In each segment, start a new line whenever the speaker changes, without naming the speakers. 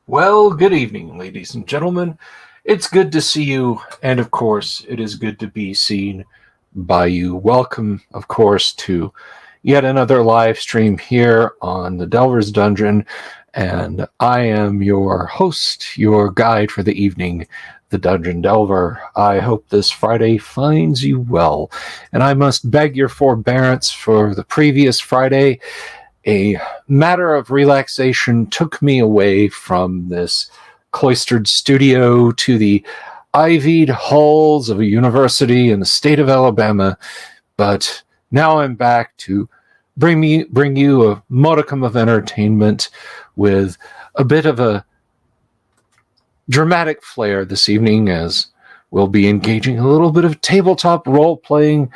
Well, good evening, ladies and gentlemen. It's good to see you, and of course, it is good to be seen by you. Welcome, of course, to yet another live stream here on the Delver's Dungeon, and I am your host, your guide for the evening, the Dungeon Delver. I hope this Friday finds you well, and I must beg your forbearance for the previous Friday. A matter of relaxation took me away from this cloistered studio to the ivied halls of a university in the state of Alabama, but now I'm back to bring you a modicum of entertainment with a bit of a dramatic flair this evening, as we'll be engaging a little bit of tabletop role-playing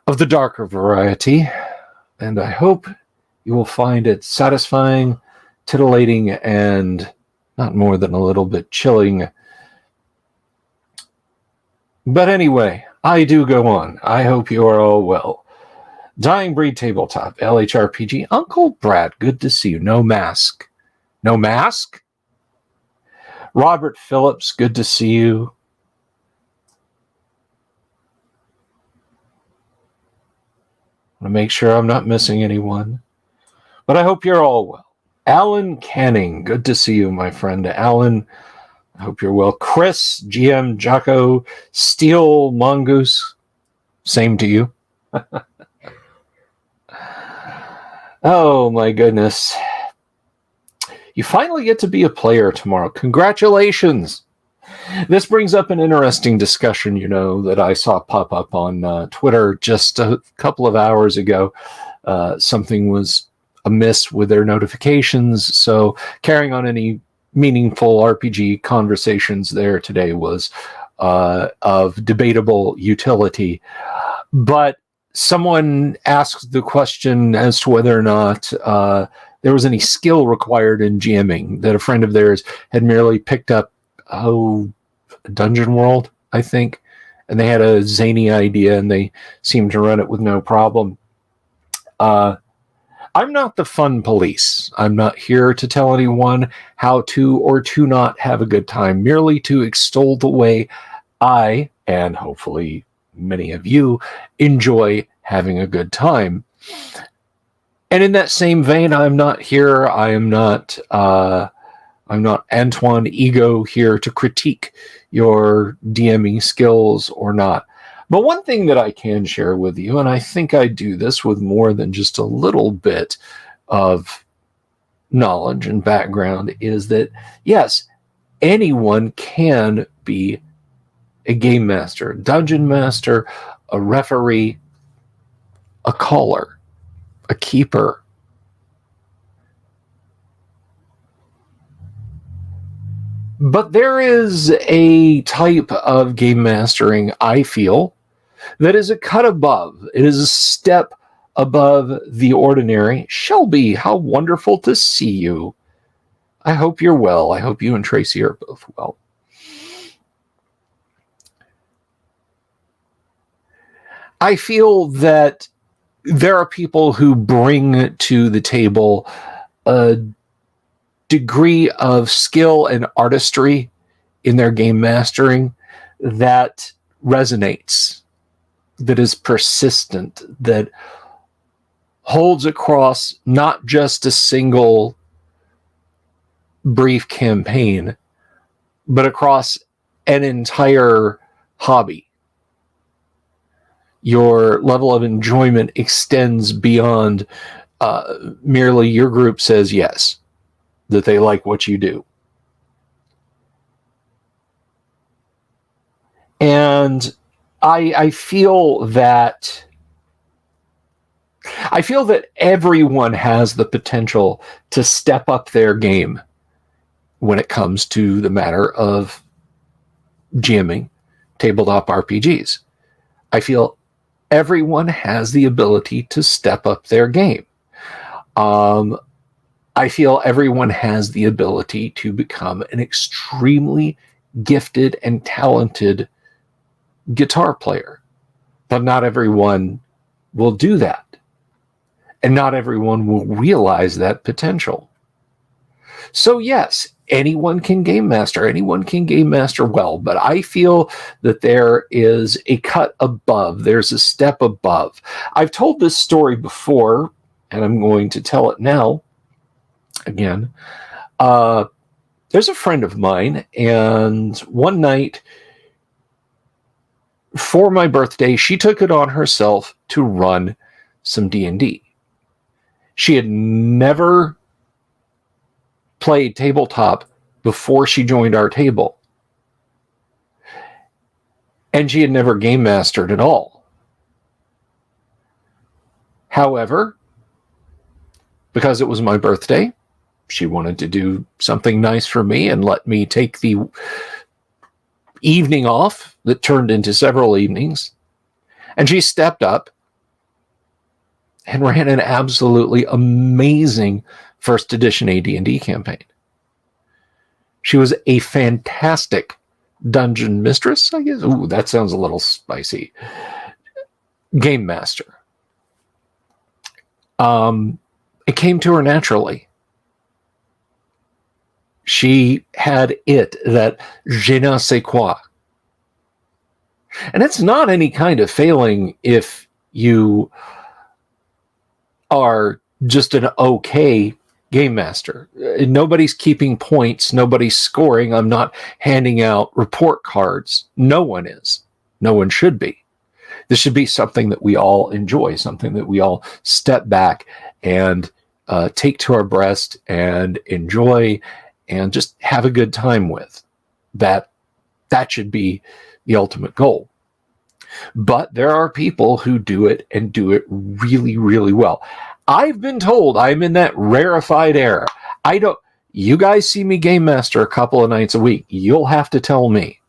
of the darker variety, and I hope you will find it satisfying, titillating, and not more than a little bit chilling. But anyway, I do go on. I hope you are all well. Dying Breed Tabletop, LHRPG, Uncle Brad, good to see you. No mask. No mask? Robert Phillips, good to see you. I want to make sure I'm not missing anyone. But I hope you're all well. Alan Canning, good to see you, my friend. Alan, I hope you're well. Chris, GM, Jocko, Steel, Mongoose, same to you. Oh, my goodness. You finally get to be a player tomorrow. Congratulations. This brings up an interesting discussion, that I saw pop up on Twitter just a couple of hours ago. Something was amiss with their notifications, so carrying on any meaningful RPG conversations there today was of debatable utility. But someone asked the question as to whether or not there was any skill required in GMing, that a friend of theirs had merely picked up Dungeon World, I think, and they had a zany idea and they seemed to run it with no problem. I'm not the fun police. I'm not here to tell anyone how to or to not have a good time, merely to extol the way I, and hopefully many of you, enjoy having a good time. And in that same vein, I'm not here. I'm not Antoine Ego here to critique your DMing skills or not. But one thing that I can share with you, and I think I do this with more than just a little bit of knowledge and background, is that, yes, anyone can be a game master, a dungeon master, a referee, a caller, a keeper. But there is a type of game mastering, I feel, that is a cut above. It is a step above the ordinary. Shelby, how wonderful to see you. I hope you're well. I hope you and Tracy are both well. I feel that there are people who bring to the table a degree of skill and artistry in their game mastering that resonates, that is persistent, that holds across not just a single brief campaign, but across an entire hobby. Your level of enjoyment extends beyond merely your group says yes, that they like what you do. And I feel that everyone has the potential to step up their game when it comes to the matter of GMing tabletop RPGs. I feel everyone has the ability to step up their game. I feel everyone has the ability to become an extremely gifted and talented guitar player, but not everyone will do that, and not everyone will realize that potential. So yes, anyone can game master. Anyone can game master well, but I feel that there is a cut above. There's a step above. I've told this story before, and I'm going to tell it now again. There's a friend of mine, and one night for my birthday, she took it on herself to run some D&D. She had never played tabletop before she joined our table, and she had never game mastered at all. However, because it was my birthday, she wanted to do something nice for me and let me take the evening off that turned into several evenings, and she stepped up and ran an absolutely amazing first edition AD&D campaign. She was a fantastic dungeon mistress, I guess. Ooh, that sounds a little spicy. Game master. It came to her naturally. She had that je ne sais quoi. And it's not any kind of failing if you are just an okay game master. Nobody's keeping points. Nobody's scoring. I'm not handing out report cards. No one is. No one should be. This should be something that we all enjoy, something that we all step back and take to our breast and enjoy and just have a good time with. That should be the ultimate goal. But there are people who do it and do it really, really well. I've been told I'm in that rarefied era. You guys see me game master a couple of nights a week. You'll have to tell me.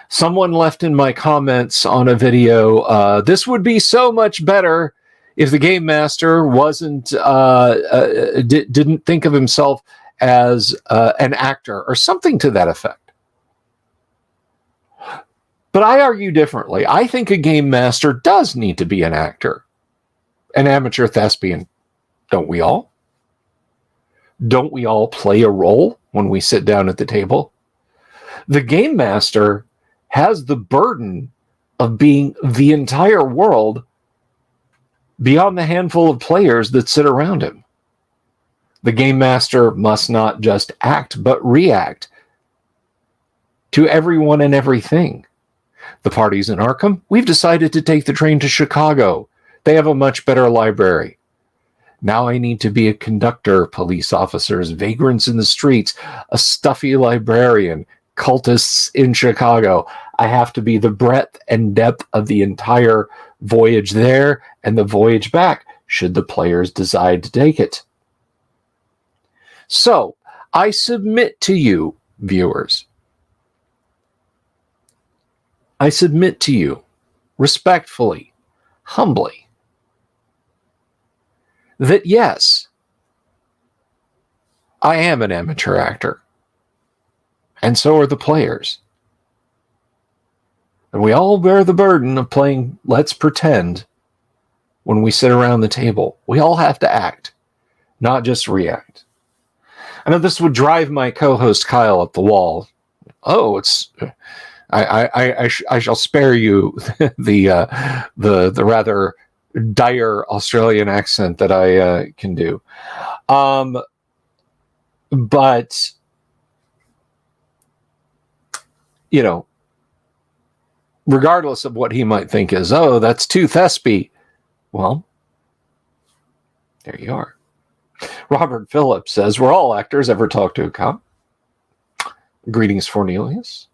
Someone left in my comments on a video, this would be so much better if the game master didn't think of himself as an actor or something to that effect. But I argue differently. I think a game master does need to be an actor, an amateur thespian. Don't we all? Don't we all play a role when we sit down at the table? The game master has the burden of being the entire world beyond the handful of players that sit around him. The game master must not just act, but react to everyone and everything. The party's in Arkham. We've decided to take the train to Chicago. They have a much better library. Now I need to be a conductor, police officers, vagrants in the streets, a stuffy librarian, cultists in Chicago. I have to be the breadth and depth of the entire voyage there and the voyage back, should the players decide to take it. So, I submit to you, viewers, I submit to you, respectfully, humbly, that yes, I am an amateur actor, and so are the players. And we all bear the burden of playing Let's Pretend when we sit around the table. We all have to act, not just react. I know this would drive my co-host Kyle up the wall. Oh, I shall spare you the rather dire Australian accent that I can do. But you know, regardless of what he might think is, oh, that's too thespy. Well, there you are. Robert Phillips says, we're all actors. Ever talk to a cop? Greetings, Cornelius.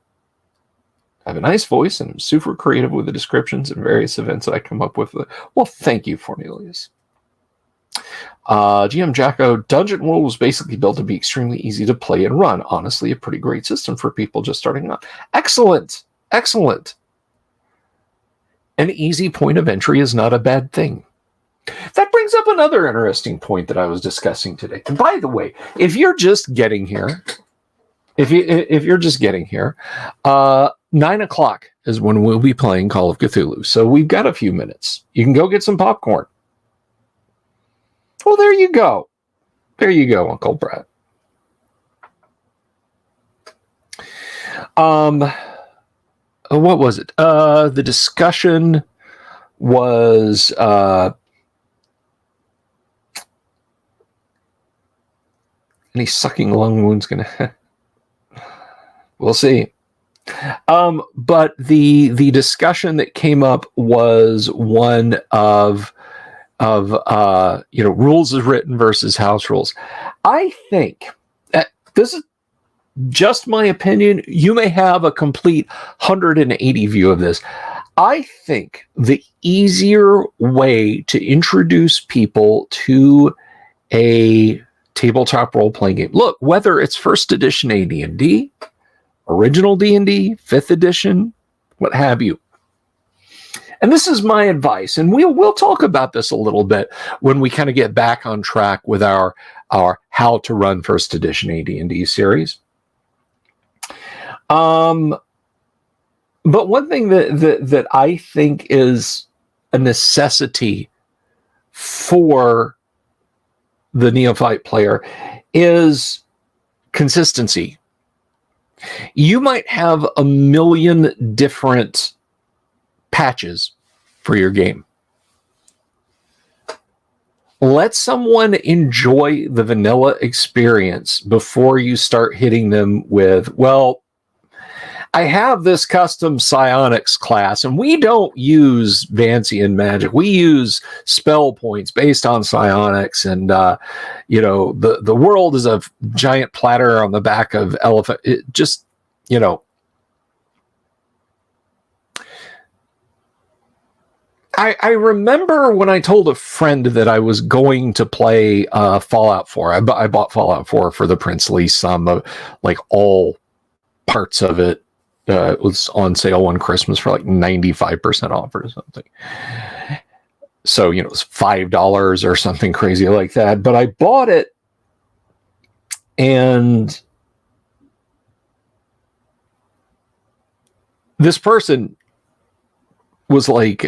I have a nice voice and I'm super creative with the descriptions and various events that I come up with. Well, thank you, Cornelius. GM Jacko, Dungeon World was basically built to be extremely easy to play and run. Honestly, a pretty great system for people just starting out. Excellent. Excellent. An easy point of entry is not a bad thing. That brings up another interesting point that I was discussing today. And by the way, if you're just getting here, 9 o'clock is when we'll be playing Call of Cthulhu. So we've got a few minutes. You can go get some popcorn. Well, there you go. There you go, Uncle Brett. What was it? The discussion was any sucking lung wounds gonna we'll see. But the discussion that came up was one of rules as written versus house rules. I think this is just my opinion. You may have a complete 180 view of this. I think the easier way to introduce people to a tabletop role-playing game, look, whether it's first edition AD&D, original D&D, 5th edition, what have you. And this is my advice, and we'll talk about this a little bit when we kind of get back on track with our how to run first edition AD&D series. But one thing that I think is a necessity for the neophyte player is consistency. You might have a million different patches for your game. Let someone enjoy the vanilla experience before you start hitting them with, well, I have this custom psionics class, and we don't use Vancian magic. We use spell points based on psionics, and the world is a giant platter on the back of elephant. It just, I remember when I told a friend that I was going to play Fallout 4. I bought Fallout 4 for the princely sum of like all parts of it. It was on sale on Christmas for like 95% off or something. So, it was $5 or something crazy like that. But I bought it, and this person was like,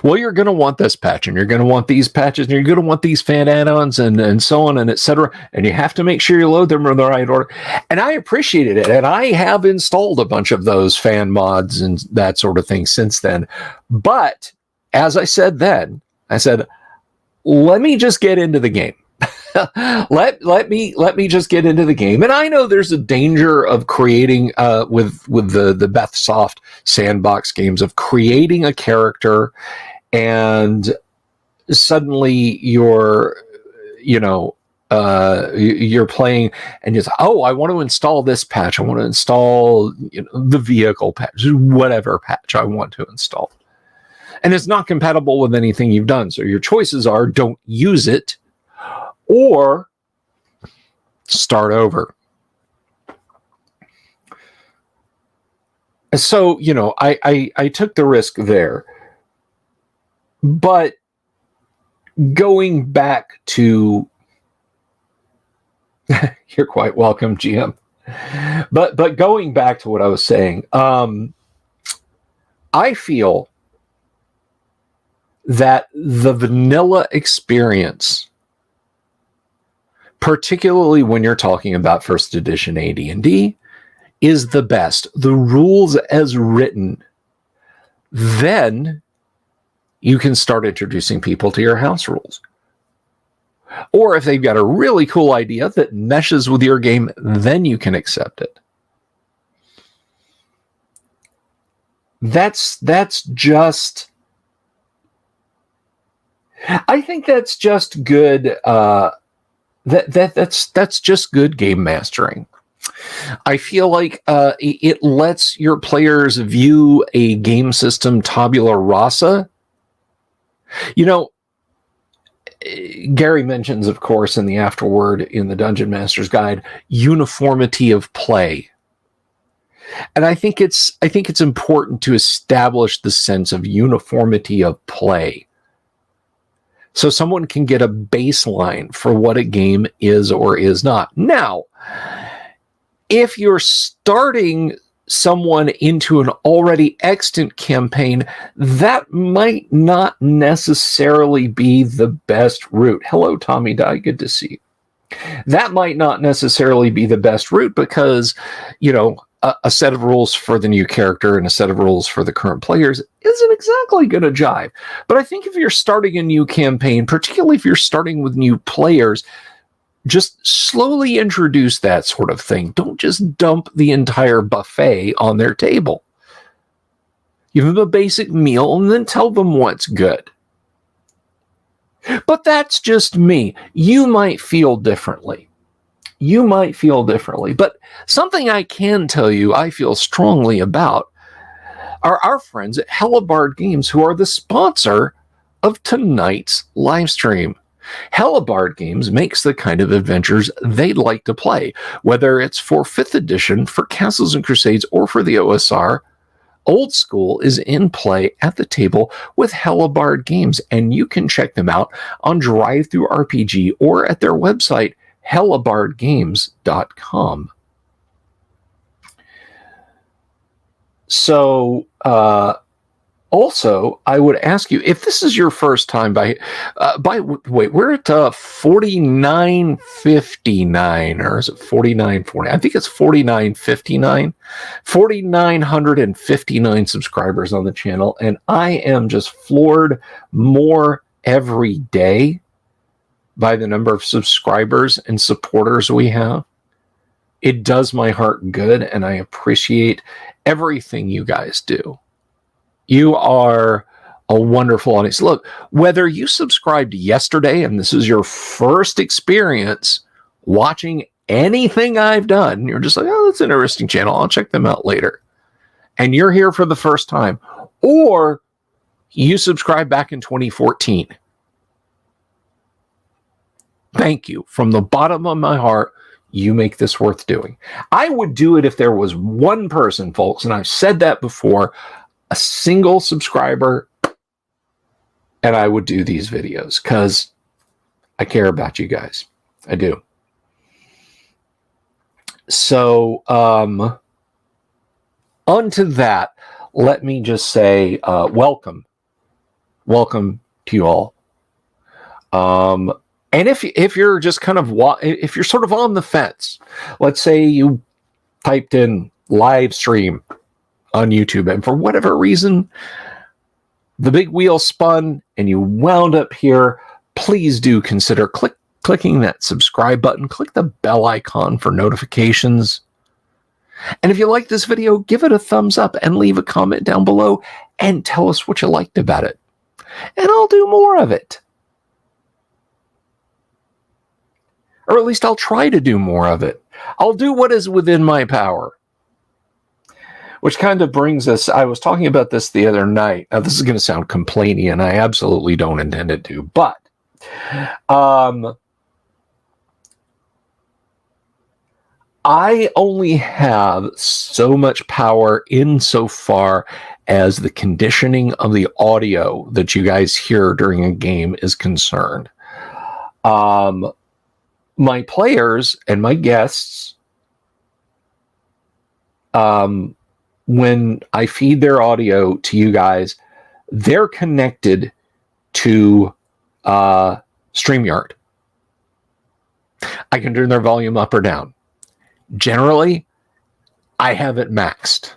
well, you're going to want this patch, and you're going to want these patches, and you're going to want these fan add-ons, and so on, and etc. And you have to make sure you load them in the right order. And I appreciated it. And I have installed a bunch of those fan mods and that sort of thing since then. But as I said then, I said, let me just get into the game. let me just get into the game. And I know there's a danger of creating with the Bethsoft sandbox games, of creating a character and suddenly you're playing and you say, oh, I want to install this patch. I want to install the vehicle patch, whatever patch I want to install. And it's not compatible with anything you've done. So your choices are don't use it, or start over. So, I took the risk there. But going back to you're quite welcome, GM. But going back to what I was saying, I feel that the vanilla experience, particularly when you're talking about first edition AD&D, is the best. The rules as written. Then you can start introducing people to your house rules. Or if they've got a really cool idea that meshes with your game, then you can accept it. That's just... I think that's just good... That's just good game mastering. I feel like it lets your players view a game system tabula rasa. Gary mentions, of course, in the afterword in the Dungeon Master's Guide, uniformity of play. And I think it's important to establish the sense of uniformity of play, so someone can get a baseline for what a game is or is not. Now, if you're starting someone into an already extant campaign, that might not necessarily be the best route. Hello, Tommy Dye, good to see you. That might not necessarily be the best route because, a set of rules for the new character and a set of rules for the current players isn't exactly going to jive. But I think if you're starting a new campaign, particularly if you're starting with new players, just slowly introduce that sort of thing. Don't just dump the entire buffet on their table. Give them a basic meal and then tell them what's good. But that's just me. You might feel differently. But something I can tell you I feel strongly about are our friends at Hellebarde Games, who are the sponsor of tonight's live stream. Hellebarde Games makes the kind of adventures they'd like to play, whether it's for 5th edition, for Castles and Crusades, or for the OSR. Old School is in play at the table with Hellebarde Games, and you can check them out on Drive-Thru RPG or at their website, hellebardegames.com. So, also, I would ask you, if this is your first time wait, we're at 4959, or is it 4940? I think it's 4959. 4,959 subscribers on the channel, and I am just floored more every day by the number of subscribers and supporters we have. It does my heart good, and I appreciate everything you guys do. You are a wonderful audience. Look, whether you subscribed yesterday and this is your first experience watching anything I've done, you're just like, oh, that's an interesting channel, I'll check them out later, and you're here for the first time, or you subscribed back in 2014, thank you. From the bottom of my heart, you make this worth doing. I would do it if there was one person, folks, and I've said that before, a single subscriber, and I would do these videos because I care about you guys. I do. So, onto that, let me just say welcome to you all. And if you're just kind of if you're sort of on the fence, let's say you typed in live stream on YouTube, and for whatever reason the big wheel spun and you wound up here, please do consider clicking that subscribe button, click the bell icon for notifications, and if you like this video, give it a thumbs up and leave a comment down below and tell us what you liked about it, and I'll do more of it, or at least I'll try to do more of it. I'll do what is within my power. Which kind of brings us, I was talking about this the other night. Now, this is going to sound complainy, and I absolutely don't intend it to, but I only have so much power insofar as the conditioning of the audio that you guys hear during a game is concerned. My players and my guests, when I feed their audio to you guys, they're connected to StreamYard. I can turn their volume up or down. Generally, I have it maxed.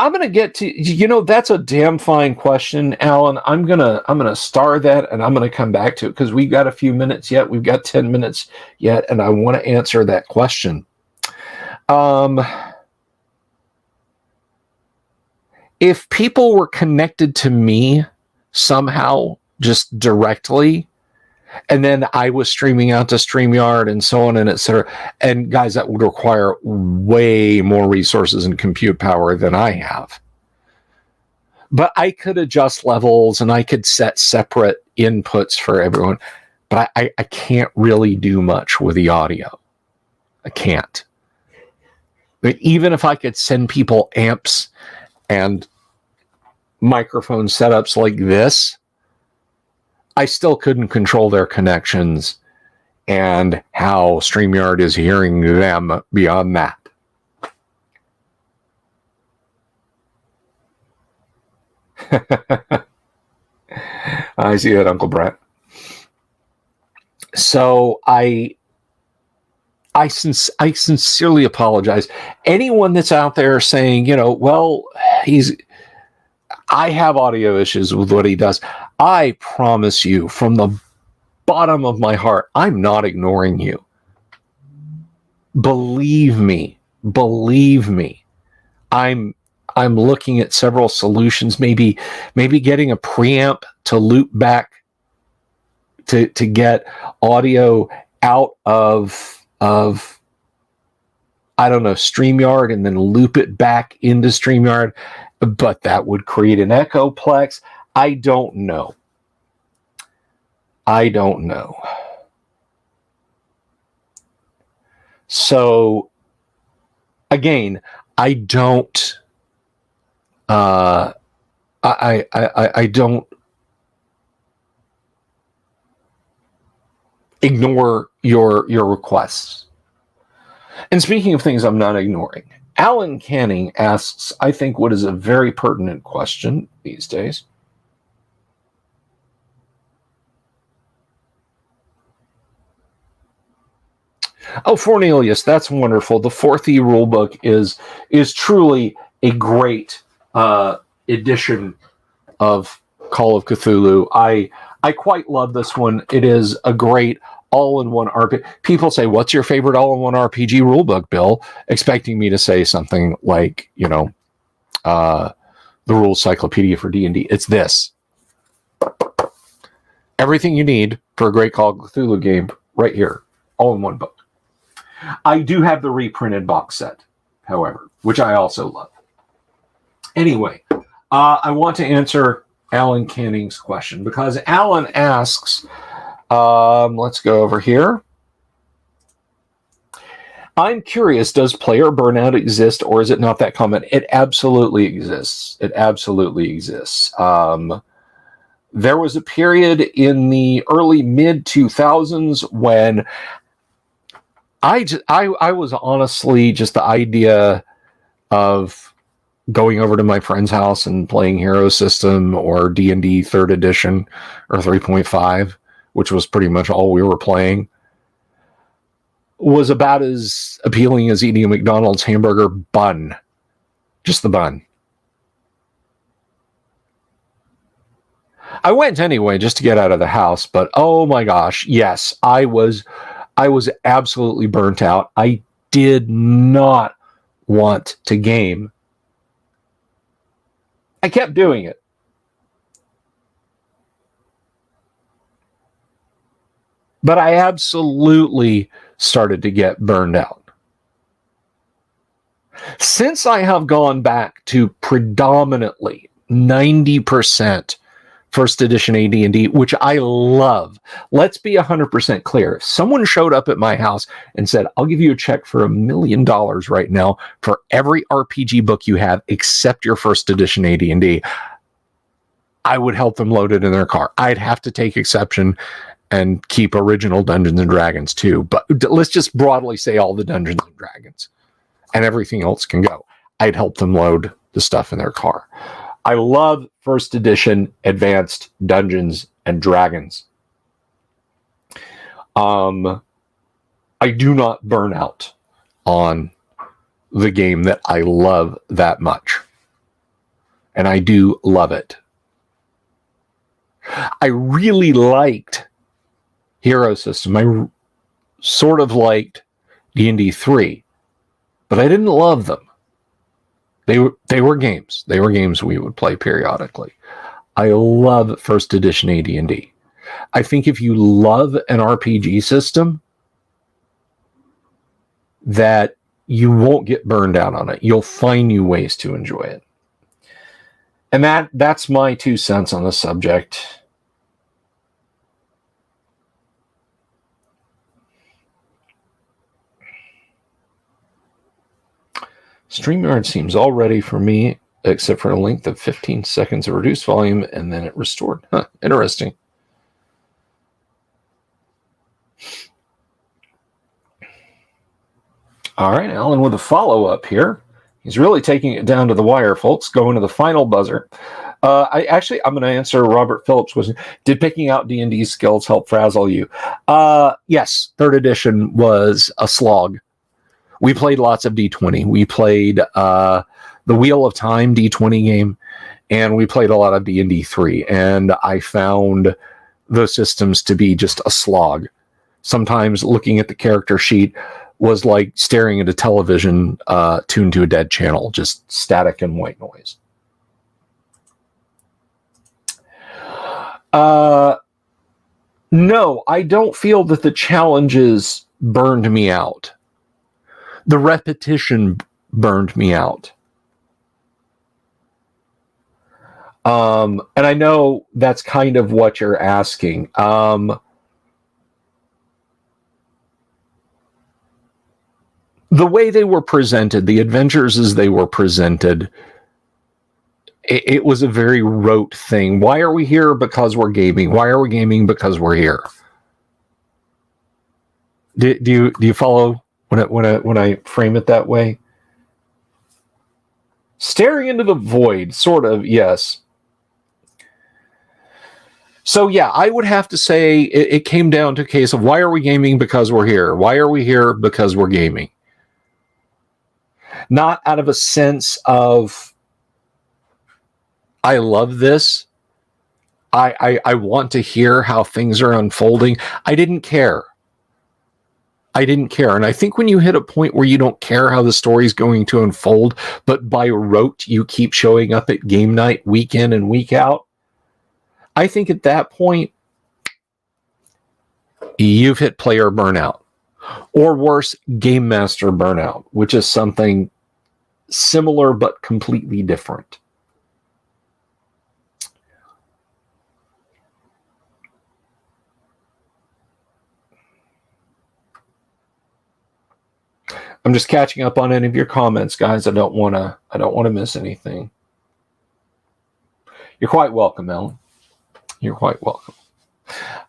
I'm going to get to, that's a damn fine question, Alan. I'm going to star that, and I'm going to come back to it because we've got a few minutes yet. We've got 10 minutes yet, and I want to answer that question. If people were connected to me somehow, just directly, and then I was streaming out to StreamYard and so on and etc. And guys, that would require way more resources and compute power than I have. But I could adjust levels and I could set separate inputs for everyone. But I can't really do much with the audio. I can't. But even if I could send people amps and microphone setups like this, I still couldn't control their connections and how StreamYard is hearing them beyond that. I see that, Uncle Brett. So I sincerely apologize. Anyone that's out there saying, well, I have audio issues with what he does. I promise you from the bottom of my heart, I'm not ignoring you. Believe me. I'm looking at several solutions, maybe getting a preamp to loop back to get audio out of I don't know, StreamYard, and then loop it back into StreamYard, but that would create an echoplex. I don't know. So again, I don't I don't ignore your requests. And speaking of things I'm not ignoring, Alan Canning asks, I think, what is a very pertinent question these days. Oh, Fornelius, that's wonderful. The 4th E rulebook is truly a great edition of Call of Cthulhu. I quite love this one. It is a great all-in-one RPG. People say, what's your favorite all-in-one RPG rulebook, Bill? Expecting me to say something like, the Rules Cyclopedia for D&D. It's this. Everything you need for a great Call of Cthulhu game right here, all in one book. I do have the reprinted box set, however, which I also love. Anyway, I want to answer Alan Canning's question because Alan asks, let's go over here. I'm curious, does player burnout exist or is it not that common? It absolutely exists. There was a period in the early mid 2000s when I was honestly just the idea of going over to my friend's house and playing Hero System or D&D 3rd edition or 3.5, which was pretty much all we were playing, was about as appealing as eating a McDonald's hamburger bun. Just the bun. I went anyway just to get out of the house, but oh my gosh, yes, I was absolutely burnt out. I did not want to game. I kept doing it. But I absolutely started to get burned out. Since I have gone back to predominantly 90% first edition AD&D, which I love. Let's be 100% clear. If someone showed up at my house and said, I'll give you a check for $1 million right now for every RPG book you have except your first edition AD&D, I would help them load it in their car. I'd have to take exception and keep original Dungeons and Dragons too. But let's just broadly say all the Dungeons and Dragons and everything else can go. I'd help them load the stuff in their car. I love first edition advanced Dungeons and Dragons. I do not burn out on the game that I love that much. And I do love it. I really liked Hero System. I sort of liked D&D 3, but I didn't love them. They were games. They were games we would play periodically. I love first edition AD&D. I think if you love an RPG system, that you won't get burned out on it. You'll find new ways to enjoy it. And that's my 2 cents on the subject. StreamYard seems all ready for me, except for a length of 15 seconds of reduced volume, and then it restored. Huh, interesting. All right, Alan with a follow-up here. He's really taking it down to the wire, folks. Going to the final buzzer. I'm going to answer Robert Phillips' question. Did picking out D&D skills help frazzle you? Yes, third edition was a slog. We played lots of D20. We played the Wheel of Time D20 game, and we played a lot of D&D 3. And I found those systems to be just a slog. Sometimes looking at the character sheet was like staring at a television tuned to a dead channel, just static and white noise. No, I don't feel that the challenges burned me out. The repetition burned me out. And I know that's kind of what you're asking. The way they were presented, the adventures as they were presented, it was a very rote thing. Why are we here? Because we're gaming. Why are we gaming? Because we're here. Do you follow when I frame it that way? Staring into the void, sort of, yes. So yeah, I would have to say it came down to a case of why are we gaming? Because we're here. Why are we here? Because we're gaming. Not out of a sense of I love this. I want to hear how things are unfolding. I didn't care. And I think when you hit a point where you don't care how the story's going to unfold, but by rote you keep showing up at game night week in and week out, I think at that point you've hit player burnout. Or worse, game master burnout, which is something similar but completely different. I'm just catching up on any of your comments, guys. I don't want to miss anything. You're quite welcome, Ellen. You're quite welcome.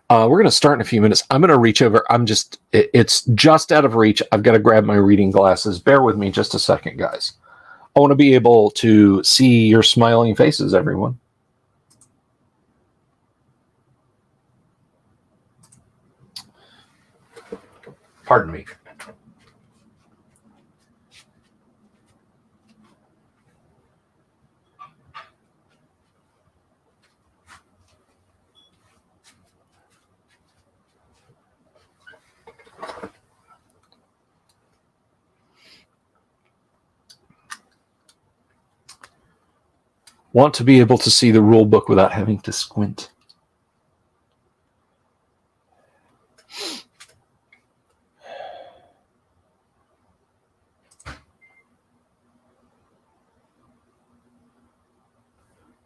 We're going to start in a few minutes. I'm going to reach over. It's just out of reach. I've got to grab my reading glasses. Bear with me just a second, guys. I want to be able to see your smiling faces, everyone. Pardon me. Want to be able to see the rule book without having to squint.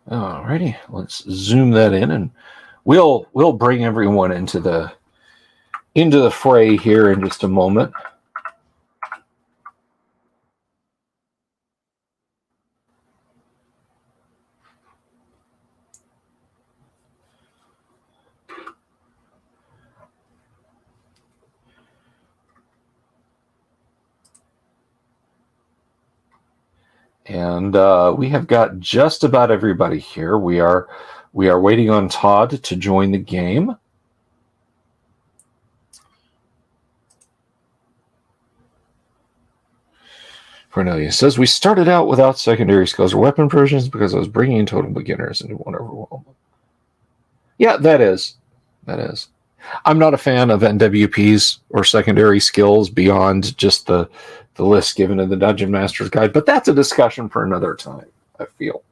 Alrighty, let's zoom that in, and we'll bring everyone into the fray here in just a moment. And we have got just about everybody here. We are waiting on Todd to join the game. Cornelia says, we started out without secondary skills or weapon versions because I was bringing in total beginners and it won't overwhelm them. Yeah, that is. I'm not a fan of NWPs or secondary skills beyond just the list given in the Dungeon Master's Guide, but that's a discussion for another time, I feel.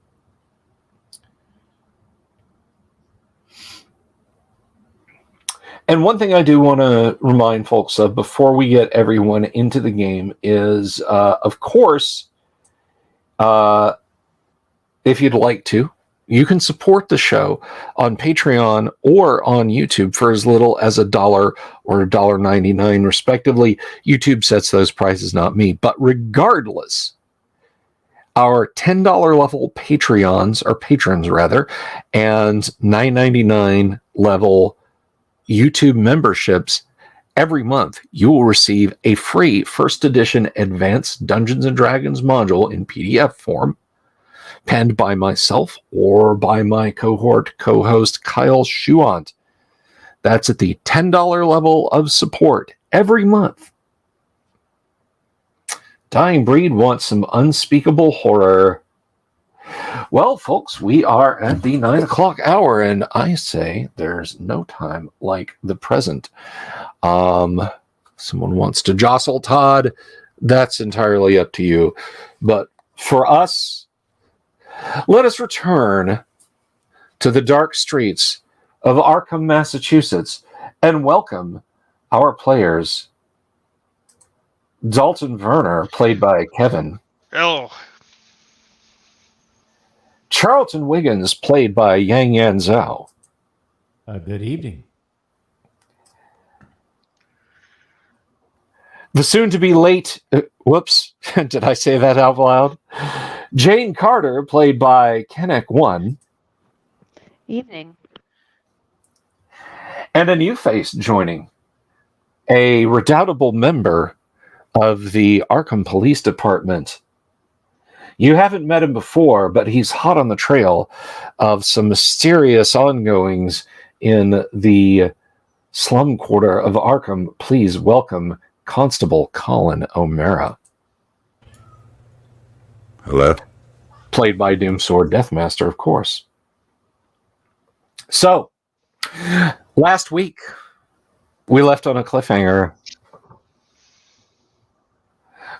And one thing I do want to remind folks of before we get everyone into the game is, of course, if you'd like to, you can support the show on Patreon or on YouTube for as little as $1 or $1.99, respectively. YouTube sets those prices, not me. But regardless, our $10 level patrons, and $9.99 level YouTube memberships, every month you will receive a free first edition Advanced Dungeons & Dragons module in PDF form, penned by myself or by my cohort co-host Kyle Schuant. That's at the $10 level of support every month. Dying Breed wants some unspeakable horror. Well, folks, we are at the 9 o'clock hour, and I say there's no time like the present. Someone wants to jostle Todd. That's entirely up to you. But for us, let us return to the dark streets of Arkham, Massachusetts, and welcome our players. Dalton Werner, played by Kevin.
Hello.
Charlton Wiggins, played by Yang Yan Zhao.
Good evening.
The soon-to-be late... whoops, did I say that out loud? Jane Carter, played by Kenneck One.
Evening.
And a new face joining. A redoubtable member of the Arkham Police Department. You haven't met him before, but he's hot on the trail of some mysterious ongoings in the slum quarter of Arkham. Please welcome Constable Colin O'Mara.
Hello.
Played by Doomsword Deathmaster, of course. So, last week, we left on a cliffhanger.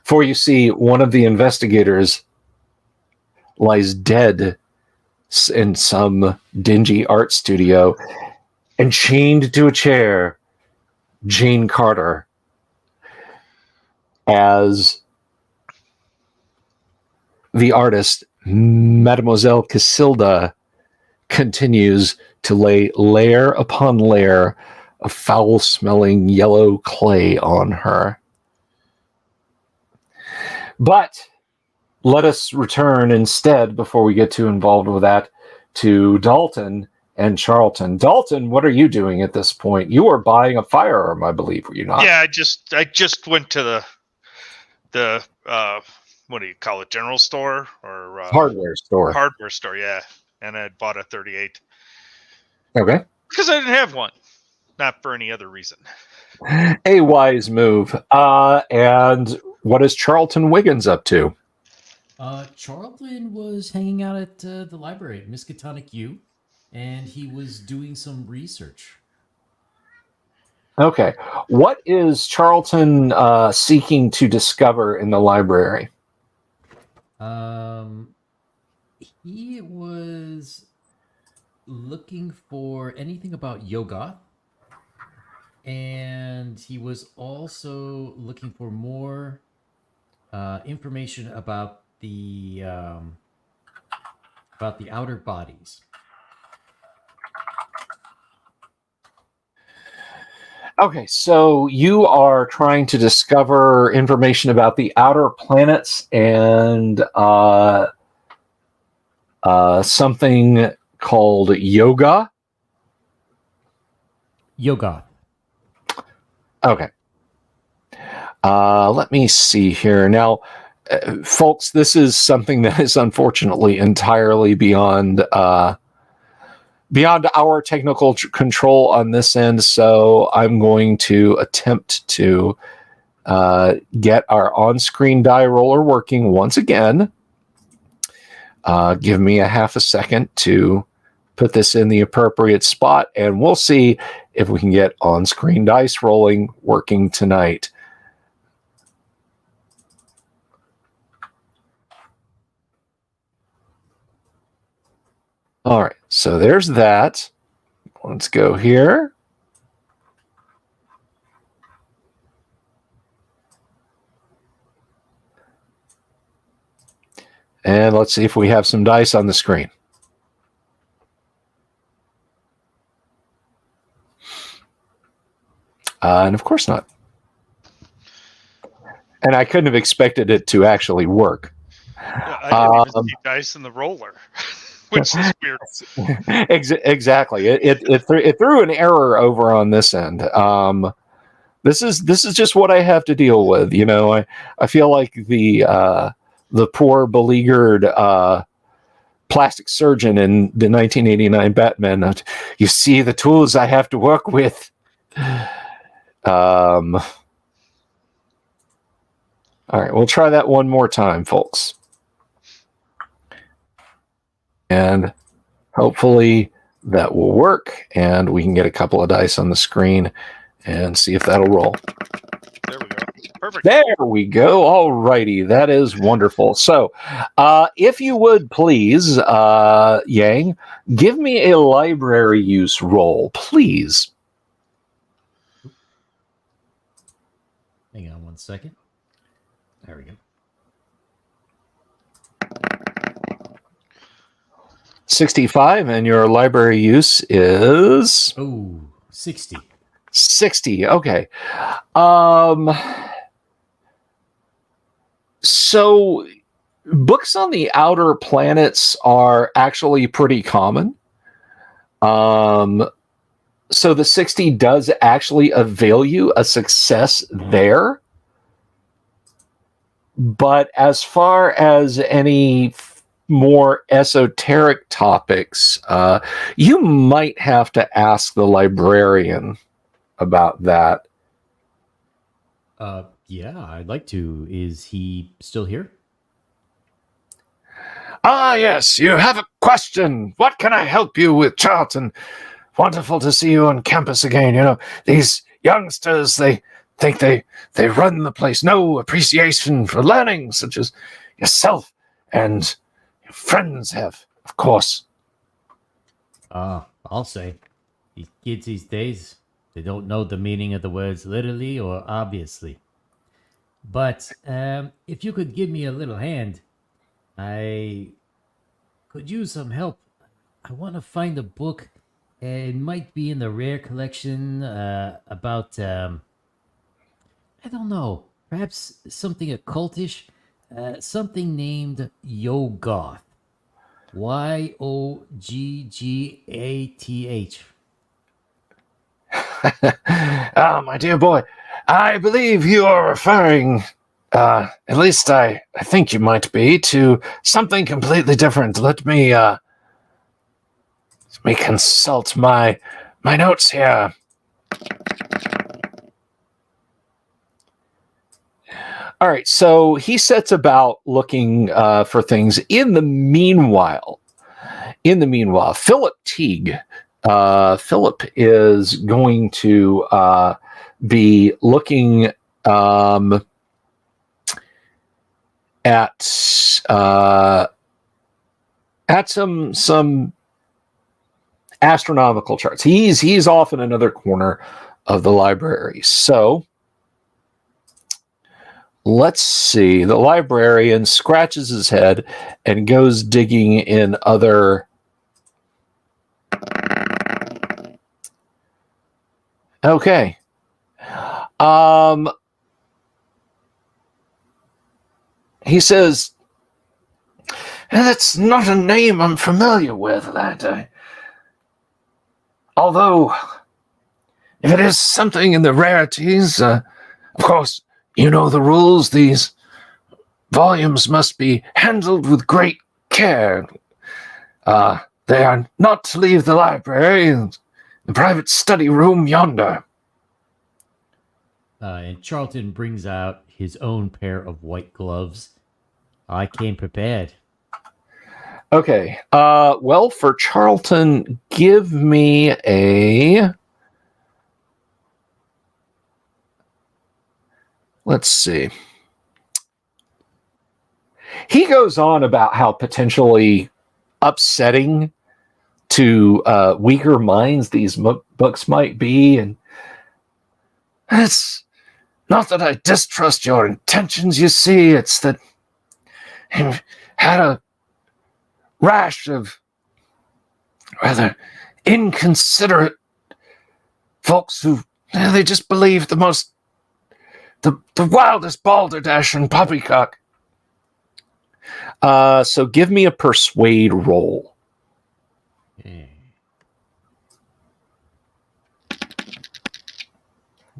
For you see, one of the investigators lies dead in some dingy art studio, and chained to a chair, Jane Carter, as the artist, Mademoiselle Cassilda, continues to lay layer upon layer of foul-smelling yellow clay on her. But let us return instead, before we get too involved with that, to Dalton and Charlton. Dalton, what are you doing at this point? You were buying a firearm, I believe, were you not?
Yeah, I just went to the what do you call it, general store or
Hardware store.
Hardware store, yeah. And I bought a 38.
Okay.
Because I didn't have one. Not for any other reason.
A wise move. And what is Charlton Wiggins up to?
Charlton was hanging out at the library at Miskatonic U, and he was doing some research.
Okay. What is Charlton seeking to discover in the library?
He was looking for anything about yoga, and he was also looking for more information about the outer bodies.
Okay, so you are trying to discover information about the outer planets and something called yoga.
Yoga.
Okay. Let me see here. Now, folks, this is something that is unfortunately entirely beyond our technical control on this end, so I'm going to attempt to get our on-screen die roller working once again. Give me a half a second to put this in the appropriate spot, and we'll see if we can get on-screen dice rolling working tonight. All right, so there's that. Let's go here. And let's see if we have some dice on the screen. And of course not. And I couldn't have expected it to actually work.
Yeah, I didn't even see dice in the roller, which is weird.
Exactly. It threw an error over on this end. This is just what I have to deal with. You know, I feel like the poor beleaguered plastic surgeon in the 1989 Batman. You see the tools I have to work with. All right, we'll try that one more time, folks. And hopefully that will work, and we can get a couple of dice on the screen and see if that'll roll.
There we go. Perfect.
There we go. All righty. That is wonderful. So, if you would please, Yang, give me a library use roll, please.
Hang on 1 second. There we go.
65, and your library use is
Oh, 60.
60. Okay. So books on the outer planets are actually pretty common. So the 60 does actually avail you a success there. But as far as any more esoteric topics, you might have to ask the librarian about that.
Yeah, I'd like to. Is he still here?
Ah, yes, you have a question. What can I help you with, Charlton? Wonderful to see you on campus again. You know, these youngsters, they think they run the place. No appreciation for learning, such as yourself and your friends have, of course.
I'll say. These kids these days, they don't know the meaning of the words literally or obviously. But if you could give me a little hand, I could use some help. I want to find a book. It might be in the rare collection about, I don't know, perhaps something occultish. Something named Yoggoth. Yogggath.
Ah, my dear boy, I believe you are referring, at least I think you might be, to something completely different. Let me consult my notes here. All right, so he sets about looking for things. In the meanwhile, Philip Teague, Philip is going to be looking at some astronomical charts. He's off in another corner of the library. So let's see. The librarian scratches his head and goes digging in other. Okay. He says, that's not a name I'm familiar with, lad. Although, if it is something in the rarities, of course, you know the rules. These volumes must be handled with great care. They are not to leave the library, the private study room yonder.
And Charlton brings out his own pair of white gloves. I came prepared.
Okay. Well, for Charlton, give me a. Let's see. He goes on about how potentially upsetting to weaker minds these books might be, and it's not that I distrust your intentions, you see, it's that he had a rash of rather inconsiderate folks who they just believe the wildest balderdash and poppycock. So give me a persuade roll.
Yeah.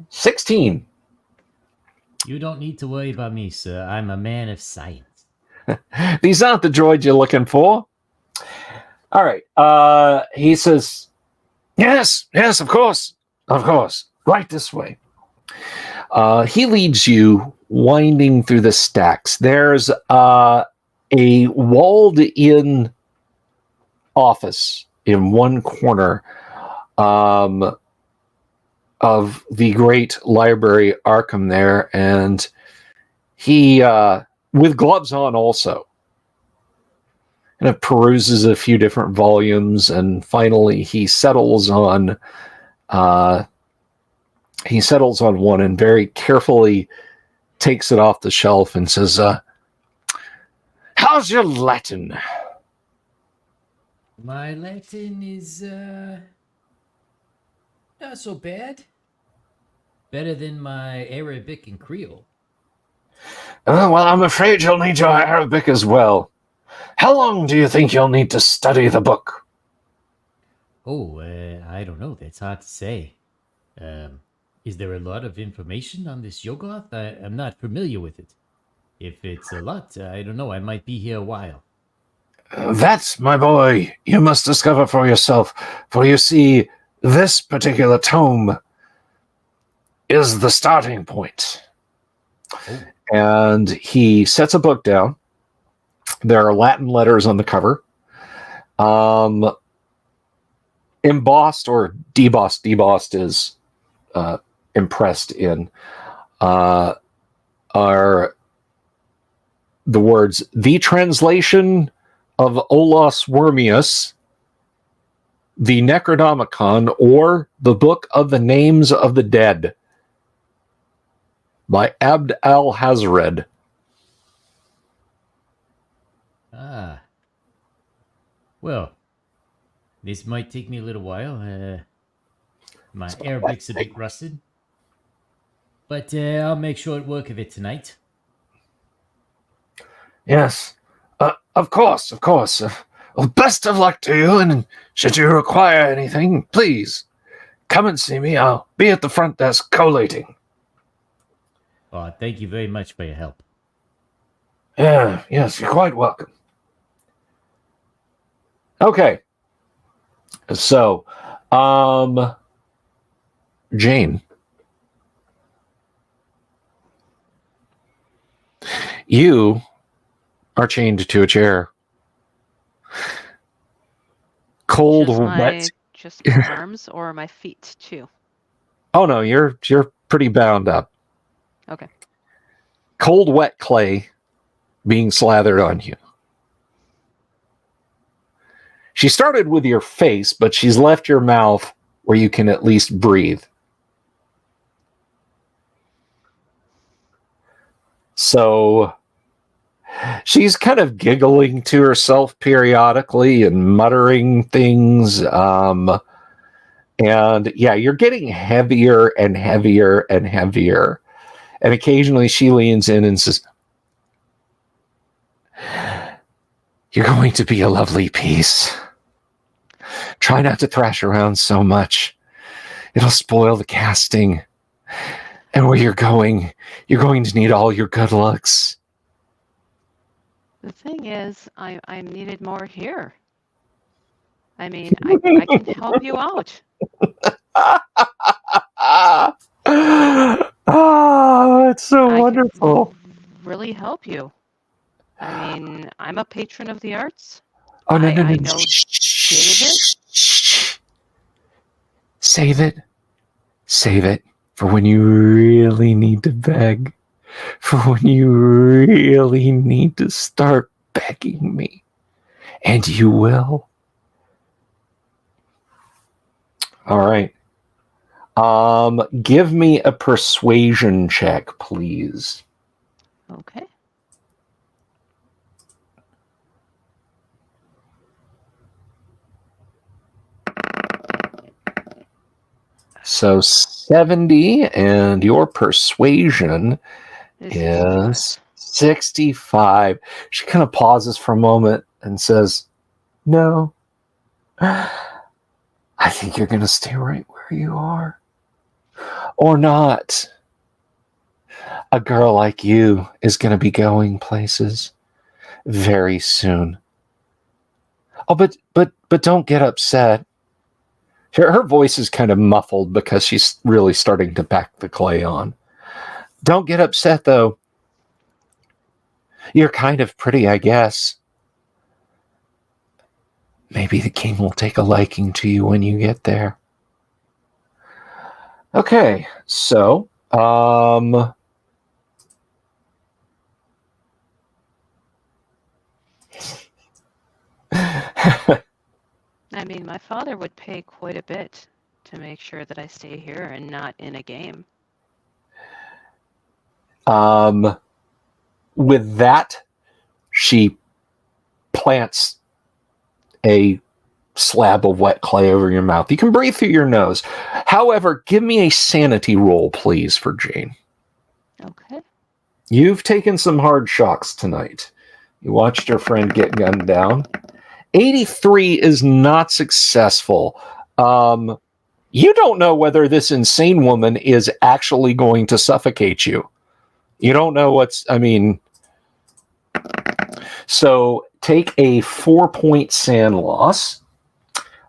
16.
You don't need to worry about me, sir. I'm a man of science.
These aren't the droids you're looking for. All right. He says, yes, of course. Right this way. He leads you winding through the stacks. There's a walled-in office in one corner of the great library Arkham there, and he, with gloves on also, kind of peruses a few different volumes, and finally he settles on one and very carefully takes it off the shelf and says, how's your Latin?
My Latin is not so bad. Better than my Arabic and Creole.
Well, I'm afraid you'll need your Arabic as well. How long do you think you'll need to study the book?
Oh, I don't know. That's hard to say. Is there a lot of information on this Yoggoth? I'm not familiar with it. If it's a lot, I don't know. I might be here a while.
That, my boy, you must discover for yourself. For you see, this particular tome is the starting point.
Oh.
And he sets a book down. There are Latin letters on the cover. Embossed or debossed. Debossed is impressed in. Are the words, the translation of Olos Wormius, the Necronomicon, or the Book of the Names of the Dead by Abd al-Hazred.
Ah. Well, this might take me a little while. My Arabic's a bit rusted. But I'll make short work of it tonight.
Yes. Of course. Well, best of luck to you, and should you require anything, please come and see me. I'll be at the front desk collating.
Oh, thank you very much for your help.
Yes, you're quite welcome. Okay. So, Jane, you are chained to a chair. Cold, wet.
Just my arms or my feet too?
Oh no, you're pretty bound up.
Okay.
Cold, wet clay being slathered on you. She started with your face, but she's left your mouth where you can at least breathe. So she's kind of giggling to herself periodically and muttering things. And yeah, you're getting heavier and heavier and heavier. And occasionally she leans in and says, you're going to be a lovely piece. Try not to thrash around so much. It'll spoil the casting. And where you're going to need all your good looks.
The thing is, I'm needed more here. I mean, I can help you out.
Oh, it's so wonderful.
Can really help you. I mean, I'm a patron of the arts.
Oh, no.
I know David.
Save it. Save it for when you really need to beg. For when you really need to start begging me. And you will. All right. Give me a persuasion check, please.
Okay.
So 70, and your persuasion is 65. She kind of pauses for a moment and says, no, I think you're going to stay right where you are. Or not. A girl like you is going to be going places very soon. Oh, but don't get upset. Her voice is kind of muffled because she's really starting to pack the clay on. Don't get upset, though. You're kind of pretty, I guess. Maybe the king will take a liking to you when you get there. Okay, so,
I mean, my father would pay quite a bit to make sure that I stay here and not in a game.
With that, she plants a slab of wet clay over your mouth. You can breathe through your nose. However, give me a sanity roll, please, for Jane.
Okay.
You've taken some hard shocks tonight. You watched your friend get gunned down. 83 is not successful. You don't know whether this insane woman is actually going to suffocate you. You don't know so take a 4-point sand loss.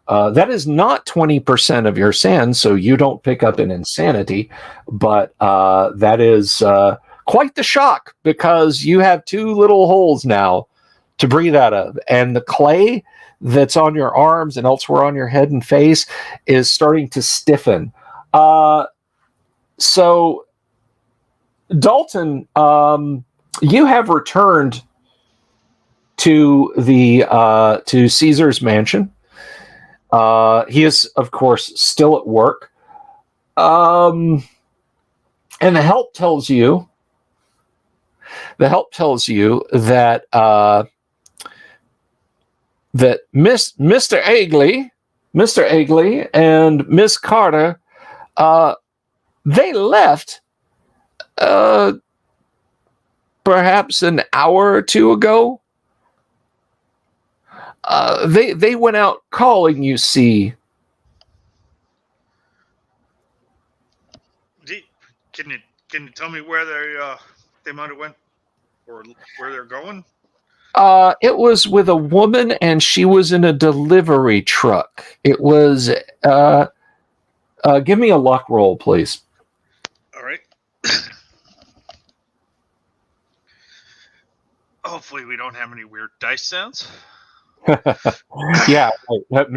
That is not 20% of your sand, so you don't pick up an insanity, but that is quite the shock because you have 2 little holes now to breathe out of, and the clay that's on your arms and elsewhere on your head and face is starting to stiffen. So, Dalton, you have returned to to Caesar's mansion. He is, of course, still at work. And the help tells you that that Mr. Agley and Miss Carter, they left perhaps an hour or 2 ago. They went out calling, you see.
Can you tell me where they might have went or where they're going?
It was with a woman, and she was in a delivery truck. It was. Give me a luck roll, please.
All right. Hopefully, we don't have any weird dice sounds.
Yeah,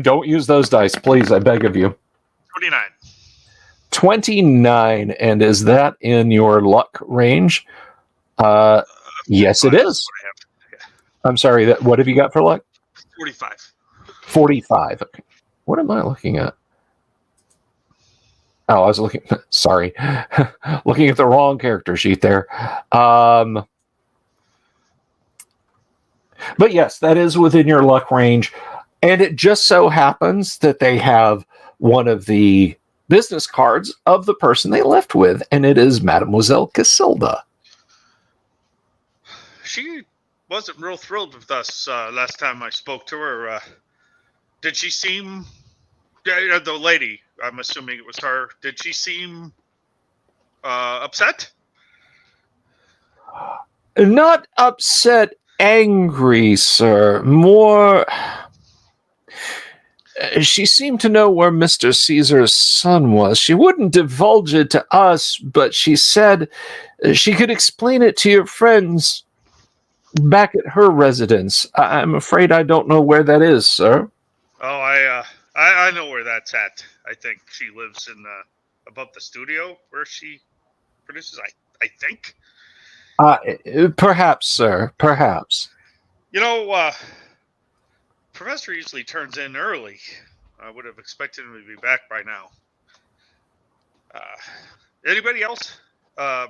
don't use those dice, please. I beg of you.
29.
29, and is that in your luck range? Yes, it is. I'm sorry. What have you got for luck?
45.
45. Okay. What am I looking at? Oh, I was looking. Sorry, looking at the wrong character sheet there. But yes, that is within your luck range, and it just so happens that they have one of the business cards of the person they left with, and it is Mademoiselle Cassilda.
She wasn't real thrilled with us last time I spoke to her. Did she seem... the lady, I'm assuming it was her. Did she seem upset?
Not upset, angry, sir. More... She seemed to know where Mr. Caesar's son was. She wouldn't divulge it to us, but she said she could explain it to your friends back at her residence. I'm afraid I don't know where that is, sir.
Oh, I know where that's at. I think she lives in above the studio where she produces. I think.
Perhaps, sir. Perhaps.
You know, Professor usually turns in early. I would have expected him to be back by now. Anybody else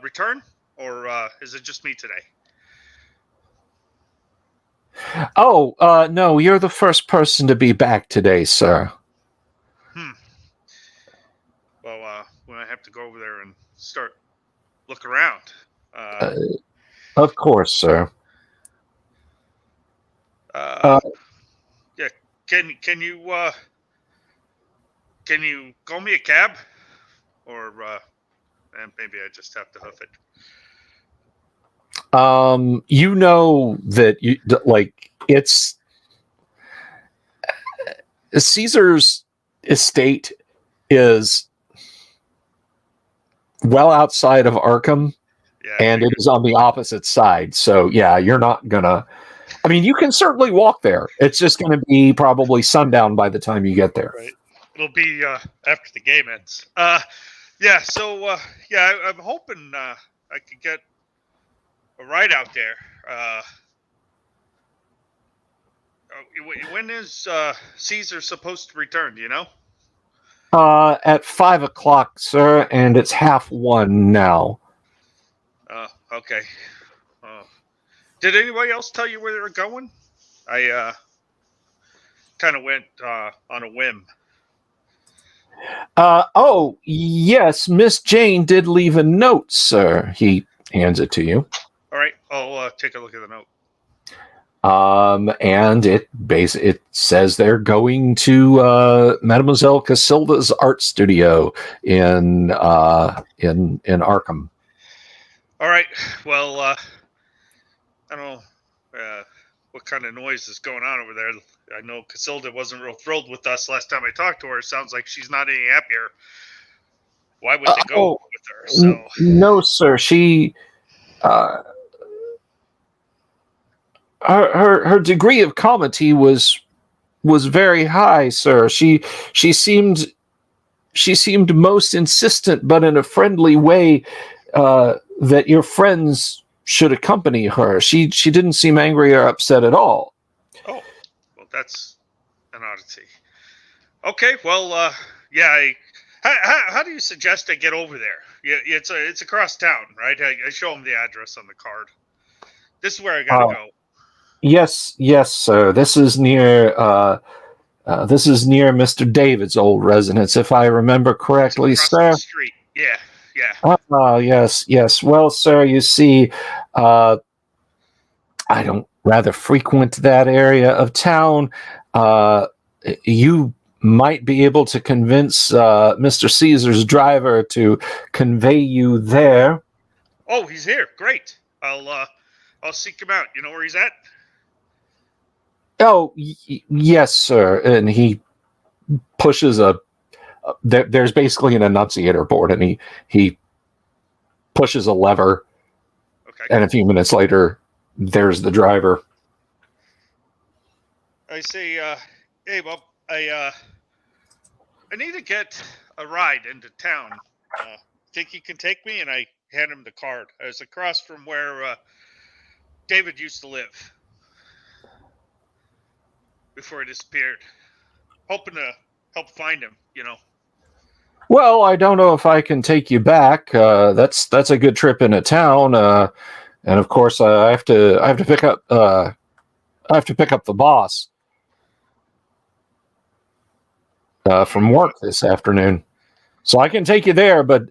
return, or is it just me today?
Oh, no, you're the first person to be back today, sir.
Well, when I have to go over there and start look around.
Of course, sir.
Yeah, can you call me a cab, or and maybe I just have to hoof it.
You know that it's Caesar's estate is well outside of Arkham,
Yeah,
and it is on the opposite side. So, yeah, you're not gonna. I mean, you can certainly walk there. It's just going to be probably sundown by the time you get there.
right. It'll be after the game ends. Yeah. So I'm hoping I could get a ride out there. When is Caesar supposed to return? Do you know?
At 5 o'clock, sir, and it's 1:30 now.
Okay. Did anybody else tell you where they were going? I kind of went on a whim.
Oh, yes, Miss Jane did leave a note, sir. He hands it to you.
All right, I'll take a look at the note.
And it says they're going to Mademoiselle Cassilda's art studio in Arkham.
All right. Well, I don't know what kind of noise is going on over there. I know Cassilda wasn't real thrilled with us last time I talked to her. Sounds like she's not any happier. Why would they go with her? So
no, sir. She her degree of comedy was very high, sir. She seemed most insistent, but in a friendly way, that your friends should accompany her. She didn't seem angry or upset at all.
Oh, well, that's an oddity. Okay, well, yeah. How do you suggest I get over there? Yeah, it's across town, right? I show them the address on the card. This is where I gotta go.
Yes, sir. This is near Mr. David's old residence, if I remember correctly, sir.
The street. Yeah.
Yes. Well, sir, you see, I don't rather frequent that area of town. You might be able to convince Mr. Caesar's driver to convey you there.
Oh, he's here. Great. I'll seek him out. You know where he's at?
Oh, yes, sir. And he pushes there's basically an enunciator board, and he pushes a lever.
Okay.
And a few minutes later, there's the driver.
I say, hey, Bob, I need to get a ride into town. Think you can take me? And I hand him the card. I was across from where David used to live before he disappeared. Hoping to help find him, you know.
Well, I don't know if I can take you back. That's a good trip into town, and of course I have to pick up the boss from work this afternoon. So I can take you there, but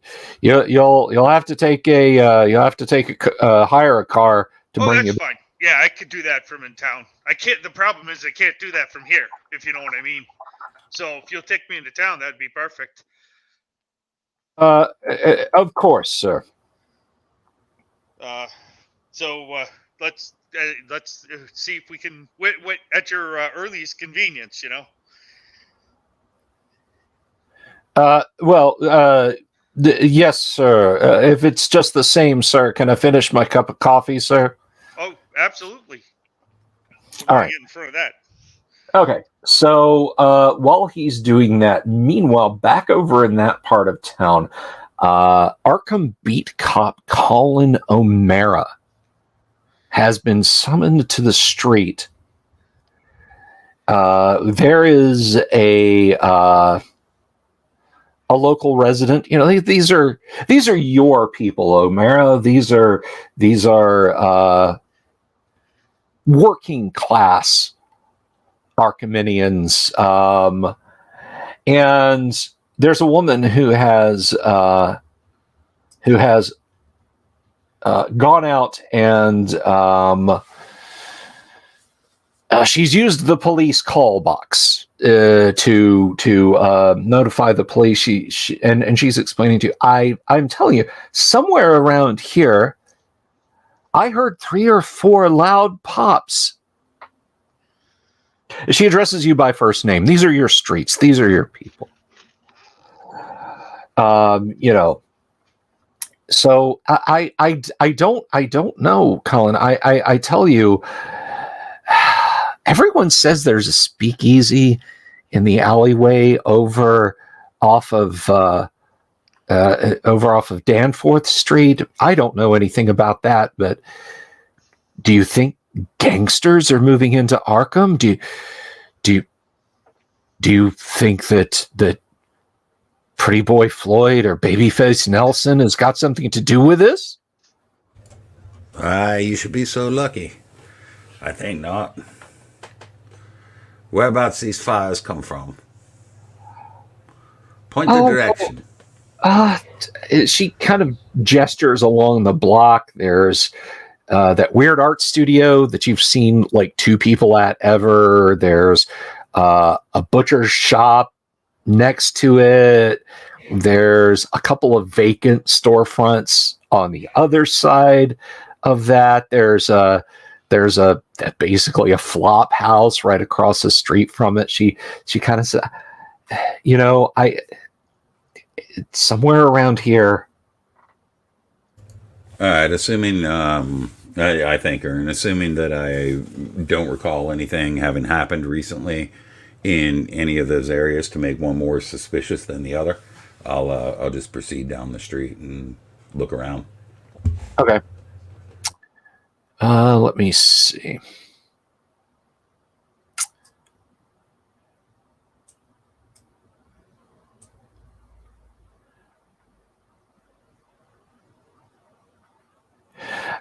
you'll have to take hire a car to bring you.
That's fine. Yeah, I could do that from in town. I can't. The problem is I can't do that from here, if you know what I mean. So if you'll take me into town, that'd be perfect.
Of course, sir.
So let's see if we can wait at your earliest convenience. You know.
Yes, sir. If it's just the same, sir, can I finish my cup of coffee, sir?
Oh, absolutely.
All right.
Get in front of that.
Okay. So while he's doing that, meanwhile, back over in that part of town, Arkham beat cop Colin O'Mara has been summoned to the street. There is a local resident. You know, these are your people, O'Mara. These are working class Arkhamians, and there's a woman who has gone out and she's used the police call box to notify the police. And she's explaining to you, I'm telling you, somewhere around here, I heard 3 or 4 loud pops. She addresses you by first name. These are your streets. These are your people. You know. So I don't know, Colin. I tell you, everyone says there's a speakeasy in the alleyway over off of Danforth Street. I don't know anything about that, but do you think gangsters are moving into Arkham? Do you think that Pretty Boy Floyd or Babyface Nelson has got something to do with this?
You should be so lucky. I think not. Whereabouts these fires come from? Point the direction.
She kind of gestures along the block. There's that weird art studio that you've seen like 2 people at ever. There's a butcher's shop next to it. There's a couple of vacant storefronts on the other side of that. There's basically a flop house right across the street from it. She kind of said, you know, it's somewhere around here.
All right, assuming I thank her, and assuming that I don't recall anything having happened recently in any of those areas to make one more suspicious than the other, I'll just proceed down the street and look around.
Okay. Let me see.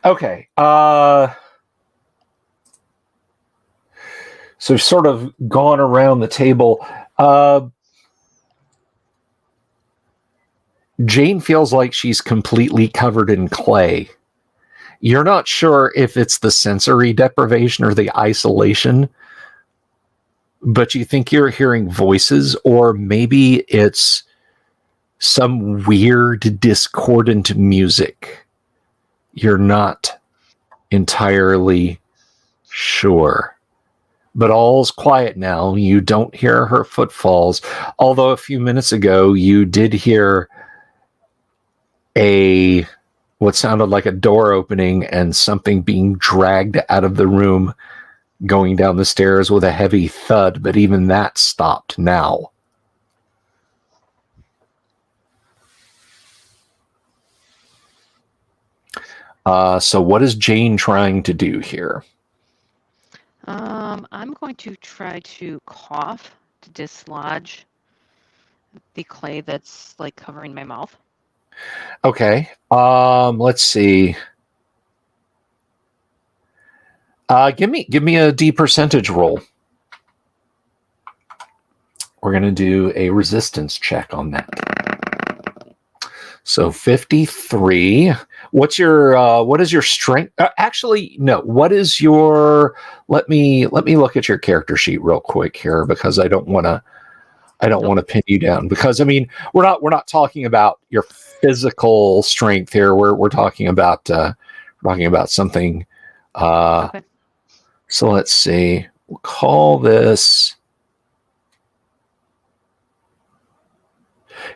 Okay. So we've sort of gone around the table. Jane feels like she's completely covered in clay. You're not sure if it's the sensory deprivation or the isolation, but you think you're hearing voices, or maybe it's some weird discordant music. You're not entirely sure. But all's quiet now. You don't hear her footfalls, although a few minutes ago you did hear what sounded like a door opening and something being dragged out of the room, going down the stairs with a heavy thud, but even that stopped now. So what is Jane trying to do here?
I'm going to try to cough to dislodge the clay that's like covering my mouth.
Okay. Let's see. Give me a D percentage roll. We're going to do a resistance check on that. So 53. What is your strength? Actually, no. What is your? Let me look at your character sheet real quick here, because I don't want to pin you down, because I mean we're not talking about your physical strength here. We're talking about something.
Okay.
So let's see. We'll call this,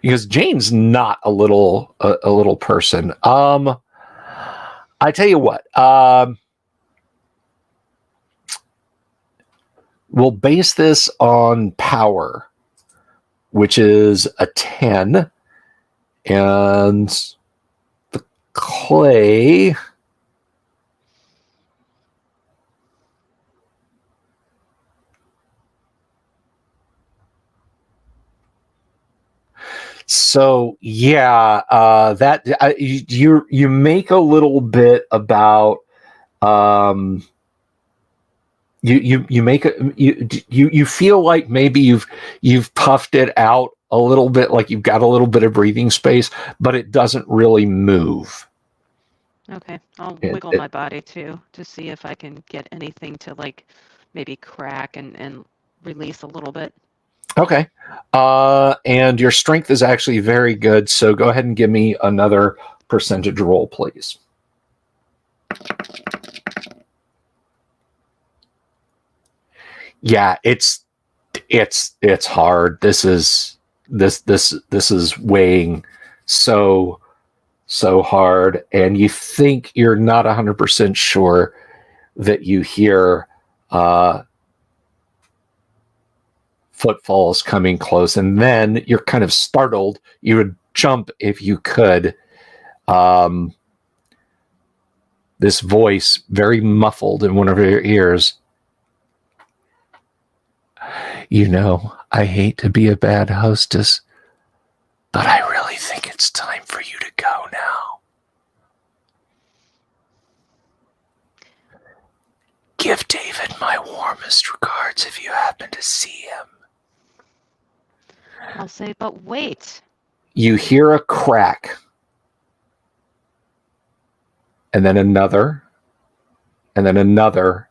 because Jane's not a little person. I tell you what. We'll base this on power, which is a 10, and the clay. So yeah, that you make a little bit about you feel like maybe you've puffed it out a little bit, like you've got a little bit of breathing space, but it doesn't really move.
Okay, I'll wiggle my body too to see if I can get anything to like maybe crack and release a little bit.
Okay. And your strength is actually very good, so go ahead and give me another percentage roll, please. Yeah, it's hard. This is weighing so hard, and you think you're not 100% sure that you hear footfalls coming close, and then you're kind of startled. You would jump if you could. This voice, very muffled in one of your ears. You know, I hate to be a bad hostess, but I really think it's time for you to go now. Give David my warmest regards if you happen to see him.
I'll say, but wait.
You hear a crack, and then another, and then another,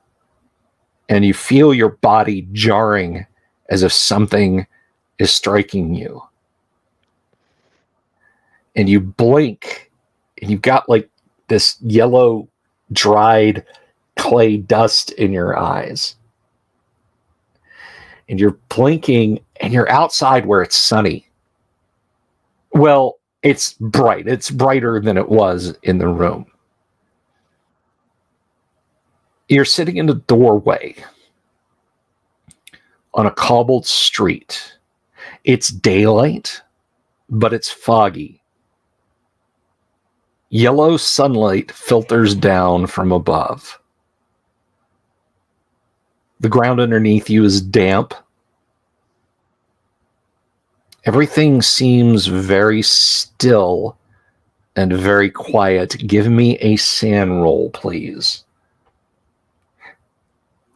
and you feel your body jarring as if something is striking you. And you blink, and you've got like this yellow, dried clay dust in your eyes. And you're blinking, and you're outside where it's sunny. Well, it's bright. It's brighter than it was in the room. You're sitting in the doorway on a cobbled street. It's daylight, but it's foggy. Yellow sunlight filters down from above. The ground underneath you is damp. Everything seems very still and very quiet. Give me a SAN roll, please.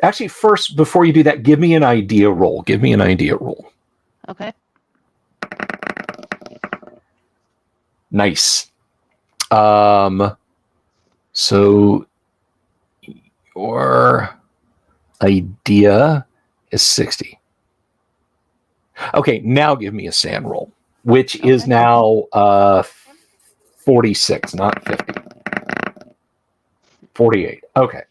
Actually, first, before you do that, give me an idea roll. Give me an idea roll.
Okay.
Nice. So your idea is 60. Okay, now give me a SAN roll, which is now 46, not 50. 48. Okay.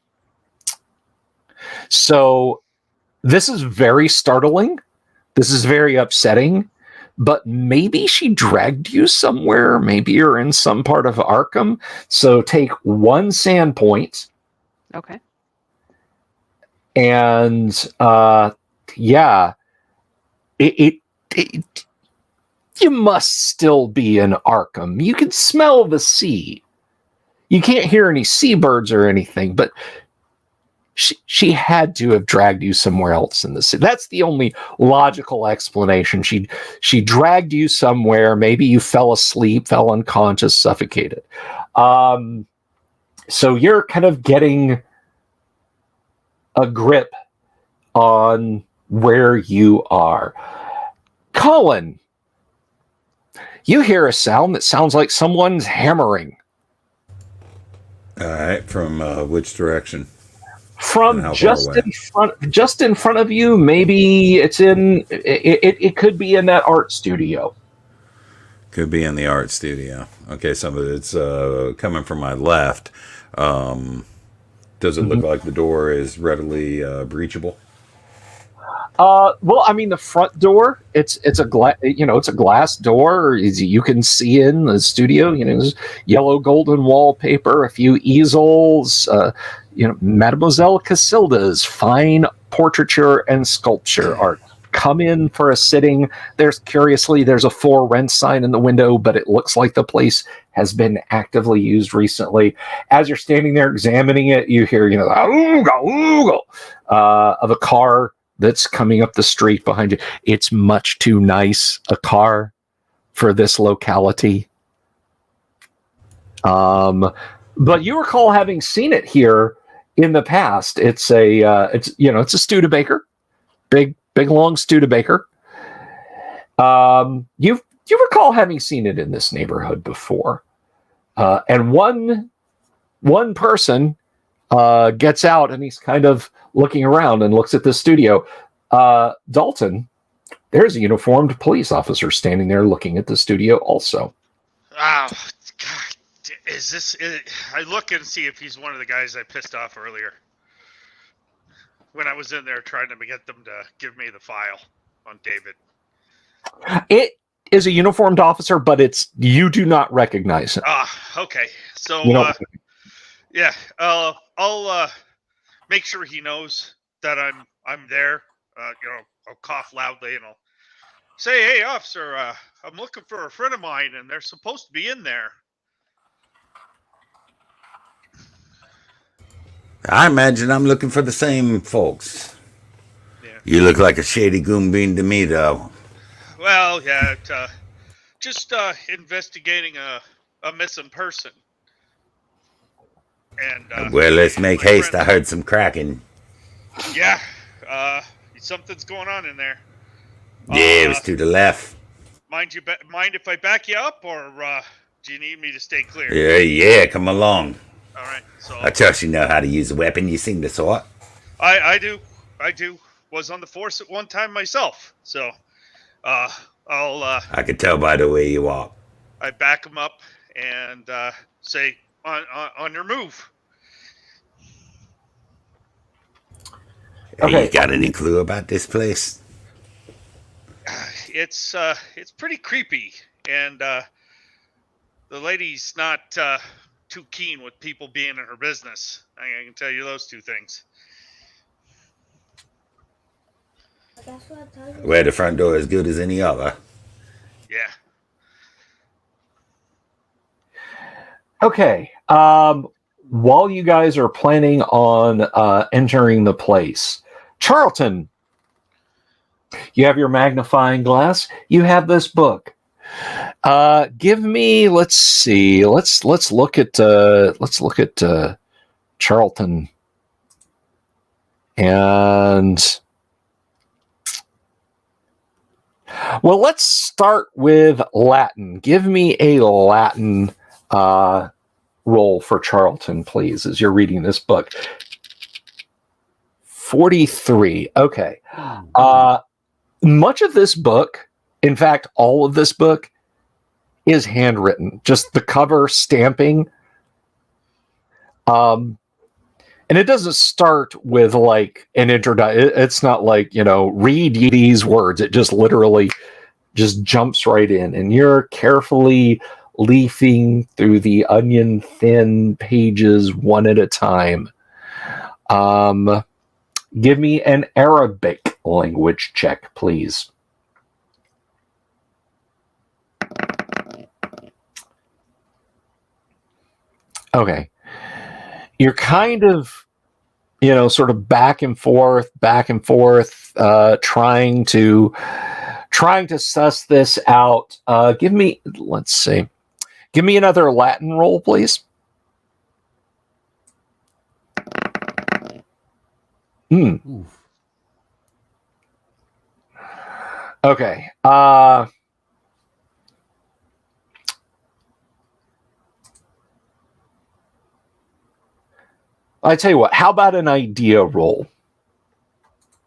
So this is very startling. This is very upsetting. But maybe she dragged you somewhere. Maybe you're in some part of Arkham. So take 1 SAN point.
Okay.
And yeah, it you must still be in Arkham. You can smell the sea. You can't hear any seabirds or anything, but she had to have dragged you somewhere else in the city. That's the only logical explanation. She dragged you somewhere. Maybe you fell asleep, fell unconscious, suffocated. So you're kind of getting a grip on where you are. Colin, you hear a sound that sounds like someone's hammering.
All right, from which direction?
From just in front of you. Maybe it's in. It could be in that art studio.
Could be in the art studio. Okay, some of it's coming from my left. Does it look like the door is readily breachable?
Well, I mean, the front door, it's a glass door. You can see in the studio. There's yellow golden wallpaper, a few easels. Mademoiselle Cassilda's fine portraiture and sculpture art. Come in for a sitting. There's a for rent sign in the window, but it looks like the place has been actively used recently. As you're standing there examining it, you hear the ooga, of a car that's coming up the street behind you. It's much too nice a car for this locality. But you recall having seen it here in the past. It's a Studebaker, big long Studebaker. You recall having seen it in this neighborhood before. And one person gets out, and he's kind of looking around and looks at the studio. Dalton, there's a uniformed police officer standing there looking at the studio also.
Oh, God. I look and see if he's one of the guys I pissed off earlier. when I was in there trying to get them to give me the file on David.
It is a uniformed officer, but you do not recognize him.
Okay. So,
You don't-
yeah, I'll make sure he knows that I'm there. I'll cough loudly and I'll say, "Hey, officer, I'm looking for a friend of mine, and they're supposed to be in there."
I imagine I'm looking for the same folks.
Yeah.
You look like a shady goon bean to me, though.
Well, yeah, just investigating a missing person. And
Well, let's make
my
haste. I
friend-
heard some cracking.
Yeah, something's going on in there.
Yeah, it was to the left.
Mind if I back you up, or do you need me to stay clear?
Yeah, come along.
All right. So
I trust you know how to use a weapon. You seem to sort.
I do. Was on the force at one time myself. So I'll
I could tell by the way you walk.
I back him up and say on your move.
Hey,
Okay.
you got any clue about this place?
It's pretty creepy, and the lady's not too keen with people being in her business. I can tell you those two things.
Where the front door is good as any other.
Yeah.
Okay. While you guys are planning on entering the place, Charlton, you have your magnifying glass. You have this book. Give me. Let's see. Let's look at Charlton, and well, let's start with Latin. Give me a Latin roll for Charlton, please, as you're reading this book. 43. Okay. Much of this book, in fact, all of this book, is handwritten. Just the cover stamping. And it doesn't start with like an introduction. It's not like, read these words. It just literally just jumps right in. And you're carefully leafing through the onion thin pages one at a time. Give me an Arabic language check, please. Okay. You're kind of, sort of back and forth, trying to suss this out. Give me another Latin roll, please.
Oof.
Okay. I tell you what, how about an idea roll?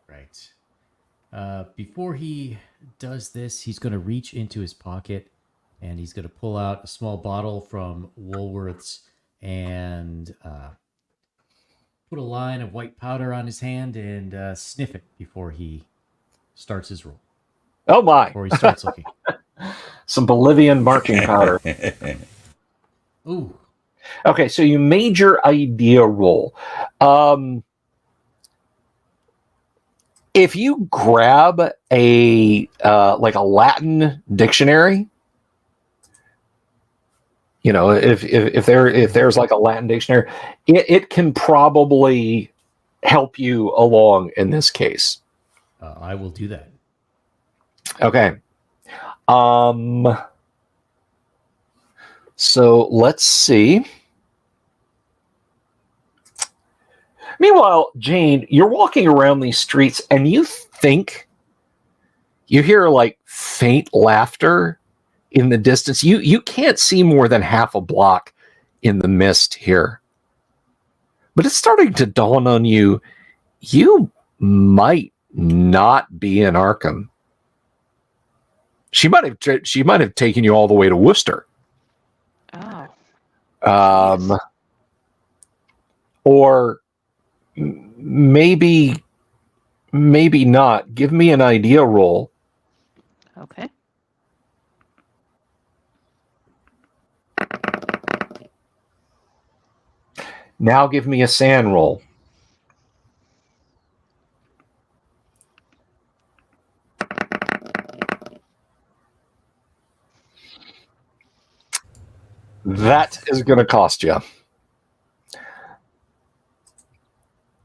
Right. Before he does this, he's going to reach into his pocket and he's going to pull out a small bottle from Woolworth's and put a line of white powder on his hand and sniff it before he starts his roll.
Oh my.
Before he starts looking.
Some Bolivian marching powder.
Ooh.
Okay, so you made your idea roll. If you grab a Latin dictionary, if there's like a Latin dictionary, it can probably help you along in this case.
I will do that.
Okay. So let's see. Meanwhile, Jane, you're walking around these streets and you think you hear like faint laughter in the distance. You can't see more than half a block in the mist here. But it's starting to dawn on you, you might not be in Arkham. She might have taken you all the way to Worcester.
Oh.
Or maybe maybe not. Give me an idea roll.
Okay.
Now give me a sand roll. That is going to cost you.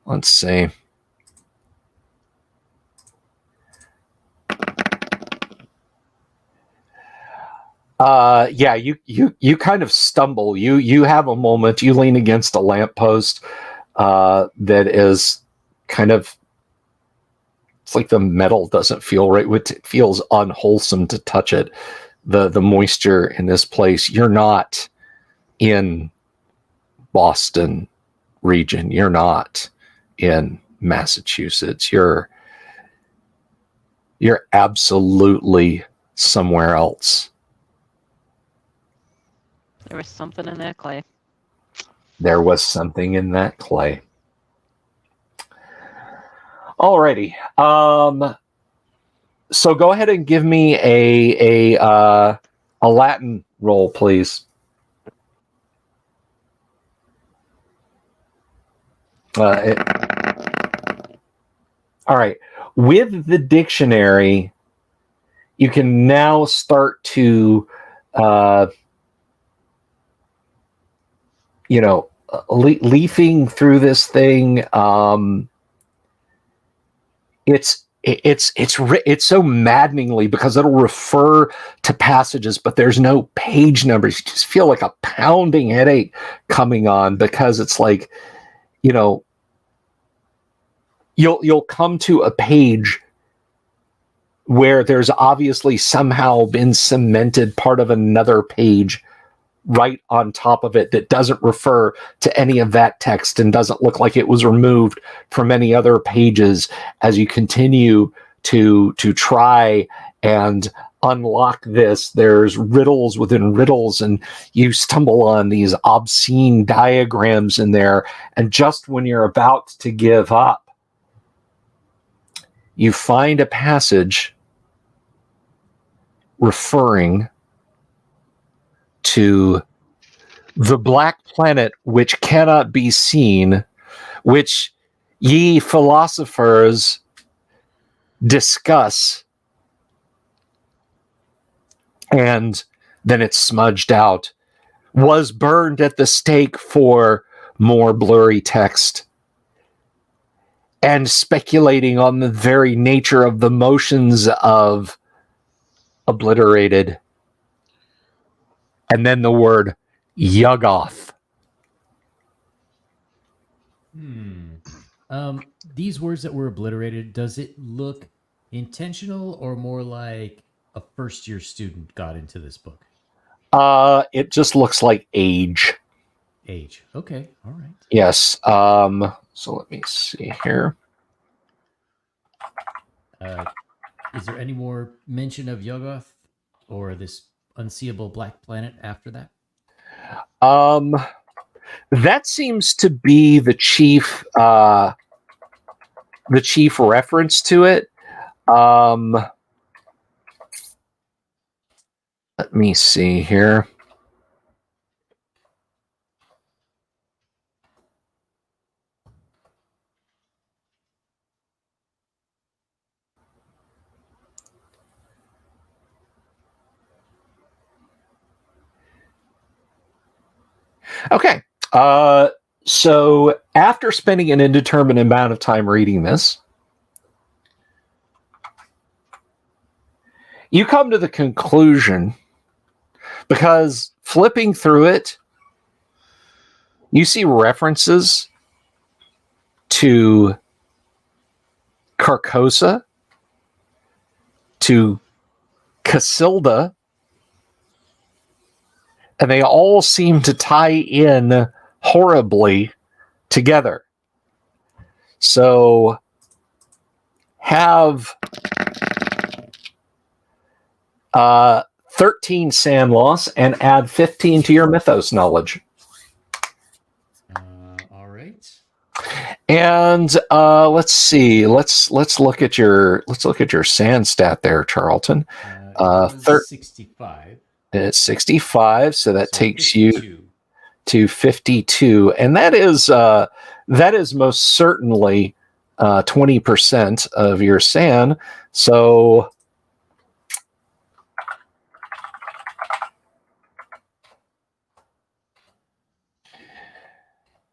Let's see. Yeah, you kind of stumble. You have a moment. You lean against a lamppost that is kind of. It's like the metal doesn't feel right. It feels unwholesome to touch it. The moisture in this place. You're not in Boston region. You're not in Massachusetts. You're absolutely somewhere else.
There was something in that clay.
There was something in that clay. Alrighty. So go ahead and give me a Latin roll, please. All right. With the dictionary, you can now start to, leafing through this thing. It's so maddeningly because it'll refer to passages, but there's no page numbers. You just feel like a pounding headache coming on because it's like, you'll come to a page where there's obviously somehow been cemented part of another page right on top of it that doesn't refer to any of that text and doesn't look like it was removed from any other pages as you continue to try and unlock this. There's riddles within riddles, and you stumble on these obscene diagrams in there, and just when you're about to give up, you find a passage referring to the black planet which cannot be seen, which ye philosophers discuss. And then it's smudged out. Was burned at the stake for more blurry text. And speculating on the very nature of the motions of obliterated. And then the word Yuggoth.
These words that were obliterated, does it look intentional or more like a first-year student got into this book?
It just looks like age.
Age. Okay. All right.
Yes. So let me see here.
Is there any more mention of Yuggoth or this unseeable black planet after that?
That seems to be the chief reference to it. Let me see here. Okay. So after spending an indeterminate amount of time reading this, you come to the conclusion, because flipping through it, you see references to Carcosa, to Cassilda, and they all seem to tie in horribly together. So have 13 sand loss and add 15 to your mythos knowledge.
All right.
And let's see. Let's look at your sand stat there, Charlton.
It was 65.
It's 65, so that
So
takes
52.
you to 52, and that is most certainly 20% of your sand. So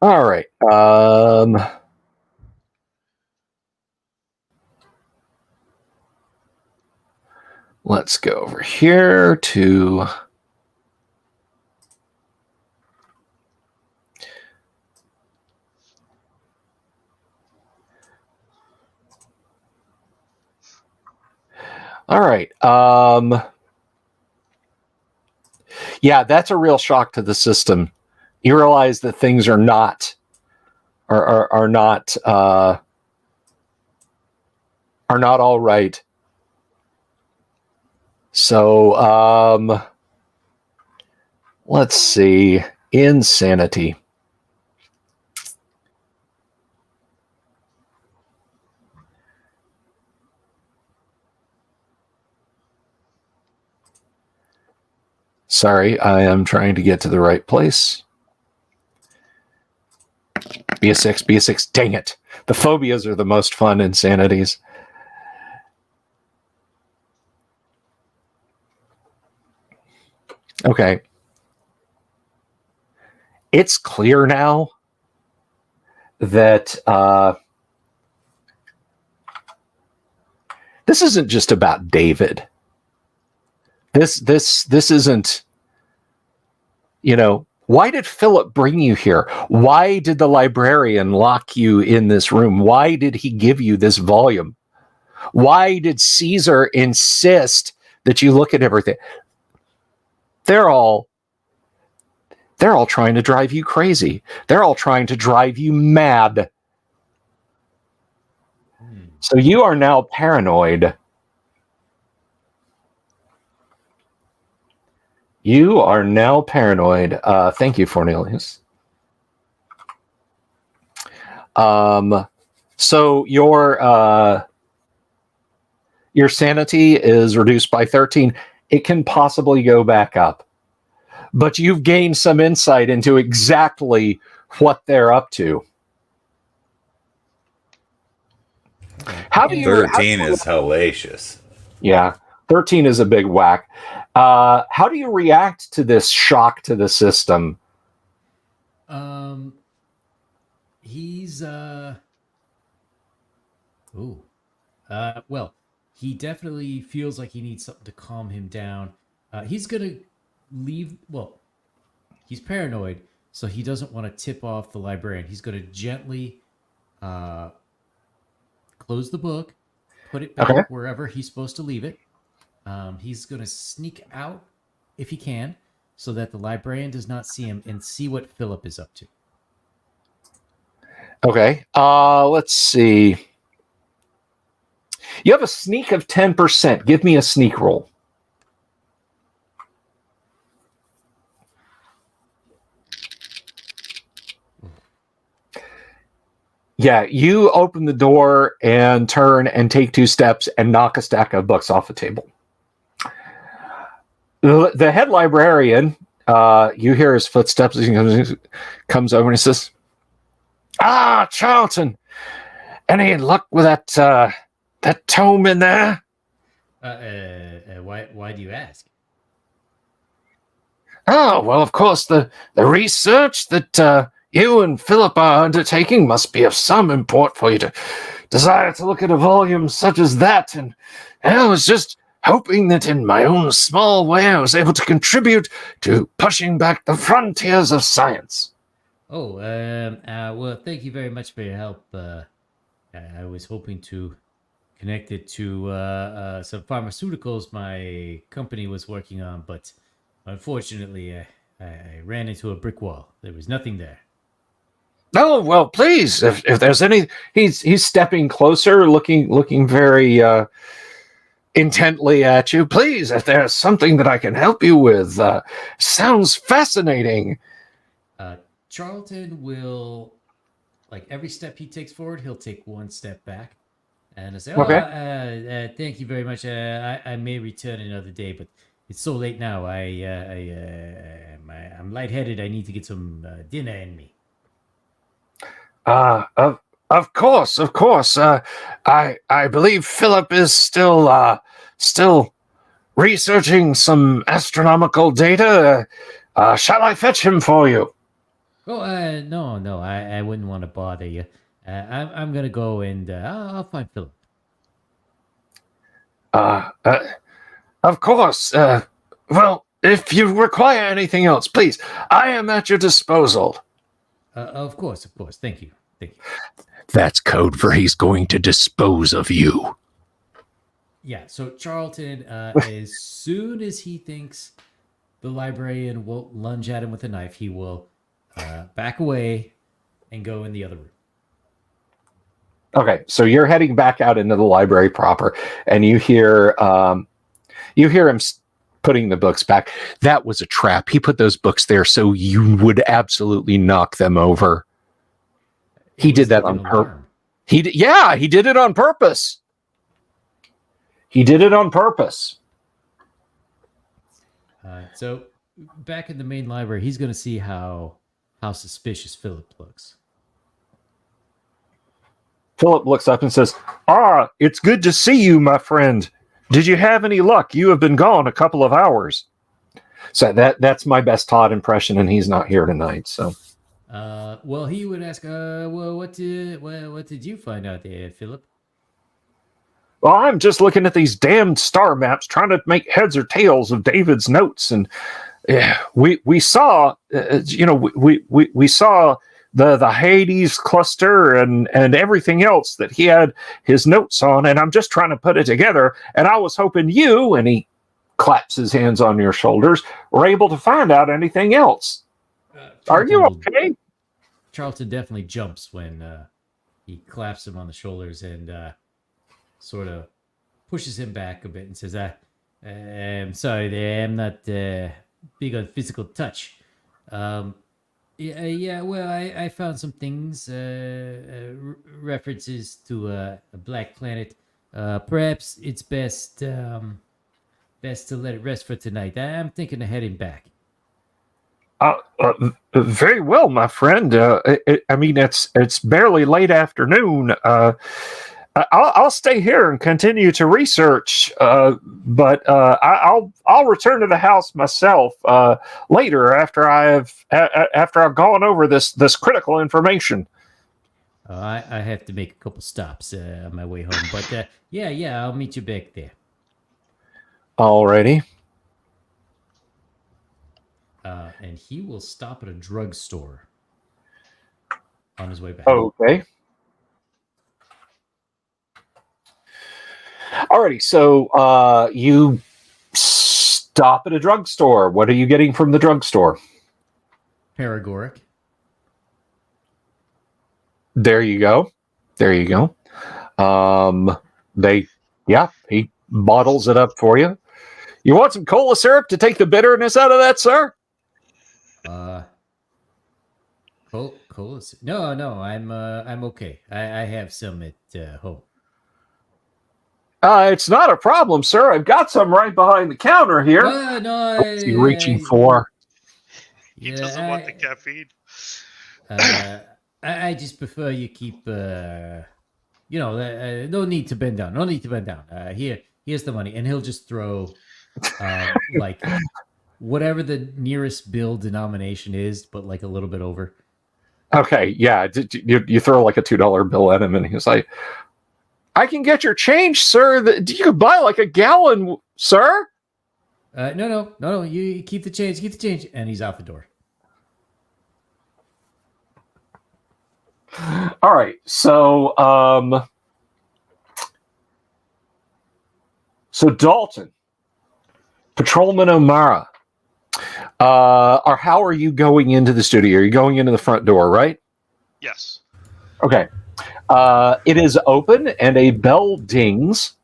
all right. Let's go over here to all right. Yeah, that's a real shock to the system. You realize that things are not not all right. So let's see. Insanity. Sorry, I am trying to get to the right place. Be a 6, be a 6. Dang it. The phobias are the most fun insanities. Okay. It's clear now that this isn't just about David. This isn't, why did Philip bring you here? Why did the librarian lock you in this room? Why did he give you this volume? Why did Caesar insist that you look at everything? They're all trying to drive you crazy. They're all trying to drive you mad. So you are now paranoid. You are now paranoid. Thank you, Cornelius. So your sanity is reduced by 13. It can possibly go back up. But you've gained some insight into exactly what they're up to. How do you?
13 is hellacious.
Yeah, 13 is a big whack. How do you react to this shock to the system?
He's well, he definitely feels like he needs something to calm him down. He's gonna leave. Well, he's paranoid, so he doesn't want to tip off the librarian. He's gonna gently close the book, put it back wherever he's supposed to leave it. He's going to sneak out if he can so that the librarian does not see him and see what Philip is up to.
Okay. Let's see. You have a sneak of 10%. Give me a sneak roll. Yeah, you open the door and turn and take 2 steps and knock a stack of books off the table. The head librarian, you hear his footsteps as he comes over and he says, "Ah, Charlton, any luck with that tome in there?"
Why do you ask?
Oh, well, of course, the research that you and Philip are undertaking must be of some import for you to desire to look at a volume such as that. And I was just hoping that in my own small way I was able to contribute to pushing back the frontiers of science.
Oh, well, thank you very much for your help. I was hoping to connect it to some pharmaceuticals my company was working on, but unfortunately, I ran into a brick wall. There was nothing there.
Oh, well, please, if there's any... He's stepping closer, looking very intently at you. Please, if there's something that I can help you with, sounds fascinating.
Charlton will like every step he takes forward, he'll take one step back, and I say,
Okay.
thank you very much. I may return another day, but it's so late now. I'm lightheaded. I need to get some dinner in me."
Of course, of course. I believe Philip is still researching some astronomical data. Shall I fetch him for you?
Oh, no, I wouldn't want to bother you. I'm gonna go and I'll find Philip.
Of course. Well, if you require anything else, please, I am at your disposal.
Of course. Thank you.
That's code for he's going to dispose of you.
Yeah. So Charlton, as soon as he thinks the librarian will lunge at him with a knife, he will back away and go in the other room.
Okay, so you're heading back out into the library proper, and you hear him putting the books back. That was a trap. He put those books there so you would absolutely knock them over. He did that on purpose. He did it on purpose. He did it on purpose.
So back in the main library, he's going to see how suspicious Philip looks.
Philip looks up and says, it's good to see you, my friend. Did you have any luck? You have been gone a couple of hours. So that's my best Todd impression, and he's not here tonight. So,
well, he would ask, well, what did you find out there, Philip?
Well, I'm just looking at these damned star maps, trying to make heads or tails of David's notes, and we saw, we saw the Hades cluster and everything else that he had his notes on, and I'm just trying to put it together. And I was hoping you, and he claps his hands on your shoulders, were able to find out anything else. Are you okay?
Charlton definitely jumps when he claps him on the shoulders and sort of pushes him back a bit and says, I'm sorry there, I'm not big on physical touch. Yeah, well, I found some things, references to a black planet. Perhaps it's best to let it rest for tonight. I'm thinking of heading back.
Very well, my friend. I mean, it's barely late afternoon. I'll stay here and continue to research, but I'll return to the house myself later after I've gone over this critical information.
I have to make a couple stops on my way home, but yeah, I'll meet you back there.
Alrighty.
And he will stop at a drugstore on his way back.
Okay. Alrighty, so you stop at a drugstore. What are you getting from the drugstore?
Paregoric.
There you go. He bottles it up for you. You want some cola syrup to take the bitterness out of that, sir?
Cola. No, I'm okay. I have some at home.
It's not a problem, sir. I've got some right behind the counter here.
No.
What's he reaching for?
He doesn't want the caffeine.
I just prefer you keep, no need to bend down. Here's the money, and he'll just throw, like, whatever the nearest bill denomination is, but like a little bit over.
Okay, yeah. You throw like a $2 bill at him, and he's like, I can get your change, sir. You could buy like a gallon, sir.
No. You keep the change. And he's out the door.
All right. So Dalton, Patrolman O'Mara, or how are you going into the studio? Are you going into the front door, right?
Yes.
Okay. It is open and a bell dings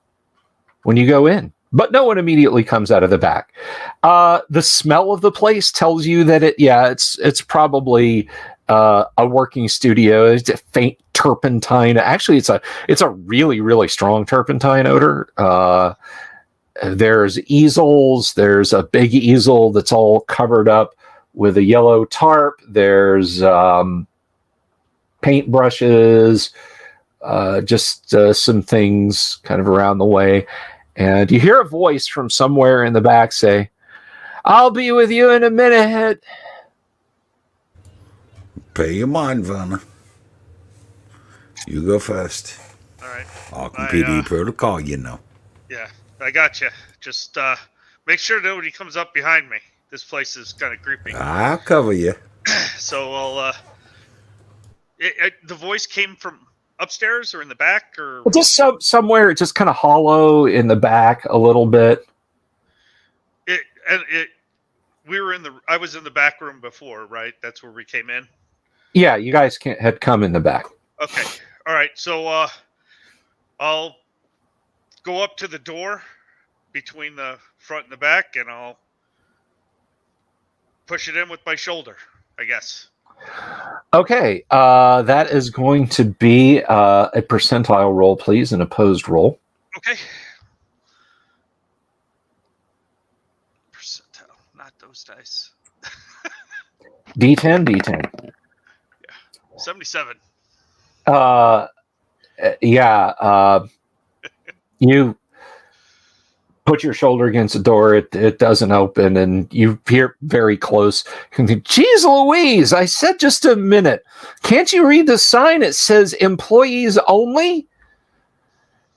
when you go in, but no one immediately comes out of the back. The smell of the place tells you that it's probably a working studio. It's a faint turpentine. Actually, it's a really, really strong turpentine odor. There's easels. There's a big easel that's all covered up with a yellow tarp. There's paintbrushes, just some things kind of around the way. And you hear a voice from somewhere in the back say, "I'll be with you in a minute."
Pay your mind, Vanna. You go first.
All right.
Arkham PD protocol, you know.
Yeah, I got you. Just make sure nobody comes up behind me. This place is kind of creepy.
I'll cover you.
So I'll. The voice came from upstairs or in the back, or
Just somewhere, just kind of hollow in the back a little bit.
I was in the back room before, right? That's where we came in.
Yeah, you guys had come in the back.
Okay. All right. So I'll go up to the door between the front and the back, and I'll push it in with my shoulder, I guess.
Okay, that is going to be a percentile roll, please, an opposed roll.
Okay. Percentile, not those dice.
D10, D10.
77.
You put your shoulder against the door, it doesn't open, and you hear very close. Jeez Louise, I said just a minute. Can't you read the sign? It says employees only.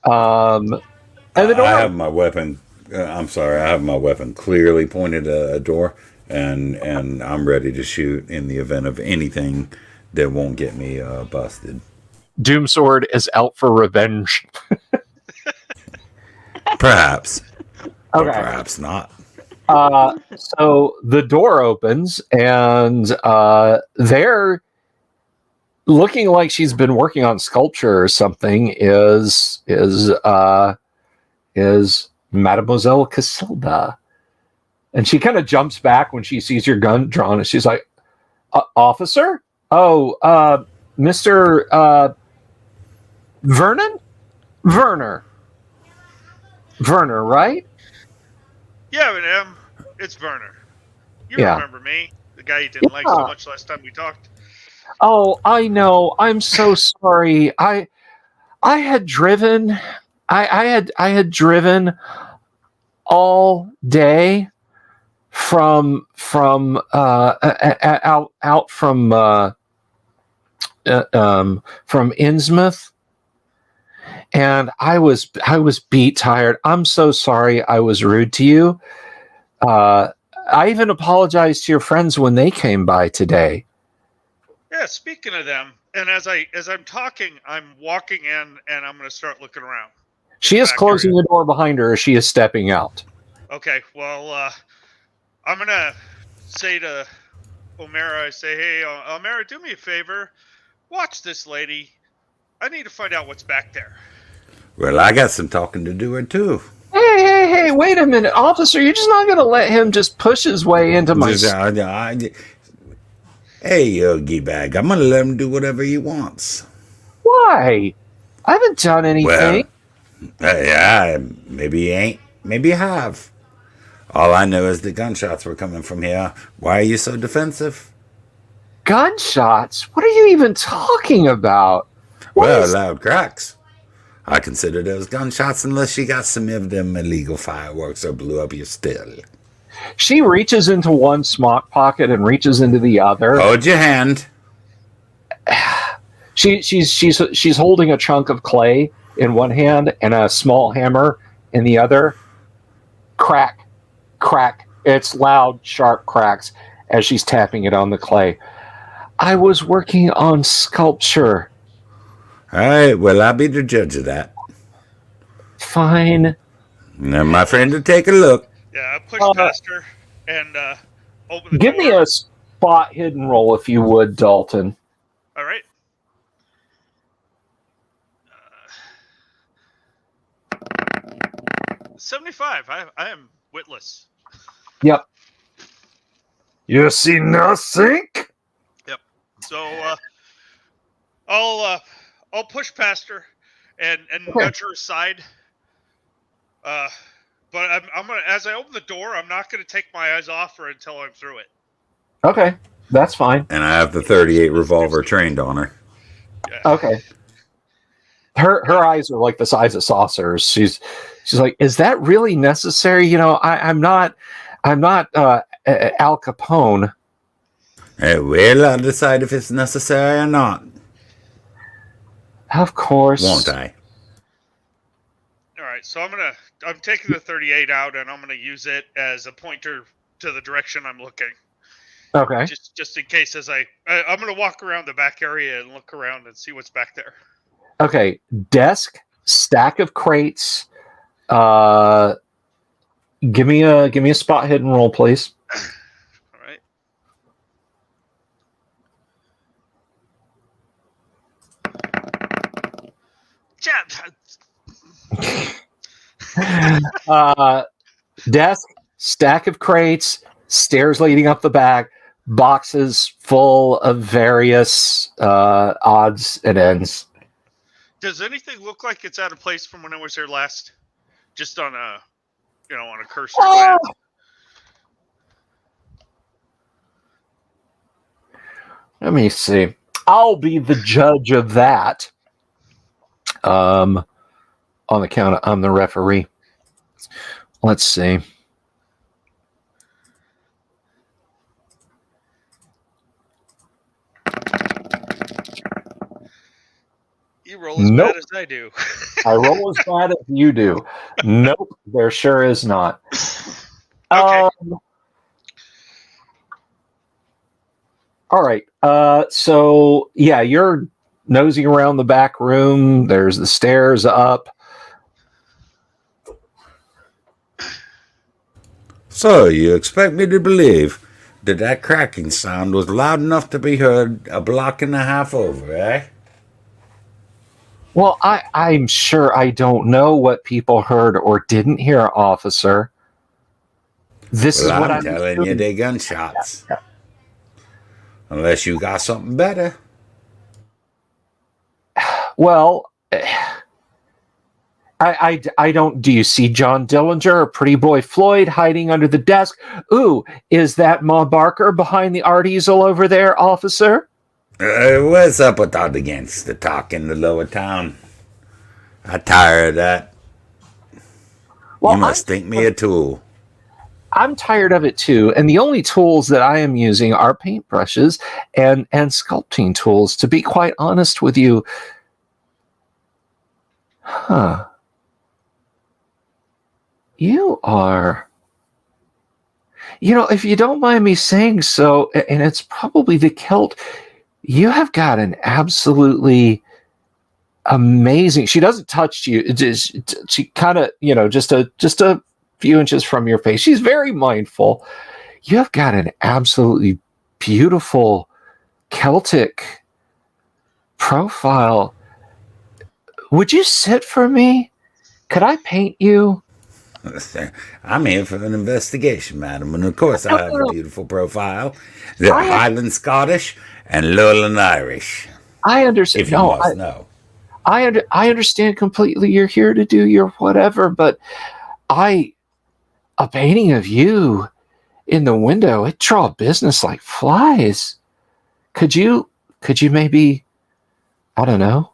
And the door.
I have my weapon. I'm sorry. I have my weapon clearly pointed at a door, and I'm ready to shoot in the event of anything that won't get me busted.
Doomsword is out for revenge.
Perhaps.
Okay.
Or perhaps not.
So the door opens, and there, looking like she's been working on sculpture or something, is Mademoiselle Cassilda. And she kind of jumps back when she sees your gun drawn, and she's like, "Officer? Oh, Mr. Vernon? Werner, right?"
Yeah, madam. It's Werner. You
Yeah.
remember me? The guy you didn't like so much last time we talked?
Oh, I know. I'm so sorry. I had driven. I had driven all day from out from Innsmouth, and I was beat tired. I'm so sorry I was rude to you. I even apologized to your friends when they came by today.
Yeah, speaking of them, and as I'm talking, I'm walking in and I'm going to start looking around.
She is closing the door behind her as she is stepping out.
Okay, well, I'm going to say to O'Mara, hey, O'Mara, do me a favor. Watch this lady. I need to find out what's back there.
Well, I got some talking to do her too.
Hey, wait a minute, officer. You're just not going to let him just push his way into my...
Hey, Yogi Bag, I'm going to let him do whatever he wants.
Why? I haven't done anything.
Well, yeah, maybe you ain't. Maybe you have. All I know is the gunshots were coming from here. Why are you so defensive?
Gunshots? What are you even talking about?
Loud cracks. I consider those gunshots unless you got some of them illegal fireworks or blew up your still.
She reaches into one smock pocket and reaches into the other.
Hold your hand.
She's holding a chunk of clay in one hand and a small hammer in the other. Crack. It's loud, sharp cracks as she's tapping it on the clay. I was working on sculpture.
All right, well, I'll be the judge of that.
Fine.
Now, my friend, to take a look.
Yeah, I pushed past her and opened the door.
Give me a spot hidden roll, if you would, Dalton.
All right. 75. I am witless.
Yep. You see nothing?
Yep. So I'll push past her and nudge her aside. But I'm gonna, as I open the door, I'm not gonna take my eyes off her until I'm through it.
Okay, that's fine.
And I have the 38 revolver trained on her.
Yeah.
Okay. Her eyes are like the size of saucers. She's like, is that really necessary? You know, I'm not Al Capone.
Well, I'll decide if it's necessary or not.
Of course.
Won't I?
All right, so I'm taking the 38 out and I'm gonna use it as a pointer to the direction I'm looking.
Okay.
Just in case, as I'm gonna walk around the back area and look around and see what's back there.
Okay. Desk, stack of crates. Give me a spot hidden roll, please.
All right.
Desk, stack of crates, stairs leading up the back, boxes full of various odds and ends.
Does anything look like it's out of place from when I was here last? Just on a cursor glance.
Let me see. I'll be the judge of that. On the count of I'm the referee. Let's see.
You roll as bad as I do.
I roll as bad as you do. Nope, there sure is not.
Okay.
All right. So yeah, you're nosing around the back room. There's the stairs up.
So, you expect me to believe that that cracking sound was loud enough to be heard a block and a half over, eh?
Well, I'm sure I don't know what people heard or didn't hear, officer. This is what
I'm telling you, they gunshots. Unless you got something better.
Well, I don't. Do you see John Dillinger or Pretty Boy Floyd hiding under the desk? Ooh, is that Ma Barker behind the art easel over there, officer?
What's up with all against the talk in the lower town? I'm tired of that.
Well,
You must think me a tool.
I'm tired of it too, and the only tools that I am using are paintbrushes and sculpting tools, to be quite honest with you. Huh. You are... You know, if you don't mind me saying so, and it's probably the Celt, you have got an absolutely amazing... She doesn't touch you. She kind of, just a few inches from your face. She's very mindful. You have got an absolutely beautiful Celtic profile. Would you sit for me? Could I paint you?
I'm here for an investigation, madam, and of course I have a beautiful profile. They're Highland Scottish and Lowland Irish.
I understand.
If you must know.
I understand completely. You're here to do your whatever, but a painting of you in the window, it draw business like flies. Could you maybe, I don't know,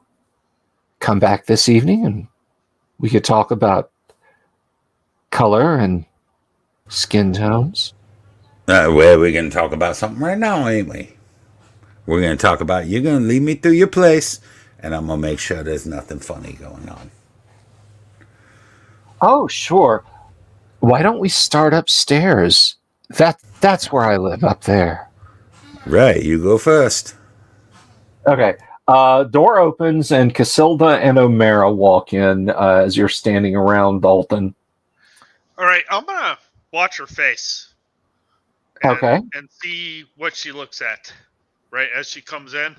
come back this evening and we could talk about color and skin tones?
Well, we're going to talk about something right now, ain't we? We're going to talk about, you're going to lead me through your place, and I'm going to make sure there's nothing funny going on.
Oh, sure. Why don't we start upstairs? That's where I live, up there.
Right, you go first.
Okay. Door opens and Cassilda and O'Mara walk in as you're standing around Dalton.
All right, I'm gonna watch her face.
Okay.
And see what she looks at, right, as she comes in.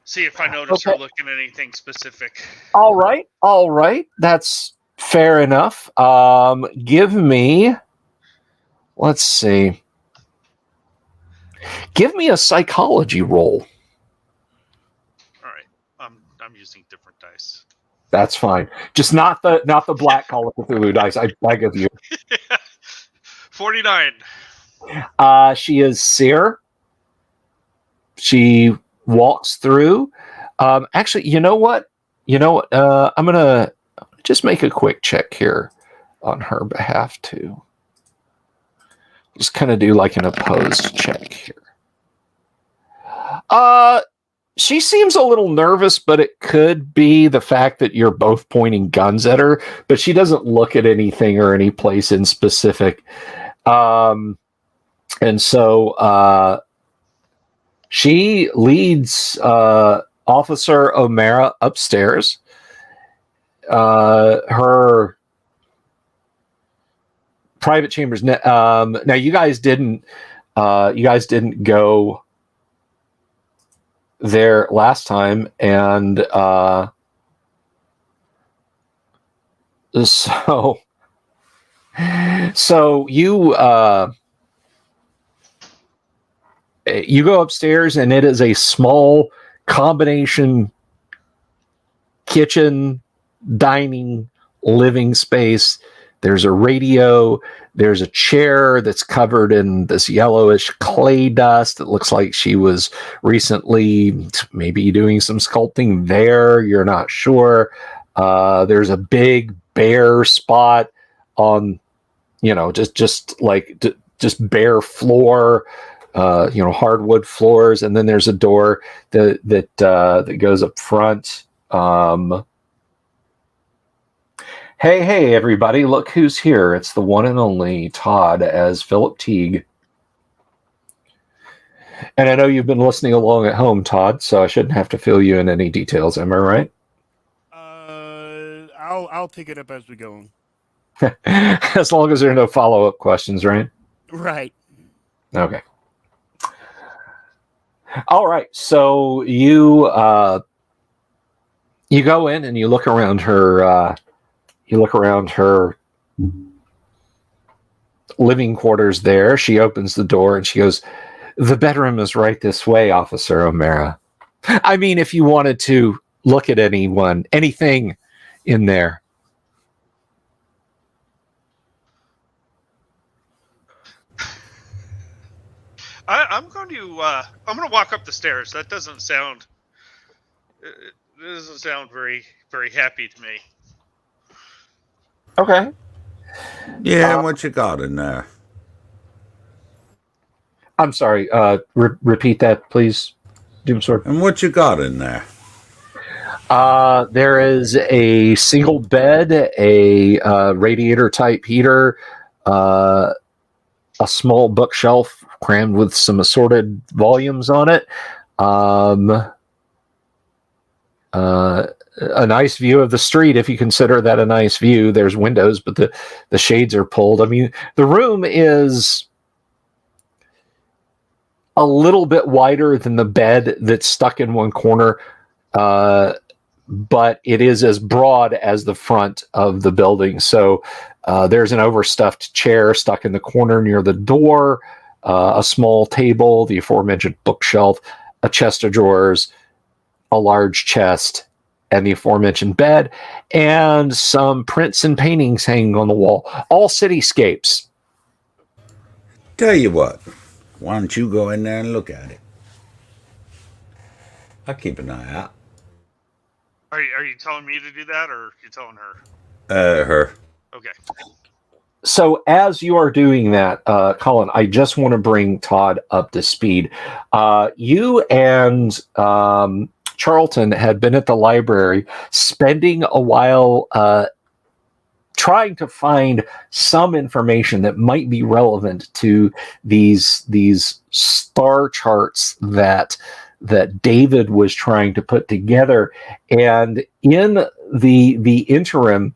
See if I notice her looking at anything specific.
All right. That's fair enough. Give me, let's see. Give me a psychology roll.
All right. I'm using different dice.
That's fine. Just not the black Call of Cthulhu dice. I beg of you.
49.
She is Seer. She walks through. Actually, you know what? I'm gonna just make a quick check here on her behalf too. Just kind of do like an opposed check here. She seems a little nervous, but it could be the fact that you're both pointing guns at her, but she doesn't look at anything or any place in specific. And so she leads Officer O'Mara upstairs. Her private chambers. Now, you guys didn't go there last time, and so you go upstairs, and it is a small combination kitchen, dining, living space. There's a radio. There's a chair that's covered in this yellowish clay dust. It looks like she was recently maybe doing some sculpting there. You're not sure. There's a big bare spot on, just bare floor, hardwood floors. And then there's a door that goes up front. Hey, everybody, look who's here. It's the one and only Todd as Philip Teague. And I know you've been listening along at home, Todd, so I shouldn't have to fill you in any details. Am I right?
I'll pick it up as we go.
As long as there are no follow-up questions, right?
Right.
Okay. All right, so you go in and you look around her... living quarters there. She opens the door and she goes, "The bedroom is right this way, Officer O'Mara. I mean, if you wanted to look at anything in there."
I'm going to walk up the stairs. That doesn't sound very, very happy to me.
Okay.
Yeah, what you got in there?
I'm sorry. Repeat that, please, Doomsword.
And what you got in there?
There is a single bed, a radiator type heater, a small bookshelf crammed with some assorted volumes on it. A nice view of the street, if you consider that a nice view. There's windows, but the shades are pulled. I mean, the room is a little bit wider than the bed that's stuck in one corner, but it is as broad as the front of the building. So there's an overstuffed chair stuck in the corner near the door, a small table, the aforementioned bookshelf, a chest of drawers, a large chest, and the aforementioned bed, and some prints and paintings hanging on the wall, all cityscapes.
Tell you what, why don't you go in there and look at it? I'll keep an eye out.
Are you telling me to do that, or are you telling her?
Her.
Okay.
So as you are doing that, Colin, I just want to bring Todd up to speed. You and Charlton had been at the library, spending a while trying to find some information that might be relevant to these star charts that David was trying to put together. And in the interim,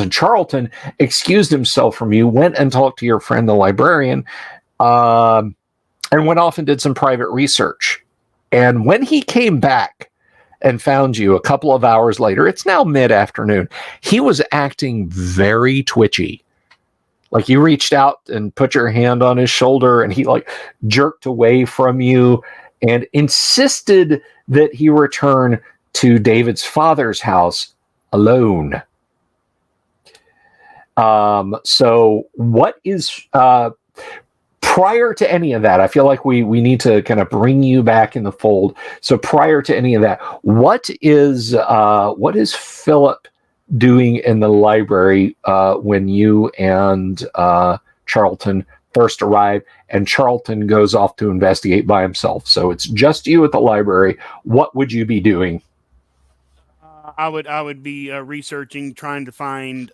Charlton excused himself from you, went and talked to your friend, the librarian, and went off and did some private research. And when he came back and found you a couple of hours later, it's now mid-afternoon, he was acting very twitchy. Like you reached out and put your hand on his shoulder, and he like jerked away from you and insisted that he return to David's father's house alone. So what is prior to any of that? I feel like we need to kind of bring you back in the fold. So prior to any of that, what is Philip doing in the library when you and Charlton first arrive, and Charlton goes off to investigate by himself? So it's just you at the library. What would you be doing?
I would be researching, trying to find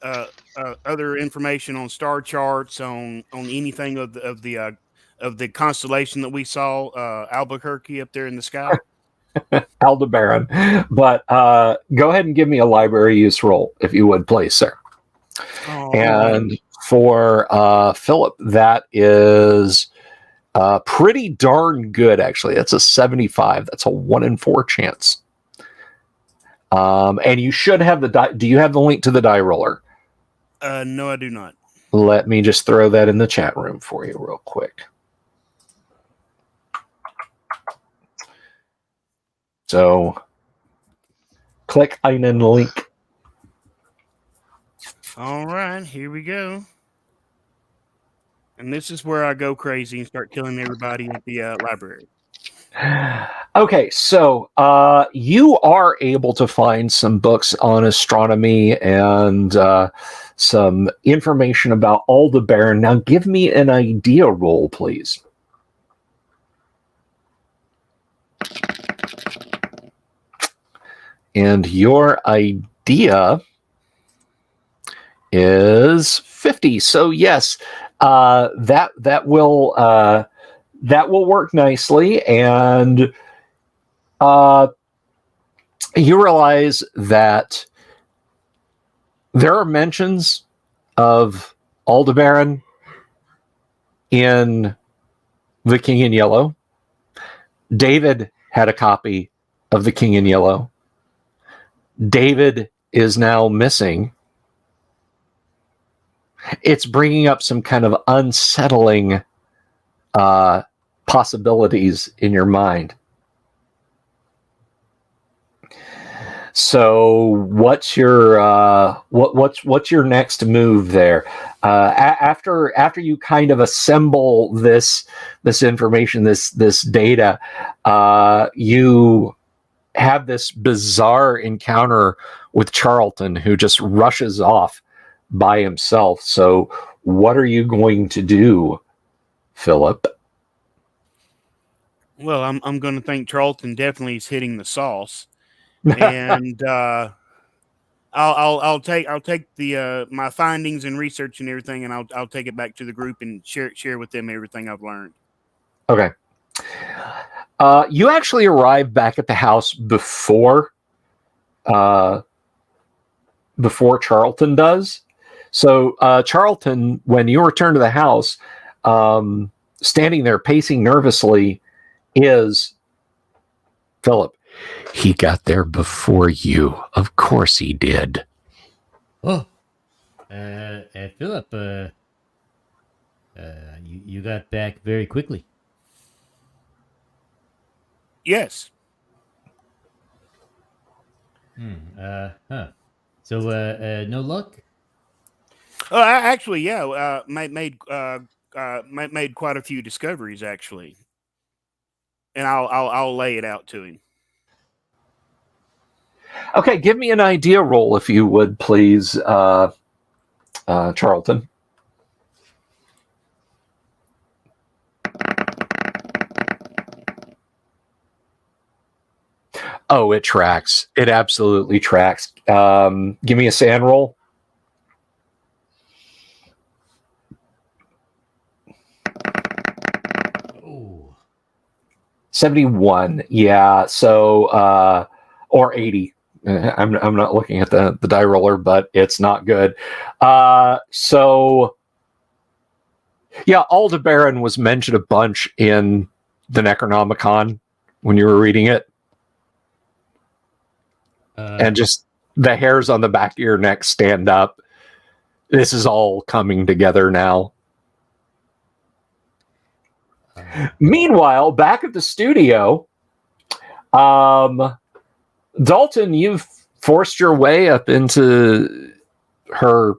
other information on star charts, on anything of the constellation that we saw, Albuquerque up there in the sky.
Aldebaran. But go ahead and give me a library use roll, if you would, please, sir.
Oh,
And for Philip, that is pretty darn good, actually. That's a 75. That's a 1 in 4 chance. And you should have the die. Do you have the link to the die roller?
no, I do not.
Let me just throw that in the chat room for you real quick. So click einen link.
All right, here we go. And this is where I go crazy and start killing everybody at the library.
Okay, so you are able to find some books on astronomy and some information about Aldebaran. Now, give me an idea roll, please. And your idea is 50. So yes, that will work nicely, and you realize that there are mentions of Aldebaran in The King in Yellow. David had a copy of The King in Yellow. David is now missing. It's bringing up some kind of unsettling possibilities in your mind. So what's your what's your next move there? After you kind of assemble this information, this data, you have this bizarre encounter with Charlton, who just rushes off by himself. So what are you going to do, Philip?
Well, I'm going to think Charlton definitely is hitting the sauce, and I'll take the my findings and research and everything, and I'll take it back to the group and share with them everything I've learned.
Okay. You actually arrive back at the house before Charlton does. So Charlton, when you return to the house, standing there pacing nervously, is Philip. He got there before you. Of course he did.
Oh, Philip, you got back very quickly.
Yes.
So, no luck?
Actually, yeah. Made quite a few discoveries, actually, and I'll lay it out to him.
Okay, give me an idea roll, if you would, please, Charlton. Oh, it tracks. It absolutely tracks. Give me a sand roll.
Oh.
71. Yeah. So, or 80. I'm not looking at the die roller, but it's not good. So, yeah, Aldebaran was mentioned a bunch in the Necronomicon when you were reading it. And just the hairs on the back of your neck stand up. this is all coming together now. Meanwhile, back at the studio, Dalton, you've forced your way up into her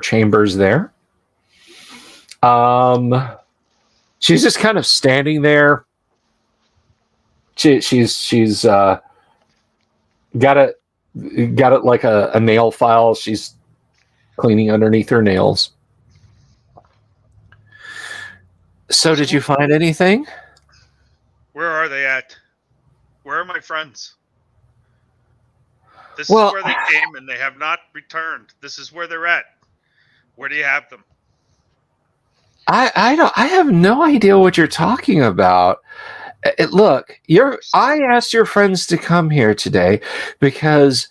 chambers there. She's just kind of standing there. She's got it like a nail file. She's cleaning underneath her nails. So did you find anything?
Where are they at? Where are my friends? This
Well,
is where they came and they have not returned. This is where they're at. Where do you have them?
I have no idea what you're talking about. Look, I asked your friends to come here today because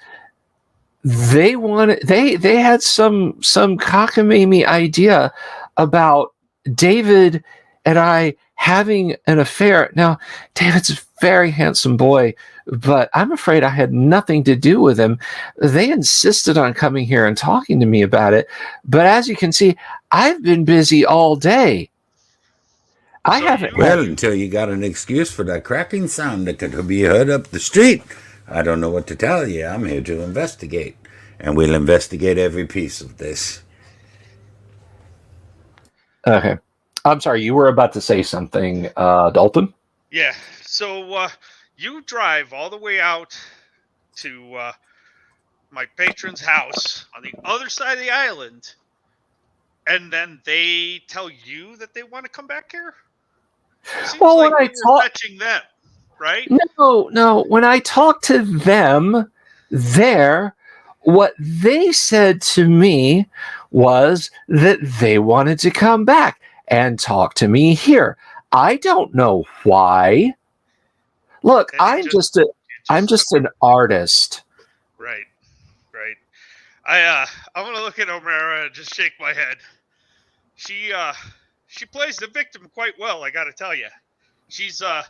they had some cockamamie idea about David and I having an affair. Now, David's a very handsome boy, but I'm afraid I had nothing to do with him. They insisted on coming here and talking to me about it, but as you can see, I've been busy all day. I haven't.
Well, until you got an excuse for that cracking sound that could be heard up the street. I don't know what to tell you. I'm here to investigate, and we'll investigate every piece of this.
Okay. I'm sorry, you were about to say something, Dalton?
Yeah. So you drive all the way out to my patron's house on the other side of the island, and then they tell you that they want to come back here? It seems
Well,
like
when I
you were
talk,
fetching them, right?
no. When I talked to them there, what they said to me was that they wanted to come back and talk to me here. I don't know why. Look,
And
I'm just an artist.
Right. I'm gonna look at O'Mara and just shake my head. She plays the victim quite well, I gotta tell you. She's a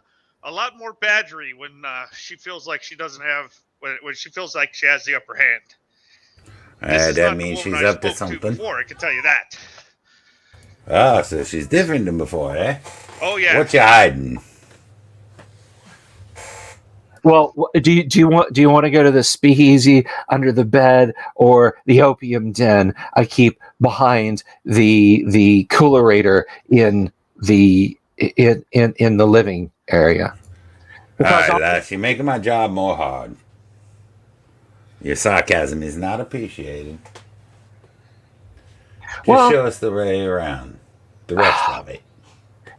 lot more badgery when she feels like she doesn't have when she feels like she has the upper hand.
That means she's up to something.
Before, I can tell you that.
Ah, so she's different than before, eh?
Oh yeah.
What you hiding?
Well, do you want to go to the speakeasy under the bed or the opium den I keep behind the coolerator in the living area?
All right, lass, you're making my job more hard. Your sarcasm is not appreciated. Just show us the way around. The rest of it.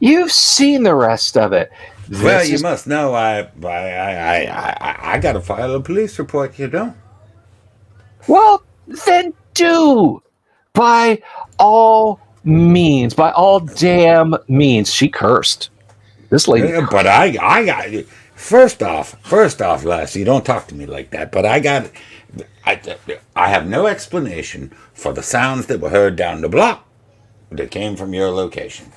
You've seen the rest of it.
Well, you must know I got to file a police report. You don't.
Well, then do. By all means. By all damn means. She cursed. This lady.
Yeah, but I got. First off, lass, you don't talk to me like that. But I have no explanation for the sounds that were heard down the block that came from your location.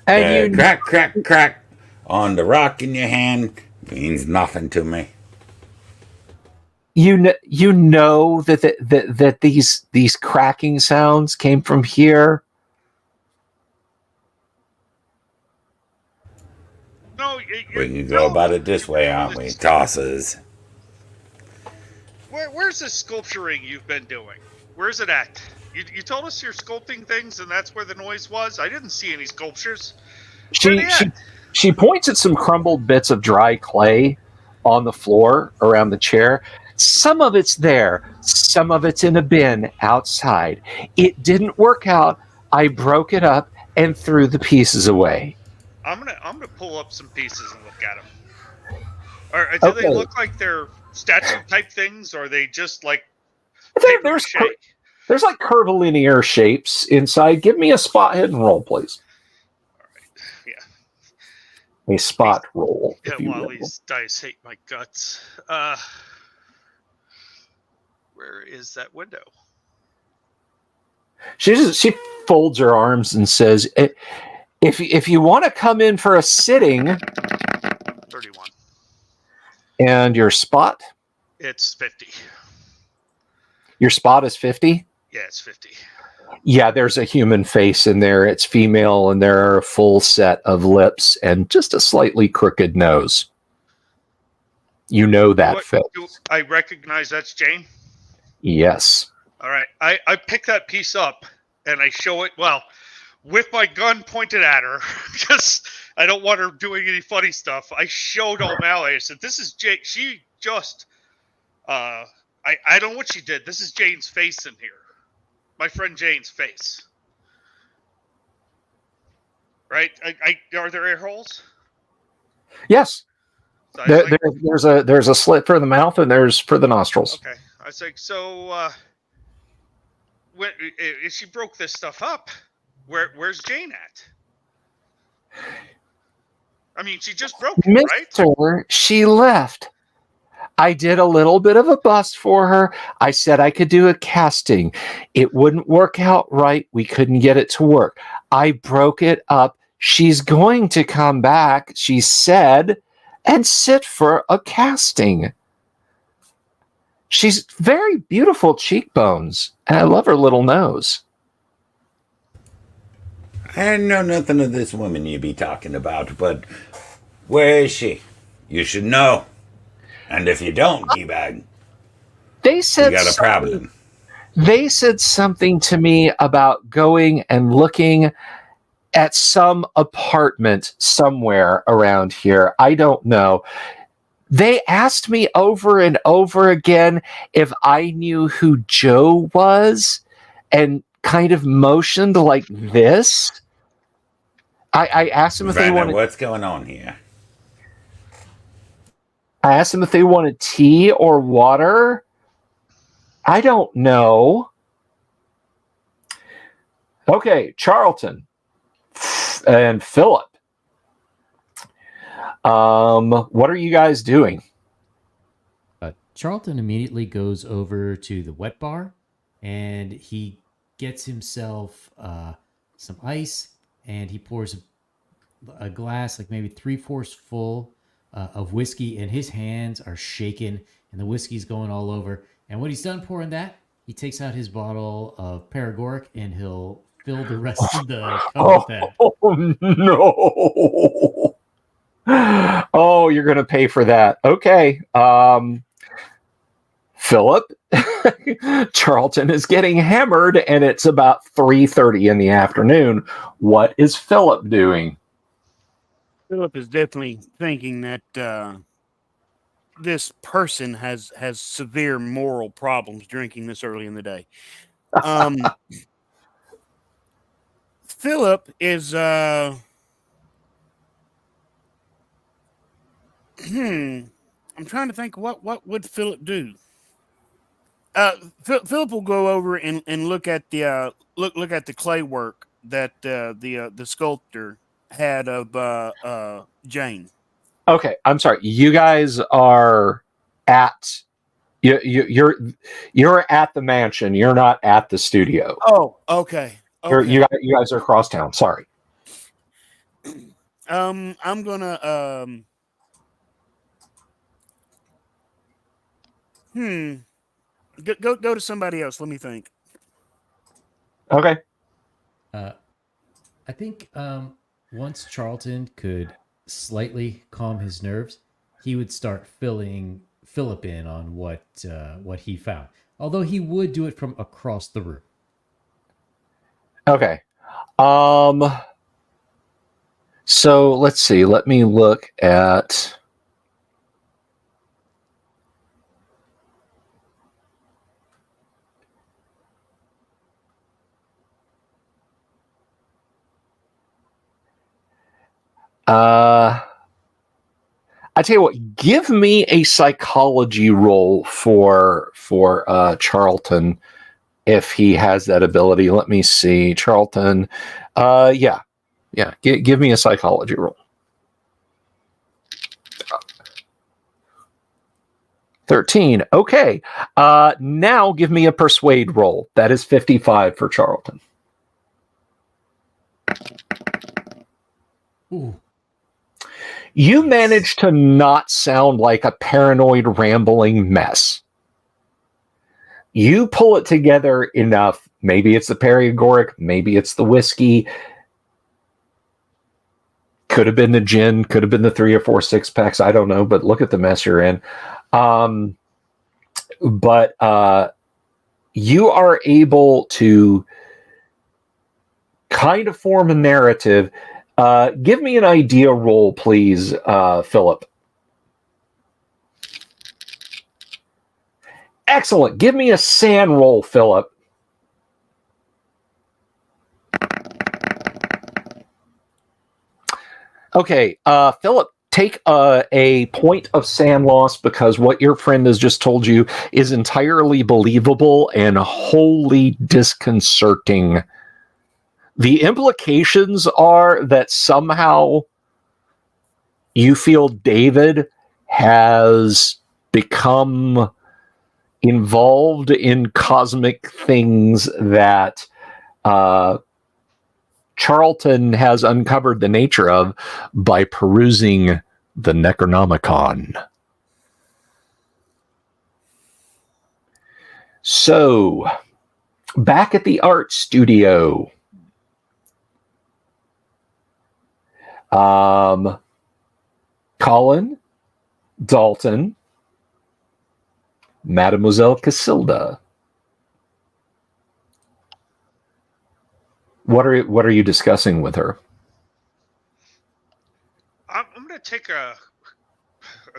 And crack, crack, crack on the rock in your hand means nothing to me.
You know that these cracking sounds came from here.
No,
We can go about it this way, aren't we? Tossers.
Where's the sculpturing you've been doing? Where's it at? You told us you're sculpting things, and that's where the noise was. I didn't see any sculptures.
She points at some crumbled bits of dry clay on the floor around the chair. Some of it's there. Some of it's in a bin outside. It didn't work out. I broke it up and threw the pieces away.
I'm gonna pull up some pieces and look at them. Do they look like they're statue type things, or are they just like
there's like curvilinear shapes inside. Give me a spot hidden roll, please.
All right. Yeah.
A spot roll.
Yeah. While these dice hate my guts. Where is that window?
She folds her arms and says, "If you want to come in for a sitting."
31.
And your spot?
It's 50.
Your spot is 50?
Yeah, it's 50.
Yeah, there's a human face in there. It's female, and there are a full set of lips and just a slightly crooked nose. You know that face.
I recognize that's Jane?
Yes.
All right. I pick that piece up, and I show it, well, with my gun pointed at her, because I don't want her doing any funny stuff. I showed O'Malley. I said, this is Jane. She just, I don't know what she did. This is Jane's face in here. My friend Jane's face. Right? Are there air holes?
Yes.
So
There's a slit for the mouth, and there's for the nostrils.
Okay. I was like, so if she broke this stuff up, where's Jane at? I mean, she just broke it, right?
Mister, she left. I did a little bit of a bust for her. I said I could do a casting. It wouldn't work out right. We couldn't get it to work. I broke it up. She's going to come back, she said, and sit for a casting. She's very beautiful cheekbones, and I love her little nose.
I know nothing of this woman you be talking about, but where is she? You should know. And if you don't, D-Bag,
They said
you got a problem.
They said something to me about going and looking at some apartment somewhere around here. I don't know. They asked me over and over again if I knew who Joe was and kind of motioned like this. I asked them if they wanted...
What's going on here?
I asked them if they wanted tea or water. I don't know. Okay, Charlton and Philip. What are you guys doing?
Charlton immediately goes over to the wet bar, and he gets himself some ice, and he pours a glass, like maybe 3/4 full of whiskey, and his hands are shaking, and the whiskey's going all over. And when he's done pouring that, he takes out his bottle of paregoric, and he'll fill the rest of the cup with that.
Oh, no. Oh, you're going to pay for that. Okay. Philip, Charlton is getting hammered, and it's about 3:30 in the afternoon. What is Philip doing?
Philip is definitely thinking that this person has severe moral problems drinking this early in the day. Philip is I'm trying to think what would Philip do. Philip will go over and look at the look at the clay work that the sculptor had of Jane.
Okay, I'm sorry. You guys are at you're at the mansion. You're not at the studio.
Oh, okay.
You guys are across town. Sorry.
I'm gonna go to somebody else. Let me think.
Okay.
I think once Charlton could slightly calm his nerves, he would start filling Philip in on what he found. Although he would do it from across the room.
Okay. So let's see. Let me look at. I tell you what, give me a psychology roll for Charlton if he has that ability. Let me see, Charlton. Yeah. Give me a psychology roll. 13. Okay. Now give me a persuade roll. That is 55 for Charlton.
Ooh.
You managed to not sound like a paranoid, rambling mess. You pull it together enough. Maybe it's the paregoric, maybe it's the whiskey. Could have been the gin, could have been the 3 or 4 6-packs. I don't know, but look at the mess you're in. But you are able to kind of form a narrative. Give me an idea roll, please, Philip. Excellent. Give me a sand roll, Philip. Okay, Philip, take a point of sand loss because what your friend has just told you is entirely believable and wholly disconcerting. The implications are that somehow you feel David has become involved in cosmic things that Charlton has uncovered the nature of by perusing the Necronomicon. So, back at the art studio, Colin, Dalton, Mademoiselle Cassilda. What are you discussing with her?
I'm going to take a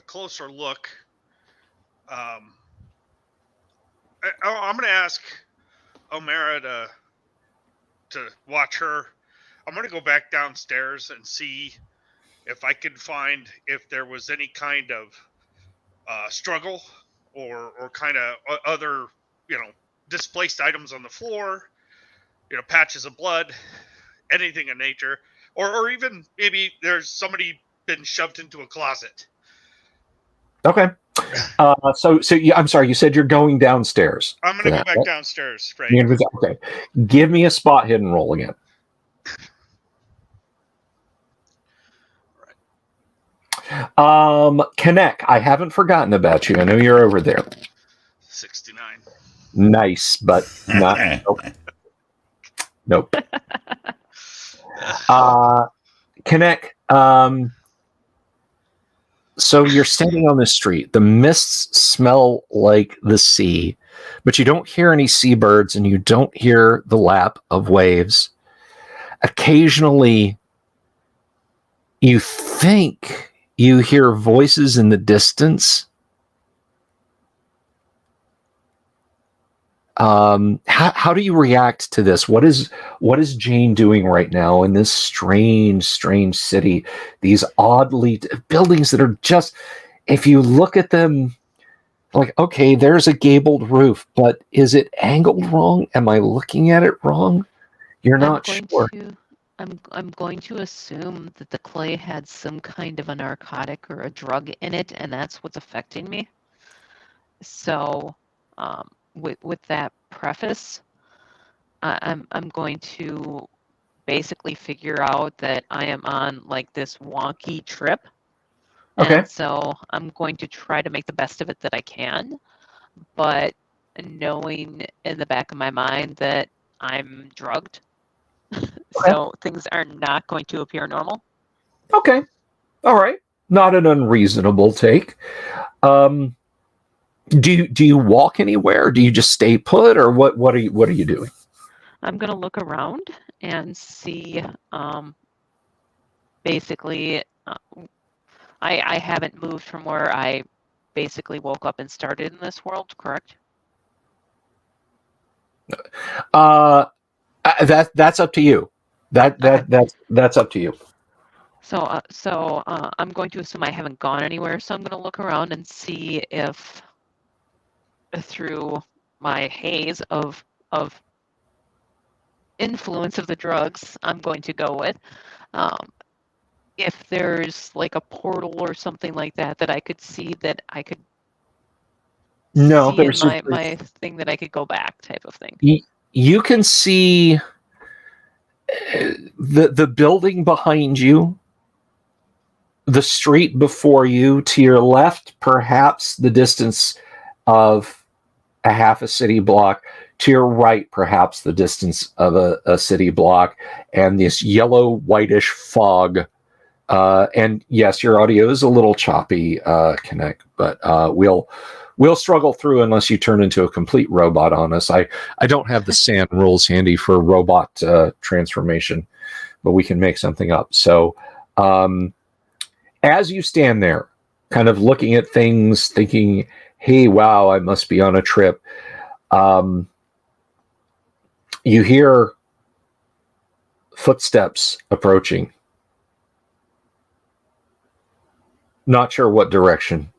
closer look. I'm going to ask O'Mara to watch her. I'm going to go back downstairs and see if I can find if there was any kind of struggle or kind of other, displaced items on the floor, patches of blood, anything in nature, or even maybe there's somebody been shoved into a closet.
Okay. So I'm sorry, you said you're going downstairs.
I'm going to go back downstairs, right?
Okay. Give me a spot hidden roll again. Connect, I haven't forgotten about you. I know you're over there.
69.
Nice, but not. Nope. Connect. So you're standing on the street. The mists smell like the sea, but you don't hear any seabirds and you don't hear the lap of waves. Occasionally, you think you hear voices in the distance. How do you react to this? What is Jane doing right now in this strange city? These oddly buildings that are just, if you look at them, like, okay, there's a gabled roof, but is it angled wrong? Am I looking at it wrong? You're not sure.
I'm going to assume that the clay had some kind of a narcotic or a drug in it, and that's what's affecting me. So, with that preface, I'm going to basically figure out that I am on like this wonky trip.
Okay.
And so I'm going to try to make the best of it that I can, but knowing in the back of my mind that I'm drugged. So things are not going to appear normal.
Okay. All right. Not an unreasonable take. Do you walk anywhere? Or do you just stay put, or what are you doing?
I'm gonna look around and see. Basically, I haven't moved from where I basically woke up and started in this world, correct?
That's up to you. That's up to you.
So I'm going to assume I haven't gone anywhere. So I'm going to look around and see if, through my haze of influence of the drugs I'm going to go with, if there's like a portal or something like that I could see that I could
No,
see in my thing that I could go back type of thing.
You can see the building behind you, the street before you, to your left, perhaps the distance of a half a city block. To your right, perhaps the distance of a city block, and this yellow whitish fog. And yes, your audio is a little choppy, Connect, but we'll struggle through unless you turn into a complete robot on us. I don't have the SAN rules handy for robot transformation, but we can make something up. So as you stand there, kind of looking at things, thinking, hey, wow, I must be on a trip. You hear footsteps approaching. Not sure what direction.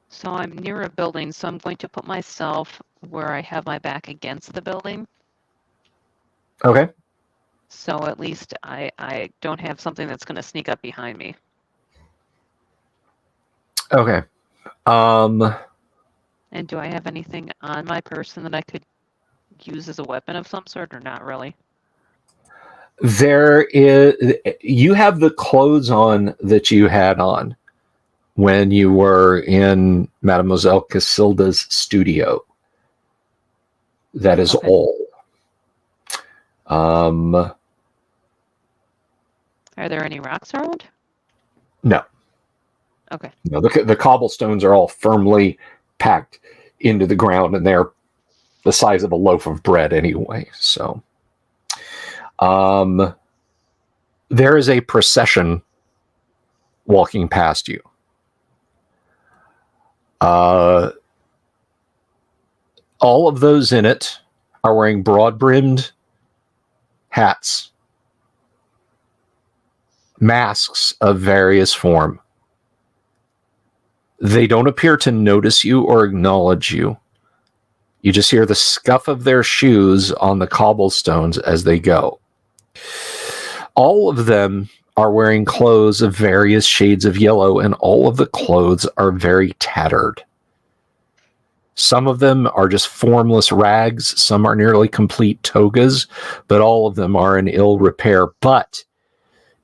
So I'm near a building, so I'm going to put myself where I have my back against the building.
Okay.
So at least I don't have something that's going to sneak up behind me.
Okay.
And do I have anything on my person that I could use as a weapon of some sort, or not really?
There is. You have the clothes on that you had on when you were in Mademoiselle Cassilda's studio. That is
Okay.
all.
Are there any rocks around?
No.
Okay.
No, the cobblestones are all firmly packed into the ground, and they're the size of a loaf of bread anyway. So, there is a procession walking past you. All of those in it are wearing broad-brimmed hats, masks of various form. They don't appear to notice you or acknowledge you. You just hear the scuff of their shoes on the cobblestones as they go. All of them are wearing clothes of various shades of yellow, and all of the clothes are very tattered. Some of them are just formless rags, some are nearly complete togas, but all of them are in ill repair. But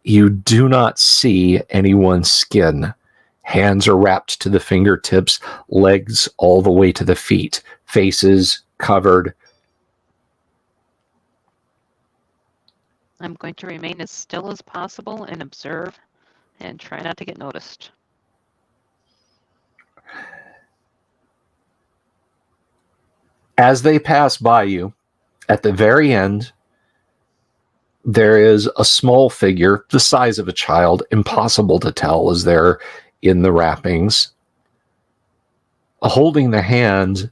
you do not see anyone's skin. Hands are wrapped to the fingertips, legs all the way to the feet, faces covered.
I'm going to remain as still as possible and observe and try not to get noticed.
As they pass by you, at the very end, there is a small figure, the size of a child, impossible to tell as they're in the wrappings, holding the hand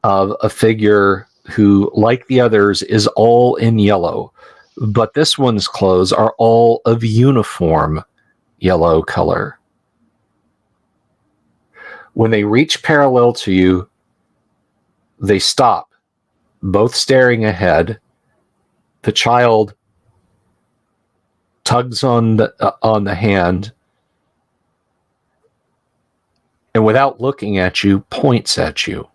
of a figure who, like the others, is all in yellow. But this one's clothes are all of uniform yellow color. When they reach parallel to you, they stop, both staring ahead. The child tugs on the hand, and without looking at you, points at you.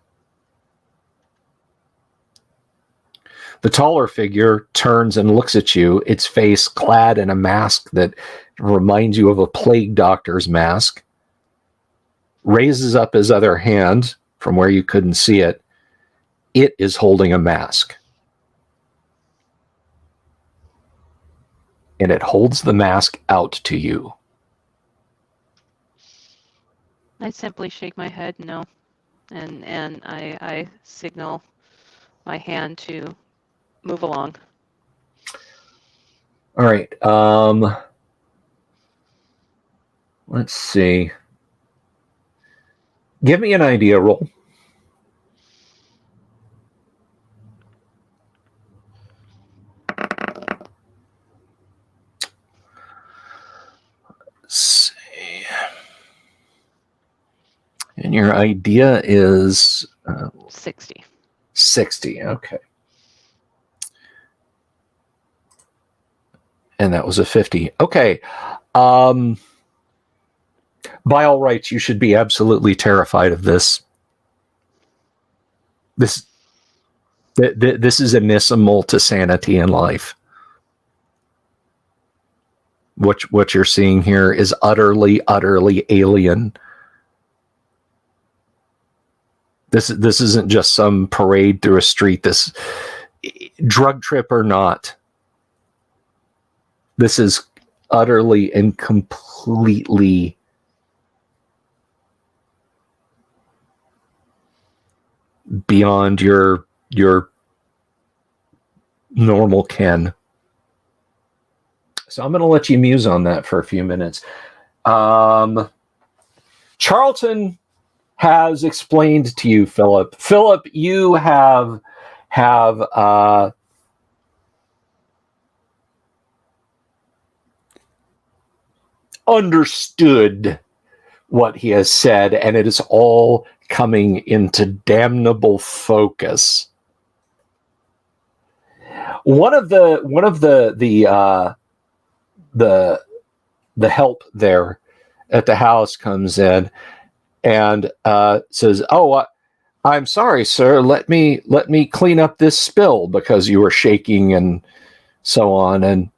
The taller figure turns and looks at you, its face clad in a mask that reminds you of a plague doctor's mask, raises up his other hand from where you couldn't see it. It is holding a mask. And it holds the mask out to you.
I simply shake my head no, and I signal my hand to move along.
All right. Let's see. Give me an idea roll. Let's see. And your idea is
60.
60. Okay. And that was a 50. Okay. By all rights, you should be absolutely terrified of this. This is anissimal to sanity in life. What you're seeing here is utterly, utterly alien. This isn't just some parade through a street. This drug trip or not, this is utterly and completely beyond your normal ken. So I'm going to let you muse on that for a few minutes. Charlton has explained to you, Philip. Philip, you have understood what he has said, and it is all coming into damnable focus. One of the help there at the house comes in and says, "Oh, I'm sorry, sir. Let me clean up this spill because you were shaking and so on." And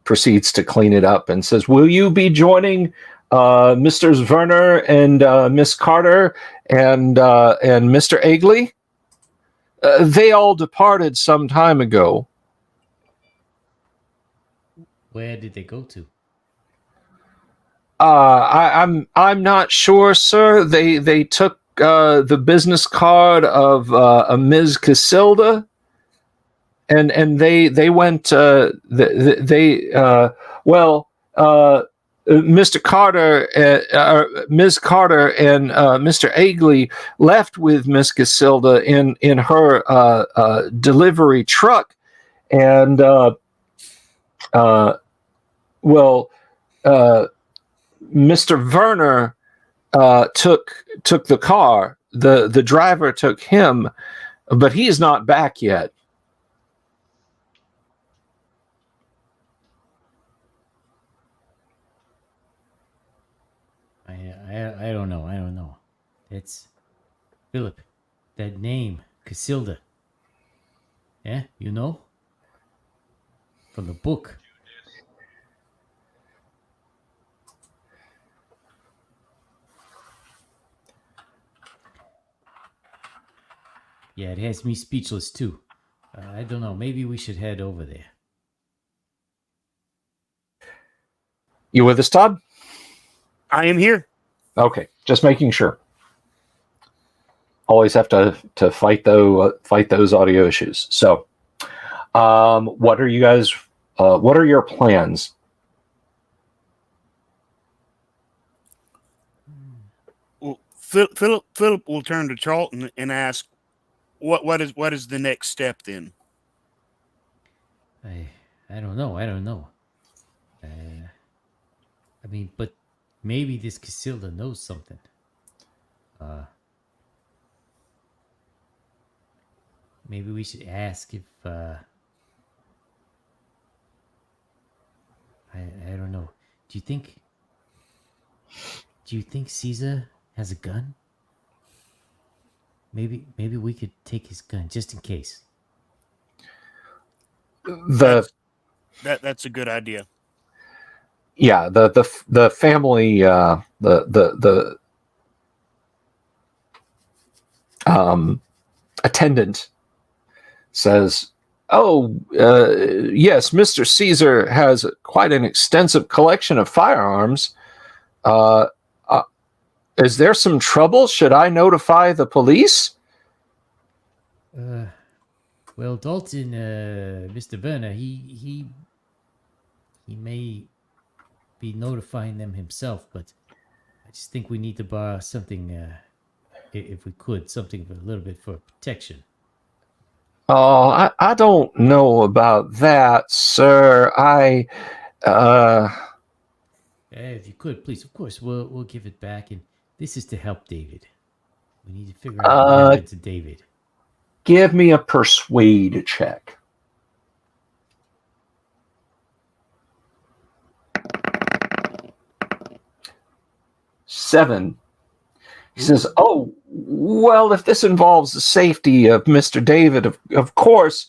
proceeds to clean it up and says, "Will you be joining Mr. Werner and Miss Carter and Mr. Agley? They all departed some time ago."
Where did they go to?
I'm not sure, sir. They took the business card of a Ms. Cassilda, and they went. Mr. Carter, Ms. Carter, and Mr. Agley left with Miss Cassilda in her delivery truck, and Mr. Werner took the car. The driver took him, but he's not back yet.
I don't know. It's Philip. That name, Cassilda. Yeah, you know? From the book. Yeah, it has me speechless too. I don't know. Maybe we should head over there.
You with us, Todd?
I am here.
Okay, just making sure. Always have to fight those audio issues. So, what are you guys? What are your plans?
Well, Philip will turn to Charlton and ask, "What is the next step then?"
I don't know. I mean, but maybe this Cassilda knows something. Maybe we should ask if I don't know. Do you think Caesar has a gun? Maybe we could take his gun just in case.
That's Yeah, the family, the attendant says, "Oh, yes, Mr. Caesar has quite an extensive collection of firearms. Is there some trouble? Should I notify the police?"
Well, Dalton, Mr. Werner, he may be notifying them himself, but I just think we need to borrow something, if we could, something a little bit for protection.
Oh, I don't know about that, sir.
If you could, please, of course, we'll give it back, and this is to help David. We need to figure out what happened to David.
Give me a persuade check. 7. He says, "Oh, well, if this involves the safety of Mr. David, of course,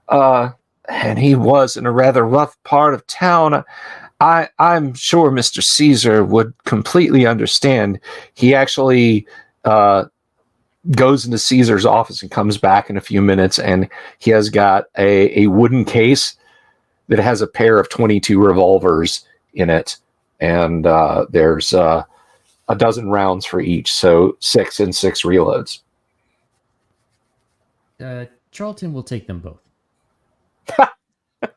and he was in a rather rough part of town, I'm sure Mr. Caesar would completely understand." He actually goes into Caesar's office and comes back in a few minutes, and he has got a wooden case that has a pair of 22 revolvers in it, and there's a dozen rounds for each, so 6 and 6 reloads.
Charlton will take them both.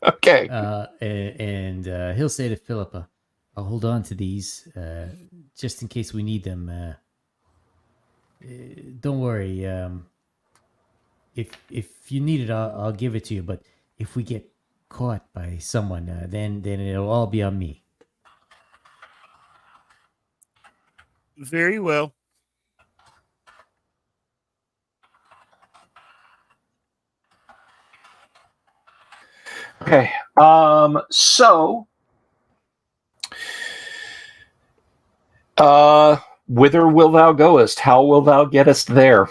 Okay.
And he'll say to Philippa, I'll hold on to these just in case we need them. Don't worry. If you need it, I'll give it to you. But if we get caught by someone, then it'll all be on me.
Very well.
Okay. So, whither will thou goest? How will thou gettest there?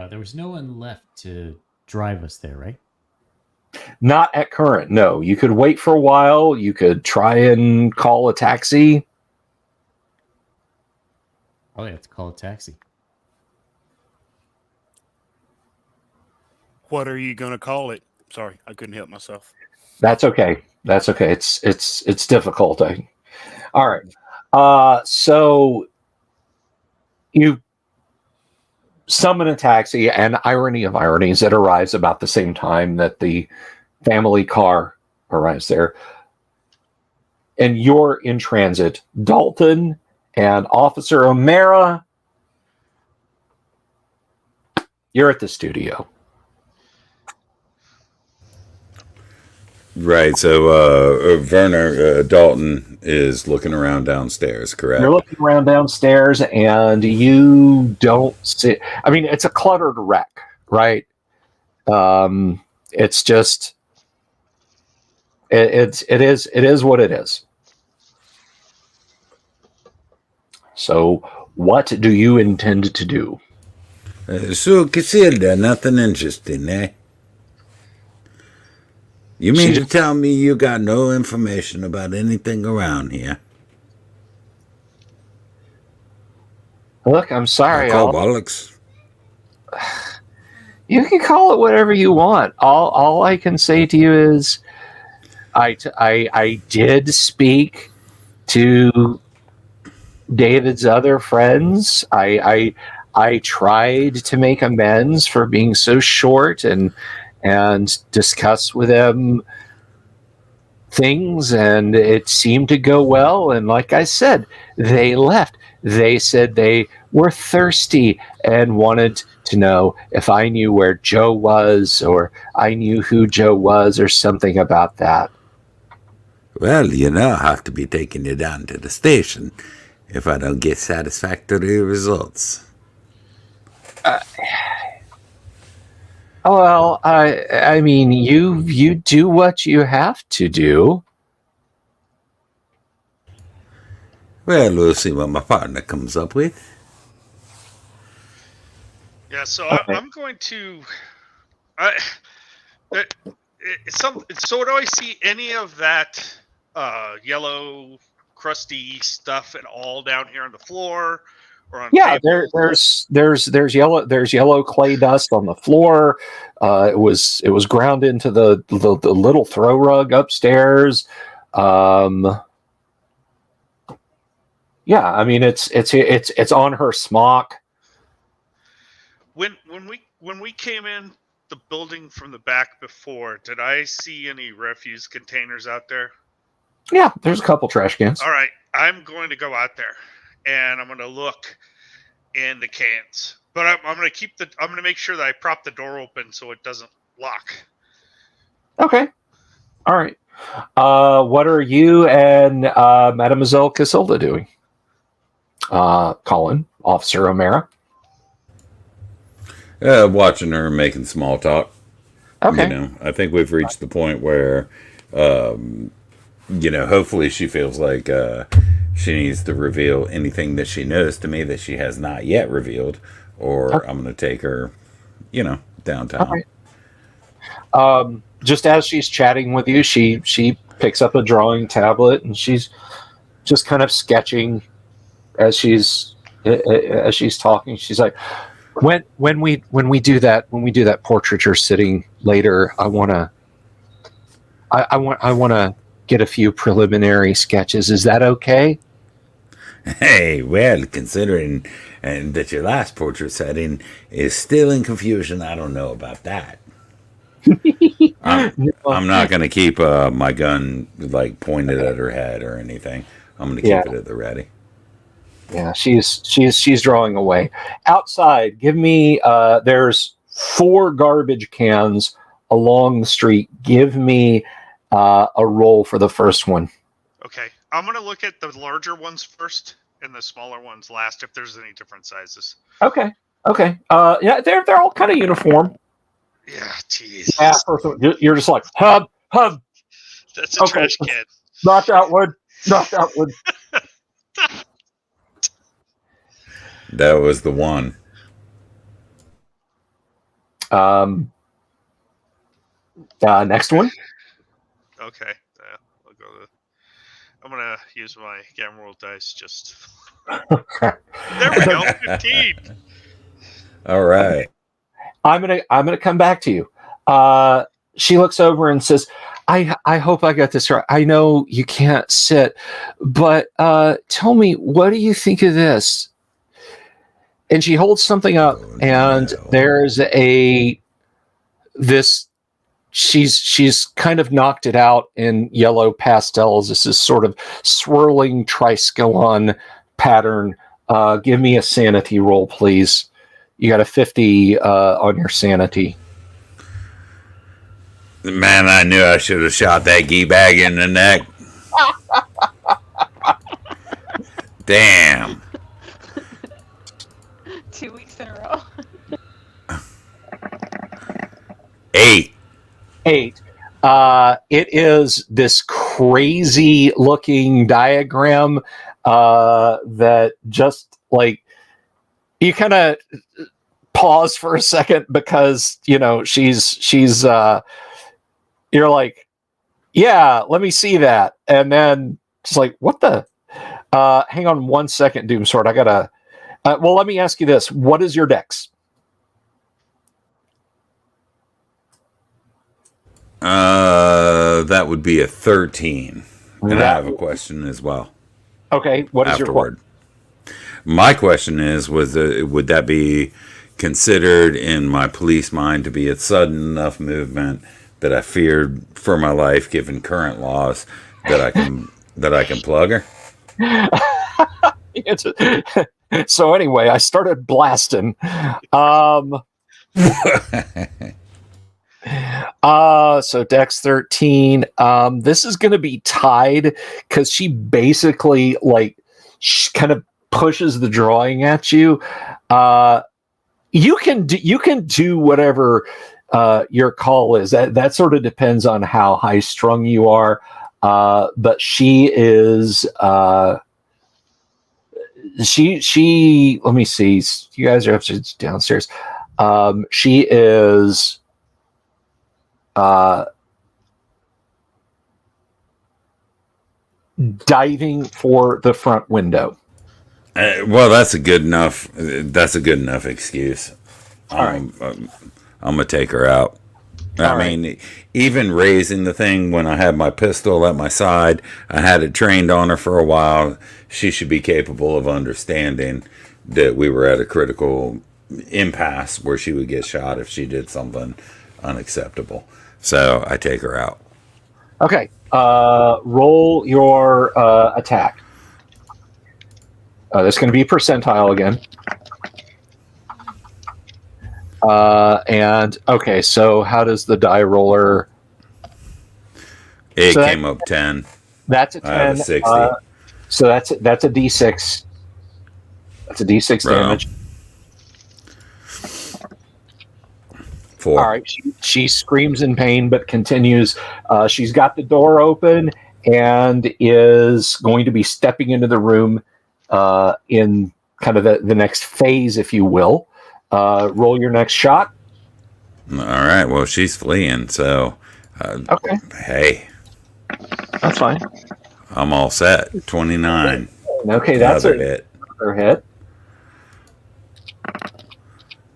There was no one left to drive us there, right?
Not at current, no. You could wait for a while. You could try and call a taxi.
Oh, yeah, to call a taxi.
What are you going to call it? Sorry, I couldn't help myself.
That's okay. That's okay. It's difficult. All right. So you summon a taxi, and irony of ironies, it arrives about the same time that the family car arrives there. And you're in transit. Dalton and Officer O'Mara, you're at the studio.
Right. So Werner Dalton is looking around downstairs, correct?
You're looking around downstairs, and you don't see. I mean, it's a cluttered wreck, right? It's just it is what it is. So, what do you intend to do?
So, Cassilda, nothing interesting, eh? You mean to tell me you got no information about anything around here?
Look, I'm sorry.
Bollocks.
You can call it whatever you want. All I can say to you is, I did speak to David's other friends. I tried to make amends for being so short and discuss with them things, and it seemed to go well. And like I said, they left. They said they were thirsty and wanted to know if I knew where Joe was, or I knew who Joe was, or something about that.
Well, I'll have to be taking you down to the station if I don't get satisfactory results.
Well, I mean, you do what you have to do.
Well, we'll see what my partner comes up with.
Yeah, so
Okay.
I'm going to. So do I see any of that yellow, crusty stuff at all down here on the floor? Or on
Yeah,
tables?
there's yellow clay dust on the floor. It was ground into the little throw rug upstairs. Yeah, I mean it's on her smock.
When we came in the building from the back before, did I see any refuse containers out there?
Yeah, there's a couple trash cans.
All right, I'm going to go out there and I'm going to look in the cans, but I'm going to make sure that I prop the door open so it doesn't lock.
Okay, all right. What are you and Mademoiselle Cassilda doing? Colin, Officer O'Mara.
Watching her making small talk.
Okay.
I think we've reached the point where, hopefully she feels like she needs to reveal anything that she knows to me that she has not yet revealed, or
Okay.
I'm going to take her, downtown.
Okay. Just as she's chatting with you, she picks up a drawing tablet and she's just kind of sketching as she's talking, she's like, when we do that portraiture sitting later, I want to get a few preliminary sketches. Is that okay?
Hey, well, considering that your last portrait setting is still in confusion, I don't know about that. I'm not going to keep my gun like pointed at her head or anything. I'm going to keep it at the ready.
Yeah, she's drawing away. Outside, give me. There's 4 garbage cans along the street. Give me a roll for the first one.
Okay, I'm gonna look at the larger ones first and the smaller ones last. If there's any different sizes.
Okay. Yeah, they're all kind of uniform.
Yeah, jeez.
Yeah, first one, you're just like hub.
That's a trash can.
Knock out wood.
That was the one.
Next one.
Okay, I'll go to. I'm gonna use my gamma roll dice. Just there we go. 15.
All right.
I'm gonna come back to you. She looks over and says, I hope I got this right. I know you can't sit, but tell me, what do you think of this? And she holds something up, and there's she's kind of knocked it out in yellow pastels. This is sort of swirling triskelion pattern. Give me a sanity roll, please. You got a 50 on your sanity.
Man, I knew I should have shot that gee bag in the neck. Damn.
2 weeks in a row.
8.
8. It is this crazy looking diagram that just like you kind of pause for a second because she's you're like, yeah, let me see that, and then she's like, what the? Hang on 1 second, Doomsword. I gotta. Well, let me ask you this: what is your dex?
That would be a 13. And I have a question as well.
Okay, what is
afterward. My question would that be considered in my police mind to be a sudden enough movement that I feared for my life, given current laws, that I can plug her?
So anyway, I started blasting. So Dex 13. This is going to be tied because she basically kind of pushes the drawing at you. You can do whatever your call is. That sort of depends on how high strung you are. But she is. She. Let me see. You guys are upstairs, downstairs. She is. Diving for the front window.
Well, that's a good enough excuse.
Right.
I'm gonna take her out. I mean, even raising the thing when I had my pistol at my side, I had it trained on her for a while. She should be capable of understanding that we were at a critical impasse where she would get shot if she did something unacceptable. So I take her out.
Okay. Roll your attack. That's going to be percentile again. And okay, so how does the die roller?
It came up 10.
That's a 10.
I have a 60.
So that's a D6. That's a D6 damage.
4.
All right. She screams in pain, but continues. She's got the door open and is going to be stepping into the room in kind of the next phase, if you will. Roll your next shot.
All right. Well, she's fleeing, so
okay.
Hey,
that's fine.
I'm all set. 29.
Okay, that's
another hit.
another hit.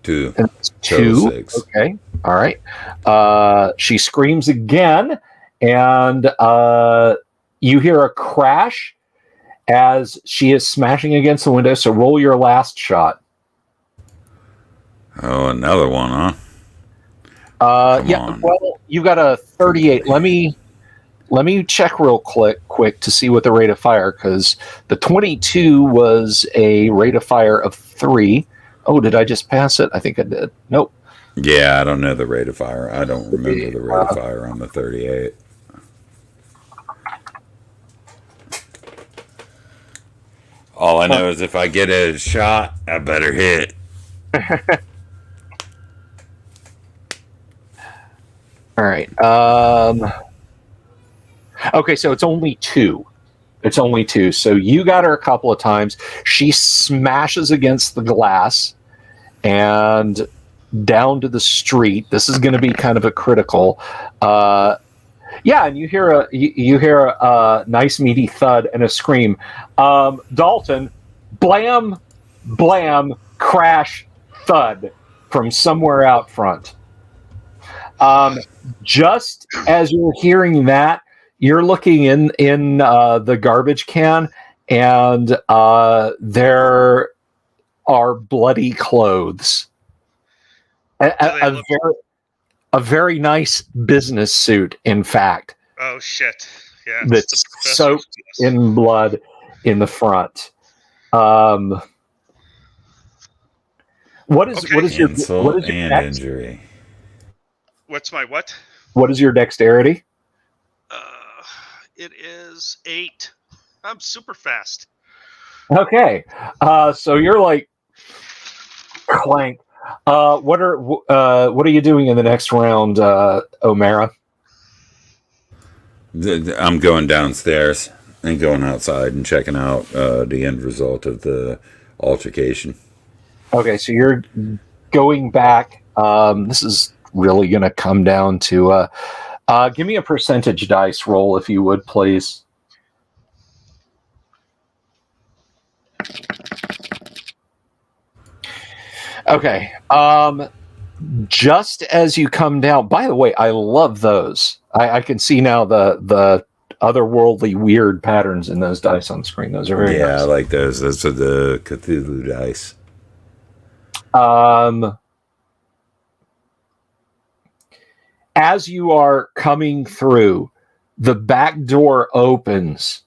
Two.
And it's
Total
2.
6.
Okay. All right. She screams again, and you hear a crash as she is smashing against the window. So roll your last shot.
Oh, another one, huh? Come
Yeah.
on.
Well, you got a 38. Let me check real quick to see what the rate of fire, because the 22 was a rate of fire of 3. Oh, did I just pass it? I think I did. Nope.
Yeah, I don't know the rate of fire. I don't remember the rate of fire on the 38. All I know is if I get a shot, I better hit.
All right. Okay, so it's only 2. It's only 2. So you got her a couple of times. She smashes against the glass and down to the street. This is going to be kind of a critical. Yeah, and you hear a nice meaty thud and a scream. Dalton, blam, blam, crash, thud from somewhere out front. Just as you're hearing that, you're looking in the garbage can, and there are bloody clothes. A very nice business suit, in fact.
Oh shit! Yeah,
That's
it's the professor's
soaked
desk.
in blood in the front. What is your
Insult and
dex?
injury.
What's my what?
What is your dexterity?
It is 8. I'm super fast.
Okay, so you're like clank. What are you doing in the next round, O'Mara?
I'm going downstairs and going outside and checking out the end result of the altercation.
Okay, so you're going back. This is really going to come down to give me a percentage dice roll, if you would, please. Okay. Just as you come down, by the way, I love those. I can see now the otherworldly weird patterns in those dice on screen. Those are very nice.
I like those. Those are the Cthulhu dice.
As you are coming through, the back door opens,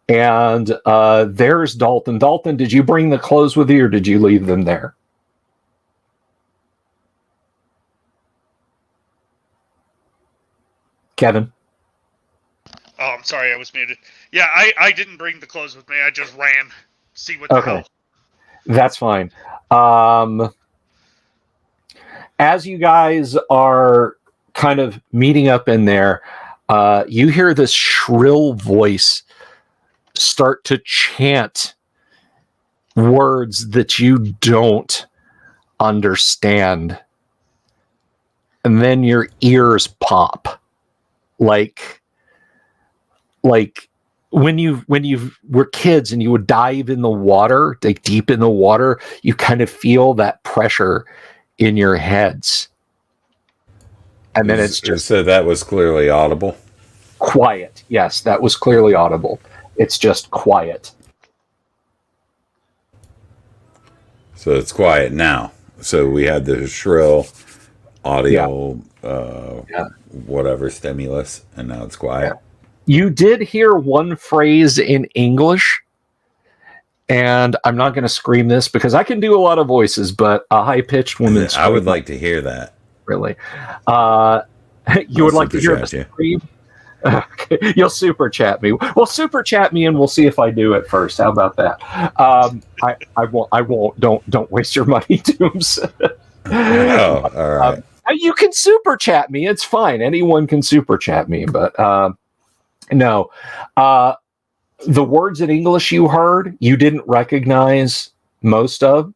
and there's Dalton. Dalton, did you bring the clothes with you, or did you leave them there? Kevin?
Oh, I'm sorry, I was muted. Yeah, I didn't bring the clothes with me. I just ran. See what the hell.
That's fine. As you guys are kind of meeting up in there, you hear this shrill voice start to chant words that you don't understand. And then your ears pop. Like when you were kids and you would dive in the water, like deep in the water, you kind of feel that pressure in your heads. And then it's just...
So that was clearly audible?
Quiet. Yes, that was clearly audible. It's just quiet.
So it's quiet now. So we had the shrill audio, whatever stimulus, and now it's quiet.
Yeah. You did hear one phrase in English, and I'm not going to scream this because I can do a lot of voices, but a high-pitched woman scream.
I would like to hear that.
Really? You would like to hear the scream? Okay. You'll super chat me. Well, super chat me, and we'll see if I do it first. How about that? I won't. Don't waste your money, Dooms.
Oh, all right.
You can super chat me. It's fine. Anyone can super chat me, but no. The words in English you heard, you didn't recognize most of,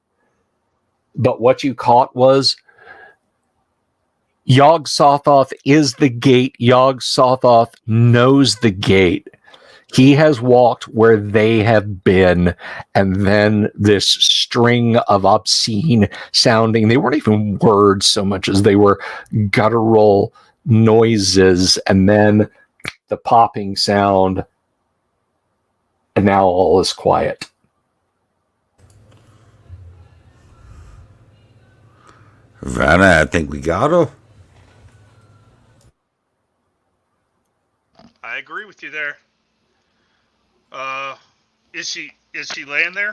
but what you caught was Yog Sothoth is the gate. Yog Sothoth knows the gate. He has walked where they have been, and then this string of obscene sounding, they weren't even words so much as they were guttural noises, and then the popping sound, and now all is quiet.
Vanna, I think we got her.
I agree with you there. Is she laying there?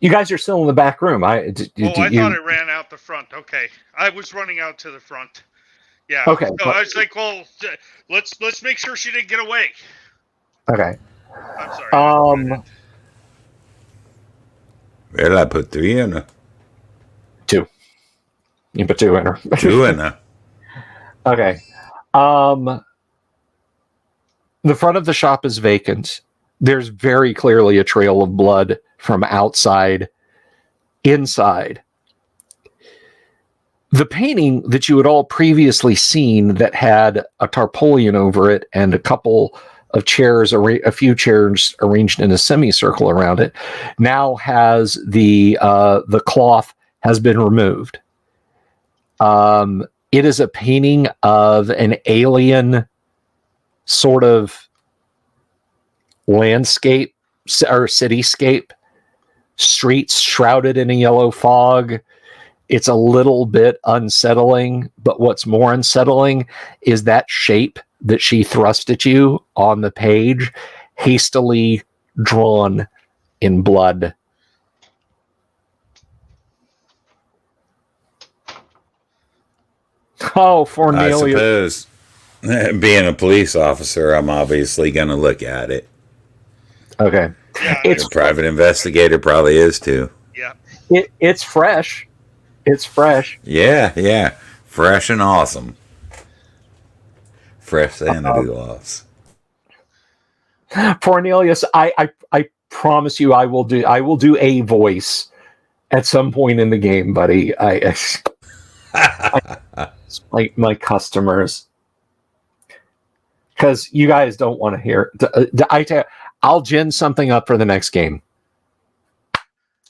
You guys are still in the back room.
I thought I ran out the front. Okay, I was running out to the front. Yeah.
Okay.
So I was like, well, let's make sure she didn't get away.
Okay.
I'm sorry.
Well, I put 3 in her.
2. You put 2 in her.
2 in her.
Okay. The front of the shop is vacant. There's very clearly a trail of blood from outside inside. The painting that you had all previously seen that had a tarpaulin over it and a couple of chairs, a few chairs arranged in a semicircle around it, now has the cloth has been removed. It is a painting of an alien sort of landscape or cityscape, streets shrouded in a yellow fog. It's a little bit unsettling, but what's more unsettling is that shape that she thrust at you on the page, hastily drawn in blood. Oh, Cornelius.
I suppose, being a police officer, I'm obviously going to look at it.
Okay.
Yeah,
It's
A private investigator probably is too.
yeah.
it's fresh. It's fresh.
Yeah. Fresh and awesome. Fresh sanity loss.
Cornelius, I promise you I will do a voice at some point in the game, buddy. Like my customers, because you guys don't want to hear. I'll gin something up for the next game.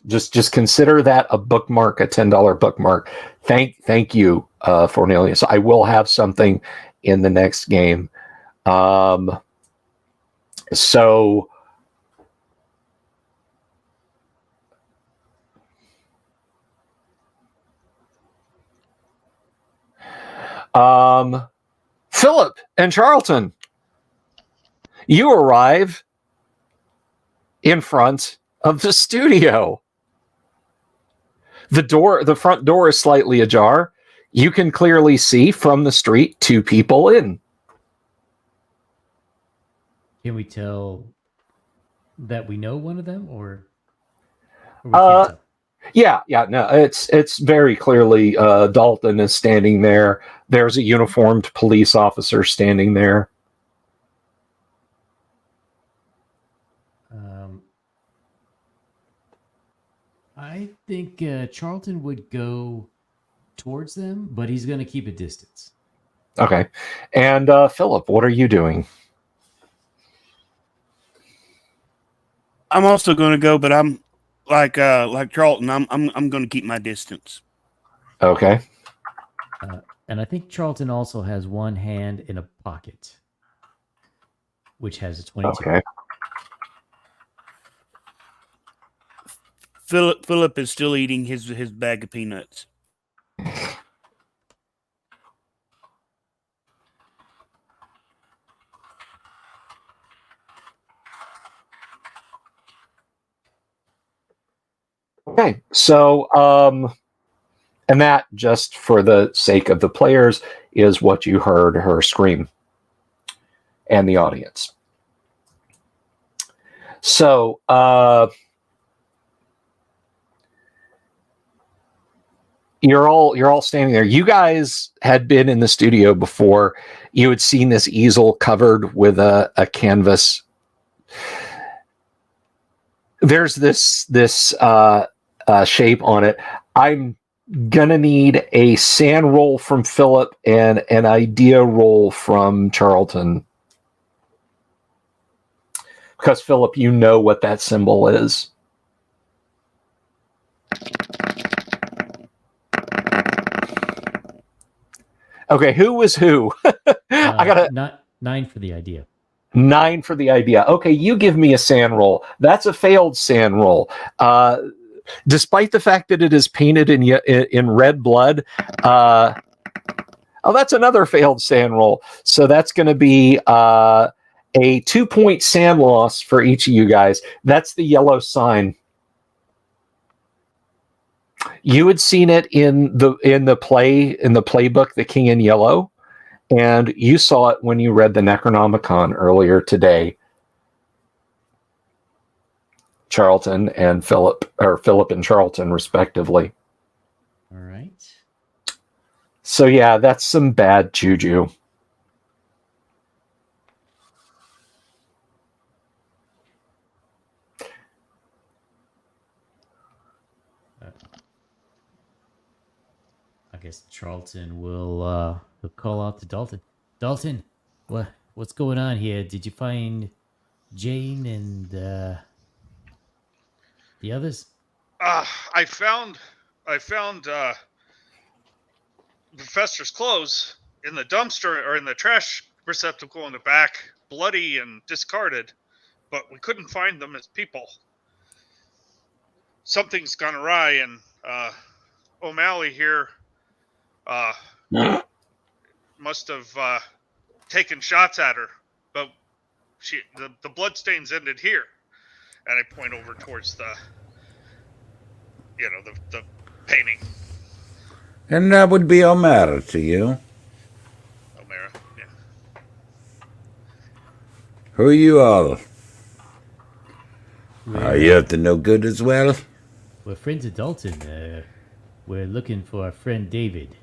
Just consider that a bookmark, a $10 bookmark. Thank you, Cornelius. I will have something in the next game. So. Philip and Charlton, you arrive in front of the studio. The front door is slightly ajar. You can clearly see from the street 2 people in.
Can we tell that we know one of them, or we can't tell?
Yeah, no, it's very clearly Dalton is standing there. There's a uniformed police officer standing there.
I think Charlton would go towards them, but he's going to keep a distance.
Okay. And Philip, what are you doing?
I'm also going to go, but I'm like Charlton. I'm going to keep my distance.
Okay.
And I think Charlton also has one hand in a pocket, which has a 22.
Okay.
Philip is still eating his bag of peanuts.
Okay. So, and that, just for the sake of the players, is what you heard her scream and the audience. So, you're all standing there. You guys had been in the studio before. You had seen this easel covered with a canvas. There's this shape on it. I'm gonna need a sand roll from Philip and an idea roll from Charlton. Because, Philip, you know what that symbol is. Okay, who was who? I got
not 9 for the idea.
9 for the idea. Okay, you give me a sand roll. That's a failed sand roll. Despite the fact that it is painted in red blood, that's another failed sand roll. So that's going to be a 2-point sand loss for each of you guys. That's the yellow sign. You had seen it in the playbook, The King in Yellow, and you saw it when you read the Necronomicon earlier today. Charlton and Philip, or Philip and Charlton, respectively.
All right.
So yeah, that's some bad juju.
I guess Charlton will he'll call out to Dalton. Dalton, what's going on here? Did you find Jane and the others?
I found Professor's clothes in the dumpster or in the trash receptacle in the back, bloody and discarded, but we couldn't find them as people. Something's gone awry, and O'Malley here must have taken shots at her, but the bloodstains ended here, and I point over towards the painting.
And that would be O'Mara to you.
O'Mara, yeah.
Who are you all? Are you up to no good as well?
We're friends of Dalton. We're looking for our friend David.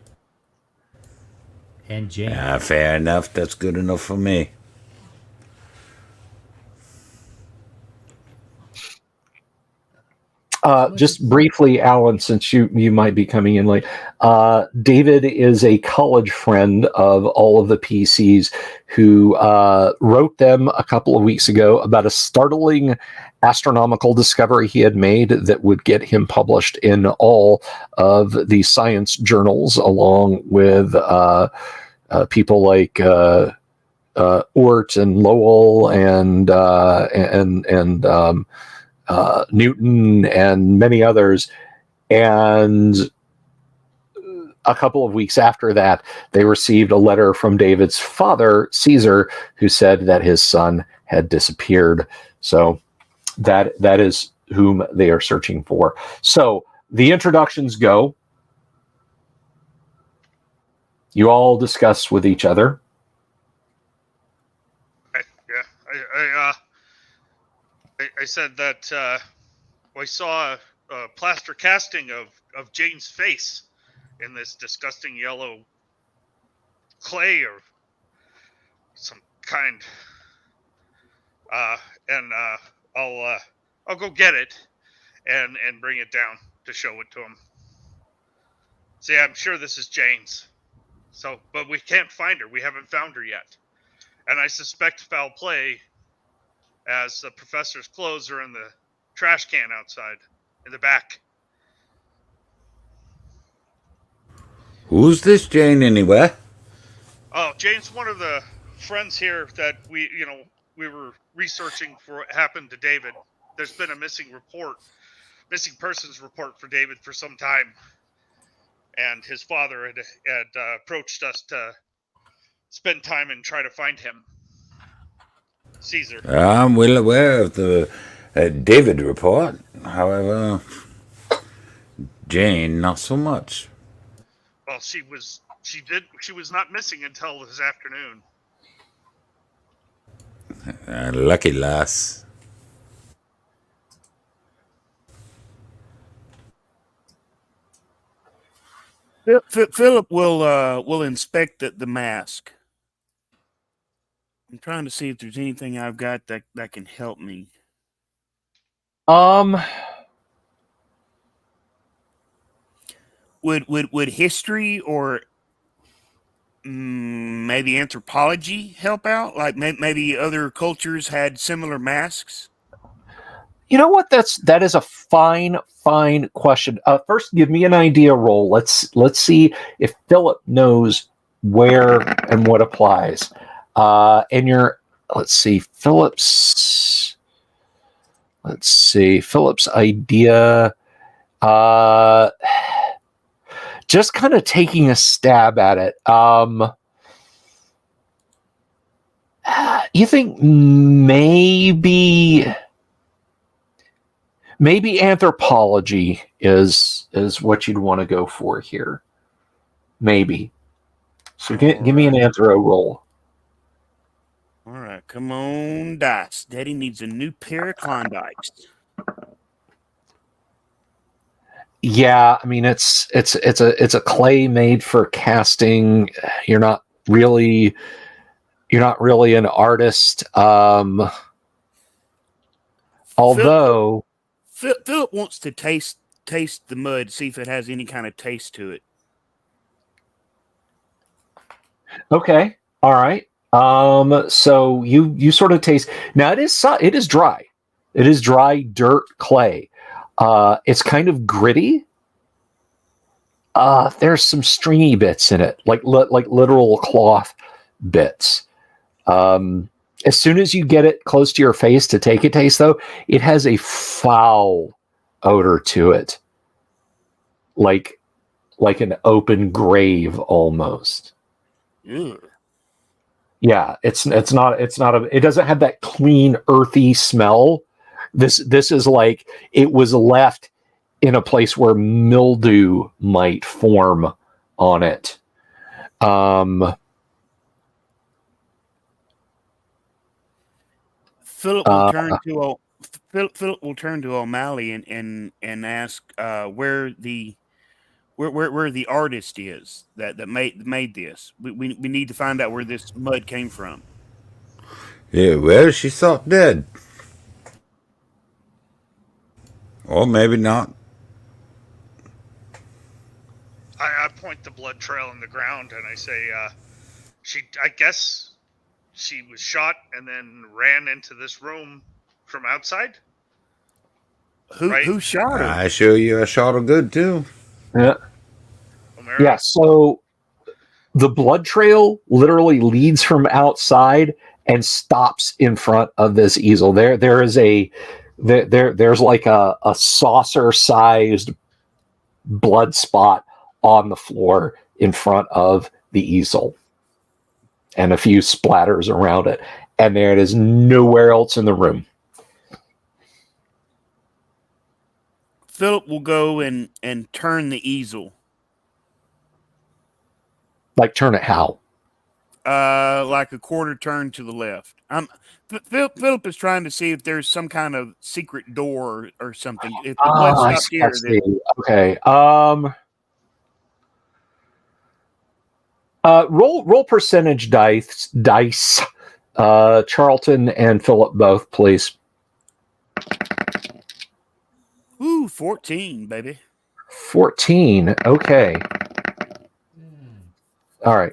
And Jane.
Fair enough. That's good enough for me.
Just briefly, Alan, since you might be coming in late, David is a college friend of all of the PCs who wrote them a couple of weeks ago about a startling astronomical discovery he had made that would get him published in all of the science journals, along with people like Oort and Lowell and Newton and many others. And a couple of weeks after that, they received a letter from David's father, Caesar, who said that his son had disappeared. So that is whom they are searching for. So the introductions go. You all discuss with each other.
I said that I saw a plaster casting of Jane's face in this disgusting yellow clay or some kind, and I'll go get it and bring it down to show it to him. See, I'm sure this is Jane's. So, but we can't find her. We haven't found her yet, and I suspect foul play, as the professor's clothes are in the trash can outside in the back.
Who's this Jane anyway?
Oh, Jane's one of the friends here that we were researching for what happened to David. There's been a missing persons report for David for some time, and his father had approached us to spend time and try to find him. Caesar.
I'm well aware of the David report. However, Jane, not so much.
Well, she was not missing until this afternoon.
Lucky lass.
Philip will inspect the mask. I'm trying to see if there's anything I've got that can help me. Would history or Maybe anthropology help out? Like maybe other cultures had similar masks?
You know what? That is a fine question. First, give me an idea roll. Let's see if Philip knows where and what applies. And let's see, Philip's idea. Just kind of taking a stab at it. You think maybe anthropology is what you'd want to go for here. Maybe. So give me an anthro roll.
All right, come on, dice. Daddy needs a new pair of Klondikes.
Yeah, I mean it's a clay made for casting. You're not really an artist. Although
Philip wants to taste the mud, see if it has any kind of taste to it.
Okay, all right. So you sort of taste. Now it is dry. It is dry dirt clay. It's kind of gritty. There's some stringy bits in it, like literal cloth bits. As soon as you get it close to your face to take a taste, though, it has a foul odor to it, like an open grave almost.
Ew.
Yeah, it doesn't have that clean, earthy smell. This is like it was left in a place where mildew might form on it.
Philip will turn to O'Malley and ask where the artist is that made this. We need to find out where this mud came from.
Yeah, well, she's thought dead. Or maybe not.
I point the blood trail in the ground and I say, I guess she was shot and then ran into this room from outside.
Who shot her?
I show you I shot her good, too.
Yeah.
O'Mara?
Yeah, so the blood trail literally leads from outside and stops in front of this easel. There's like a saucer-sized blood spot on the floor in front of the easel, and a few splatters around it. And there it is, nowhere else in the room.
Philip will go and turn the easel.
Like, turn it how?
Like a quarter turn to the left. Philip is trying to see if there's some kind of secret door or something. If the blood stopped here, then...
Okay. Roll percentage dice. Charlton and Philip both, please.
Ooh, 14, baby.
14. Okay. All right.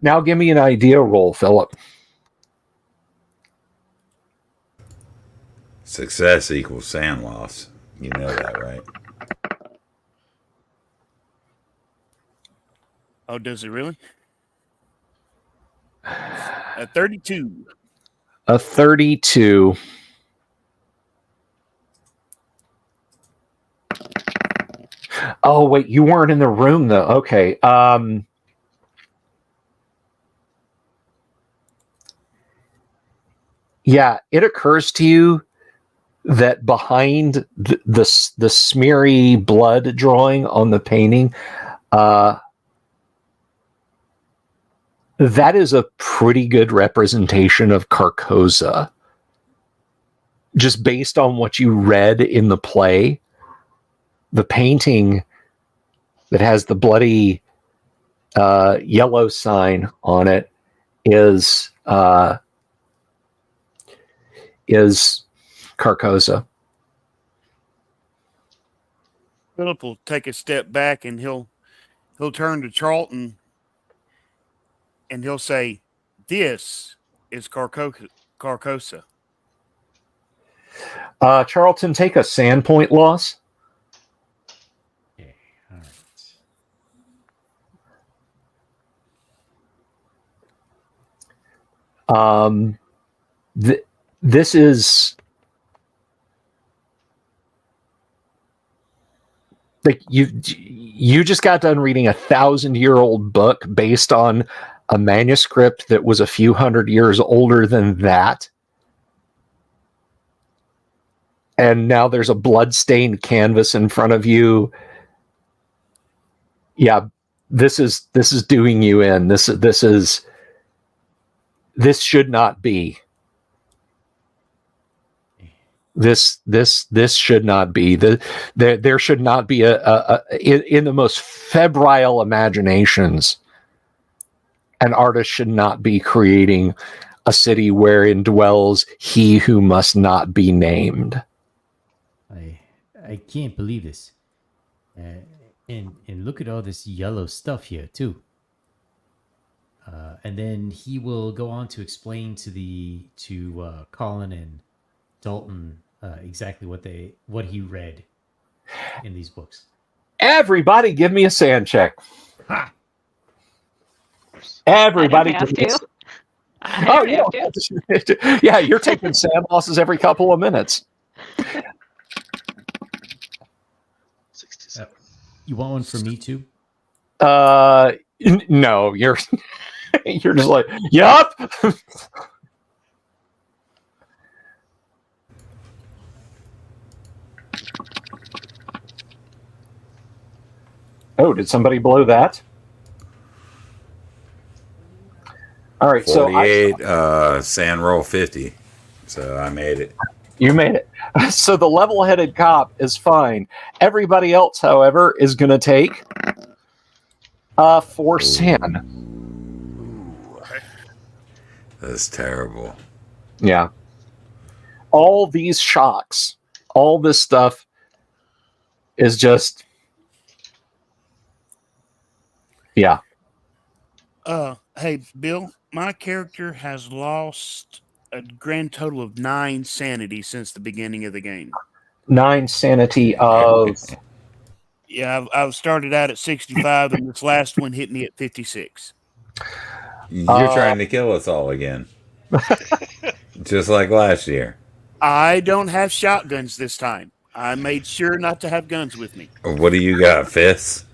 Now give me an idea roll, Philip.
Success equals sand loss. You know that, right?
Oh, does it really? 32.
A 32. Oh, wait, you weren't in the room, though. Okay. Yeah, it occurs to you that behind the smeary blood drawing on the painting, that is a pretty good representation of Carcosa. Just based on what you read in the play, the painting that has the bloody yellow sign on it is Carcosa.
Philip will take a step back and he'll turn to Charlton and he'll say, "This is Carcosa."
Charlton, take a sand point loss.
Okay, all right.
This is like you just got done reading a 1,000-year-old book based on a manuscript that was a few hundred years older than that, and now there's a blood-stained canvas in front of you. Yeah, this is doing you in. This should not be. This should not be. There should not be in the most febrile imaginations, an artist should not be creating a city wherein dwells he who must not be named.
I can't believe this. And look at all this yellow stuff here too. And then he will go on to explain to Colin and Dalton exactly what he read in these books.
Everybody, give me a sand check.
Ha!
Everybody,
I don't
give me
have to. I
Oh,
don't
you
have
don't
to.
have to. Yeah, you're taking sand losses every couple of minutes.
67.
You want one for me too?
No, you're you're just like, yup. Oh, did somebody blow that? All right, so
48, sand roll 50. So I made it.
you made it. So the level-headed cop is fine. Everybody else, however, is going to take 4 sand.
Okay.
That's terrible.
Yeah. All these shocks, all this stuff is just, yeah.
Hey, Bill, my character has lost a grand total of 9 sanity since the beginning of the game.
9 sanity of...
Yeah, I've started out at 65, and this last one hit me at 56.
You're trying to kill us all again. Just like last year.
I don't have shotguns this time. I made sure not to have guns with me.
What do you got, fists?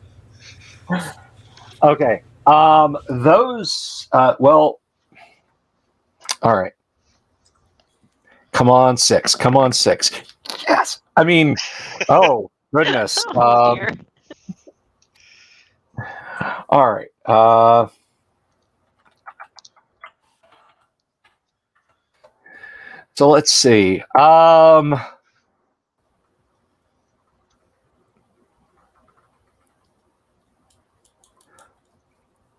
Okay. Those, well, all right. Come on, 6. Come on, 6. Yes. I mean, oh, goodness.
Oh, dear.
All right. So let's see.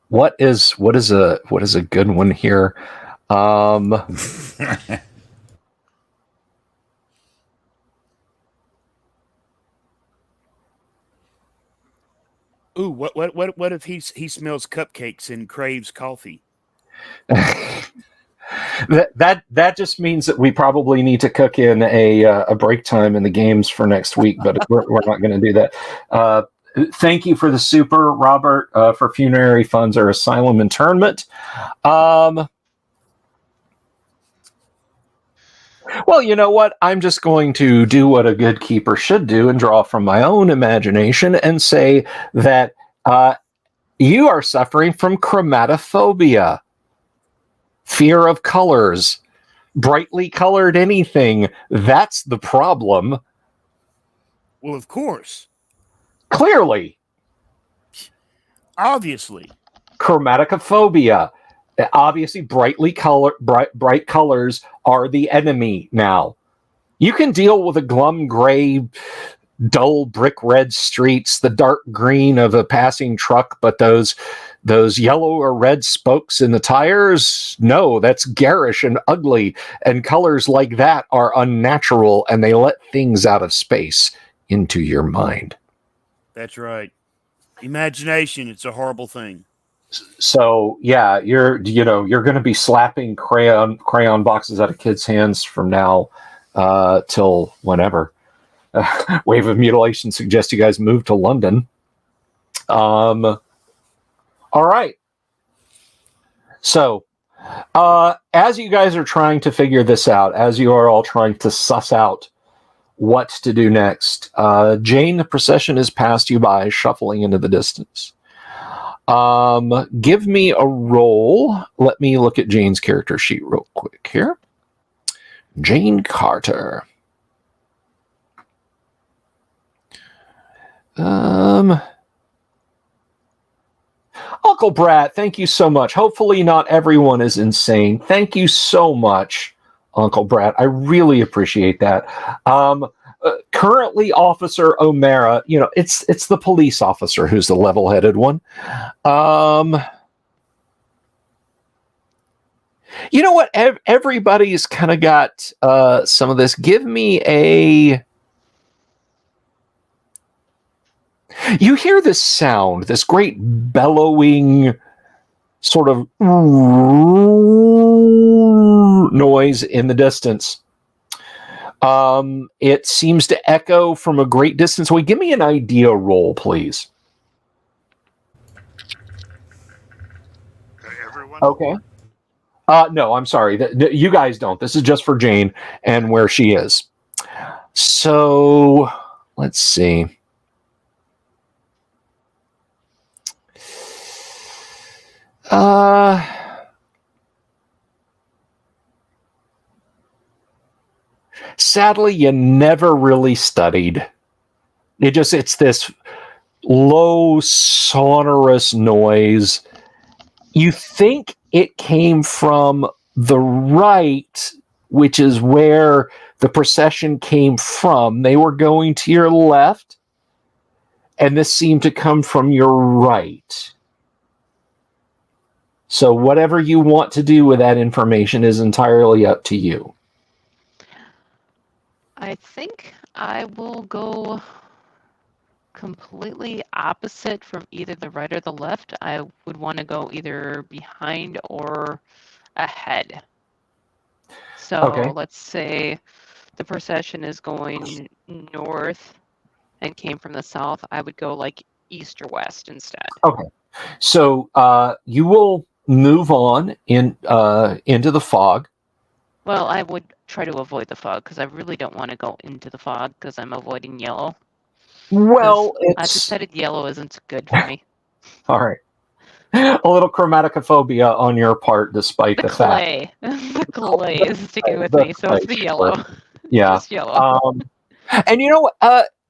What is a good one here?
Ooh, what if he smells cupcakes and craves coffee?
That just means that we probably need to cook in a break time in the games for next week, but we're not going to do that. Thank you for the super, Robert, for funerary funds or asylum internment. Well, you know what? I'm just going to do what a good keeper should do and draw from my own imagination and say that you are suffering from chromatophobia, fear of colors, brightly colored anything. That's the problem.
Well, of course.
Clearly.
Obviously.
Chromatophobia. Obviously, bright colors are the enemy now. You can deal with a glum gray, dull brick red streets, the dark green of a passing truck, but those yellow or red spokes in the tires, no, that's garish and ugly, and colors like that are unnatural, and they let things out of space into your mind.
That's right. Imagination, it's a horrible thing.
So yeah, you're going to be slapping crayon boxes out of kids' hands from now till whenever. Wave of Mutilation suggests you guys move to London. All right. So, as you guys are trying to figure this out, as you are all trying to suss out what to do next, Jane, the procession has passed you by, shuffling into the distance. Give me a roll. Let me look at Jane's character sheet real quick here. Jane Carter. Uncle Brat, thank you so much. Hopefully not everyone is insane. Thank you so much, Uncle Brat. I really appreciate that. Currently, Officer O'Mara, it's the police officer who's the level-headed one. You know what? Everybody's kind of got some of this. Give me a... You hear this sound, this great bellowing sort of noise in the distance. It seems to echo from a great distance away. Give me an idea roll, please.
Everyone?
Okay. No, I'm sorry. You guys don't. This is just for Jane and where she is. So, let's see. Sadly, you never really studied. It's this low, sonorous noise. You think it came from the right, which is where the procession came from. They were going to your left, and this seemed to come from your right. So whatever you want to do with that information is entirely up to you.
I think I will go completely opposite from either the right or the left. I would want to go either behind or ahead. So
Okay.
let's say the procession is going north and came from the south. I would go like east or west instead.
Okay. So you will move on into the fog.
Well, I would try to avoid the fog because I really don't want to go into the fog because I'm avoiding yellow.
Well,
I've decided yellow isn't good for me.
All right. A little chromaticophobia on your part, despite the fact.
Clay. The clay is sticking with
The
me, so it's the
clay,
yellow.
Yeah.
Just yellow.
And you know what?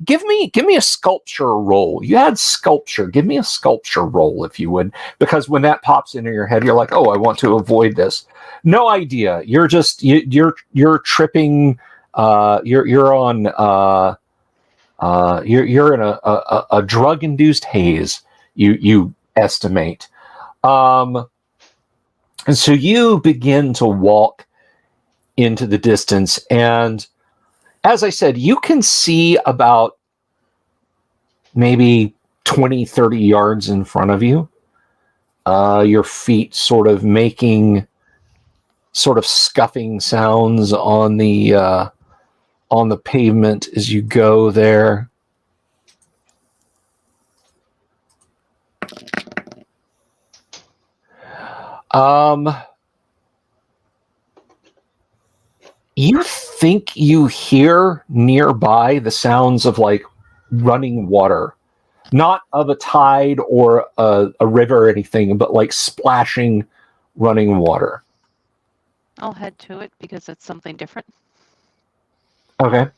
Give me a sculpture roll. You had sculpture. Give me a sculpture roll, if you would, because when that pops into your head, you're like, oh, I want to avoid this. No idea. You're just you're tripping. You're on. You're in a drug-induced haze. You estimate. And so you begin to walk into the distance, and as I said, you can see about maybe 20, 30 yards in front of you. Your feet sort of making sort of scuffing sounds on the pavement as you go there. You think you hear nearby the sounds of like running water, not of a tide or a river or anything, but like splashing running water.
I'll head to it because it's something different.
Okay.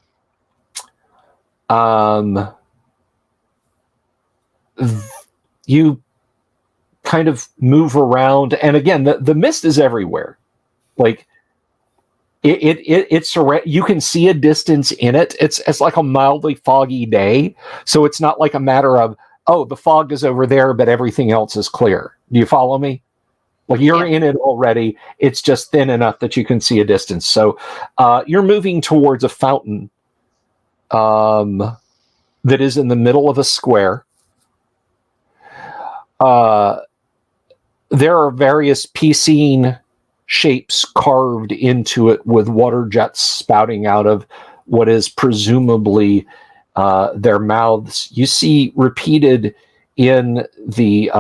You kind of move around, and again, the mist is everywhere. Like it's you can see a distance in it. It's like a mildly foggy day, so it's not like a matter of, oh, the fog is over there, but everything else is clear. Do you follow me? Like you're in it already. It's just thin enough that you can see a distance. So you're moving towards a fountain that is in the middle of a square. there are various piscine shapes carved into it with water jets spouting out of what is presumably their mouths. You see repeated in the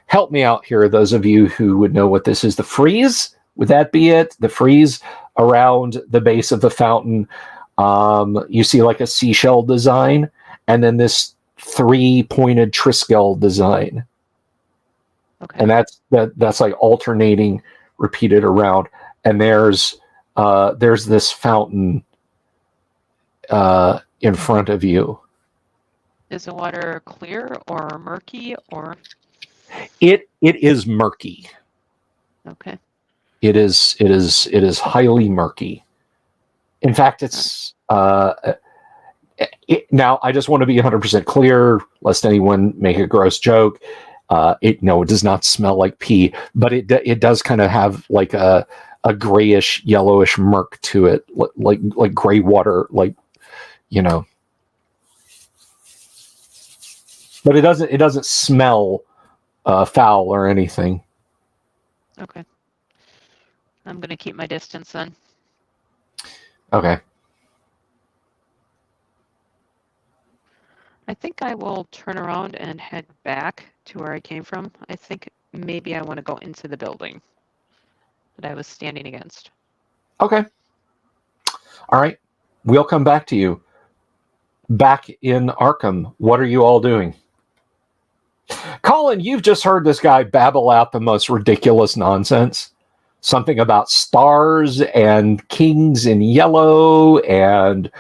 help me out here, those of you who would know what this is. The frieze, would that be it? The frieze around the base of the fountain. You see like a seashell design, and then this 3-pointed Triskel design.
Okay.
And that's like alternating, repeated around. And there's this fountain in front of you.
Is the water clear or murky or?
It is murky.
Okay.
It is highly murky. In fact, it's now I just want to be 100% clear, lest anyone make a gross joke. It does not smell like pee, but it does kind of have like a grayish, yellowish murk to it, like gray water, like, you know. But it doesn't smell foul or anything.
Okay. I'm going to keep my distance then.
Okay.
I think I will turn around and head back to where I came from. I think maybe I want to go into the building that I was standing against.
Okay. All right. We'll come back to you. Back in Arkham, what are you all doing? Colin, you've just heard this guy babble out the most ridiculous nonsense. Something about stars and kings in yellow and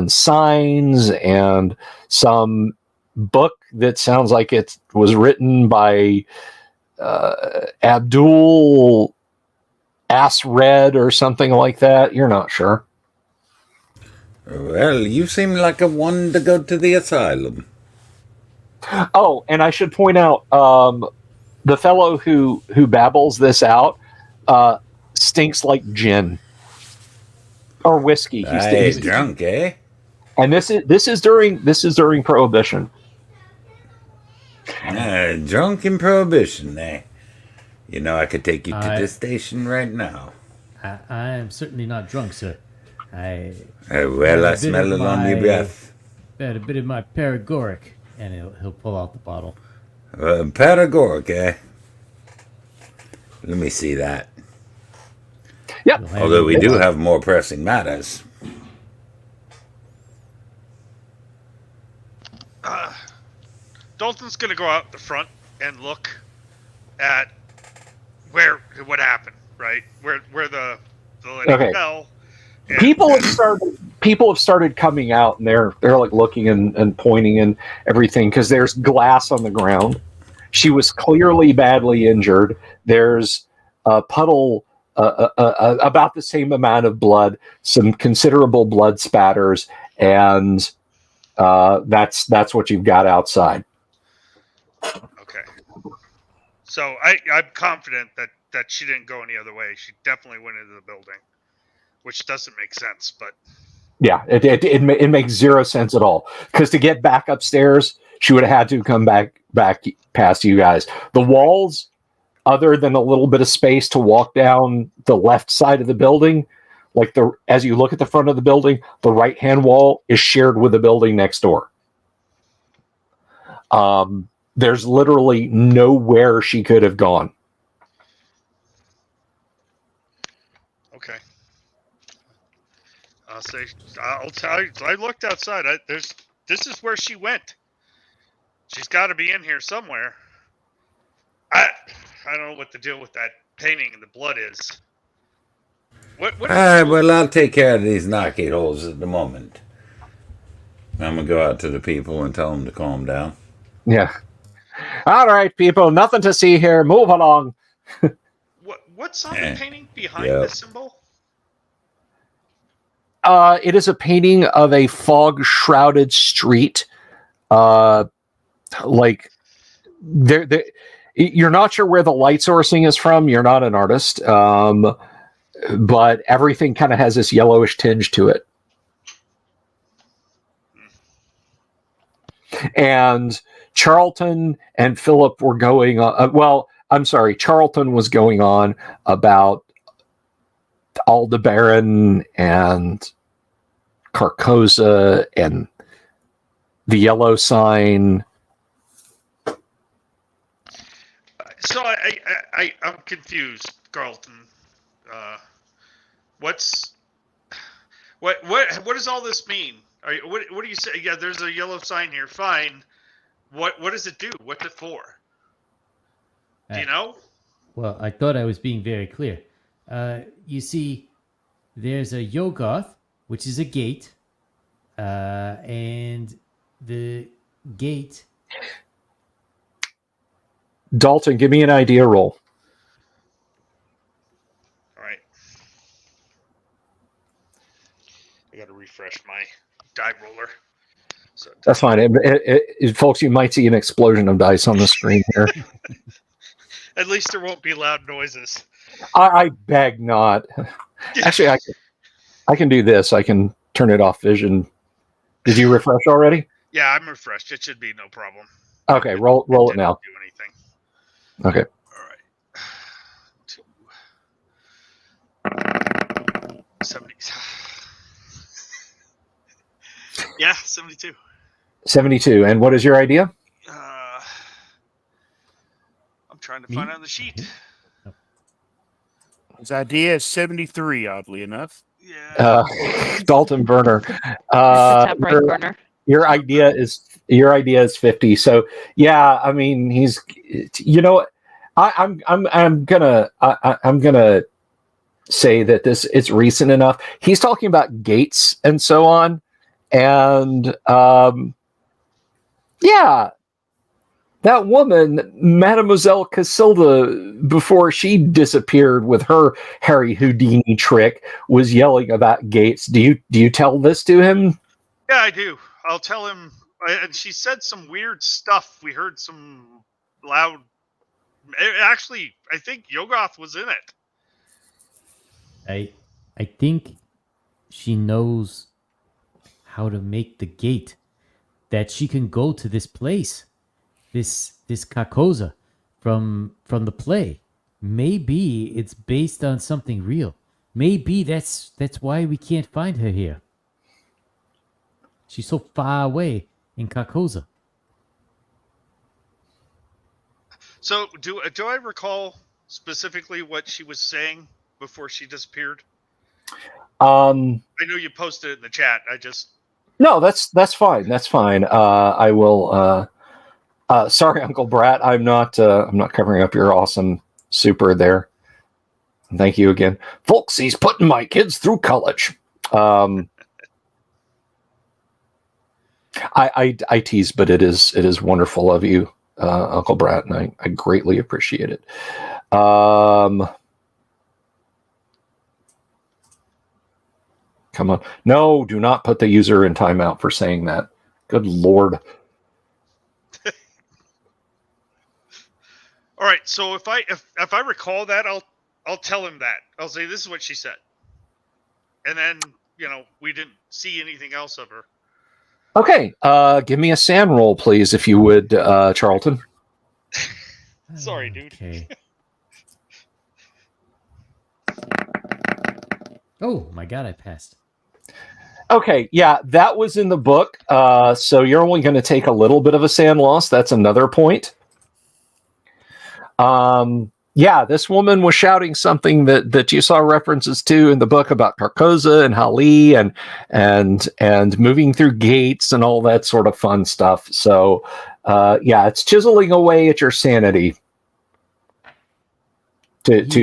signs and some book that sounds like it was written by Abdul Asred or something like that. You're not sure.
Well, you seem like a one to go to the asylum.
Oh, and I should point out, the fellow who babbles this out stinks like gin or whiskey.
He's drunk, eh?
And this is during Prohibition.
Drunk in Prohibition, eh? You know, I could take you to the station right now.
I am certainly not drunk, sir. I
smell it on your breath.
Had a bit of my paregoric, and he'll pull out the bottle.
Paregoric, eh? Let me see that.
Yep.
Although we do have more pressing matters.
Dalton's gonna go out the front and look at what happened, right? Where the lady fell.
People have started coming out, and they're like looking and pointing and everything, because there's glass on the ground. She was clearly badly injured. There's a puddle, about the same amount of blood, some considerable blood spatters, and that's what you've got outside.
Okay. So I'm confident that she didn't go any other way. She definitely went into the building, which doesn't make sense, but
yeah, it makes zero sense at all, because to get back upstairs, she would have had to come back past you guys. The walls, other than a little bit of space to walk down the left side of the building, like as you look at the front of the building, the right-hand wall is shared with the building next door. There's literally nowhere she could have gone.
okay. I'll tell you. I looked outside. This is where she went. She's got to be in here somewhere. I don't know what the deal with that painting and the blood is.
Well, I'll take care of these knockhead holes at the moment. I'm going to go out to the people and tell them to calm down.
Yeah. All right, people. Nothing to see here. Move along.
What's on the painting behind the symbol?
It is a painting of a fog-shrouded street. Like, you're not sure where the light sourcing is from. You're not an artist. But everything kind of has this yellowish tinge to it. And Charlton and Philip were going on. Well, I'm sorry, Charlton was going on about Aldebaran and Carcosa and the yellow sign.
So I'm confused, Carlton. What does all this mean? What do you say? Yeah, there's a yellow sign here. Fine. What does it do? What's it for? Do you know?
Well, I thought I was being very clear. You see, there's a Yogoth, which is a gate, and the gate.
Dalton, give me an idea roll.
All right. I got to refresh my die roller. So
That's fine. Folks, you might see an explosion of dice on the screen here.
at least there won't be loud noises.
I beg not. Actually, I can do this. I can turn it off vision. Did you refresh already?
Yeah, I'm refreshed. It should be no problem.
Okay, roll it now.
Do anything.
Okay.
All right. 70. Yeah, 72.
72. And what is your idea?
I'm trying to find it on the sheet.
His idea is 73, oddly enough.
Yeah.
Dalton Burner.
Top right corner.
Your idea is 50. So yeah, I mean he's, you know, I'm gonna say that it's recent enough. He's talking about gates and so on, and yeah, that woman, Mademoiselle Cassilda, before she disappeared with her Harry Houdini trick, was yelling about gates. Do you tell this to him?
Yeah, I do. I'll tell him. And she said some weird stuff. We heard some loud. Actually, I think Yogoth was in it.
I think she knows how to make the gate, that she can go to this place, this Carcosa from the play. Maybe it's based on something real. Maybe that's why we can't find her here. She's so far away in Carcosa.
So, do I recall specifically what she was saying before she disappeared? I know you posted it in the chat.
No, that's fine. That's fine. I will. Sorry, Uncle Brat. I'm not covering up your awesome super there. Thank you again, folks. He's putting my kids through college. I tease, but it is wonderful of you, Uncle Brat, and I greatly appreciate it. Come on. No, do not put the user in timeout for saying that. Good Lord.
All right. So if I recall that, I'll tell him that. I'll say this is what she said, and then we didn't see anything else of her.
Okay. Give me a sand roll, please, if you would, Charlton.
Sorry, dude.
Okay. Oh my God, I passed.
Okay, yeah, that was in the book. So you're only going to take a little bit of a sand loss. That's another point. Yeah, this woman was shouting something that you saw references to in the book about Carcosa and Hali and moving through gates and all that sort of fun stuff. So yeah, it's chiseling away at your sanity.
He's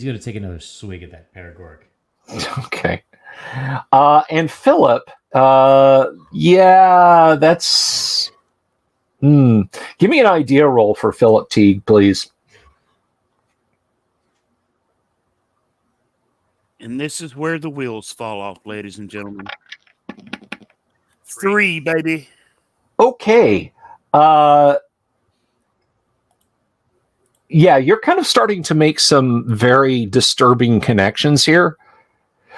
gonna take another swig at that Paragoric.
Okay. And Philip, yeah, that's. Give me an idea roll for Philip Teague, please.
And this is where the wheels fall off, ladies and gentlemen. 3, baby.
Okay. Yeah, you're kind of starting to make some very disturbing connections here,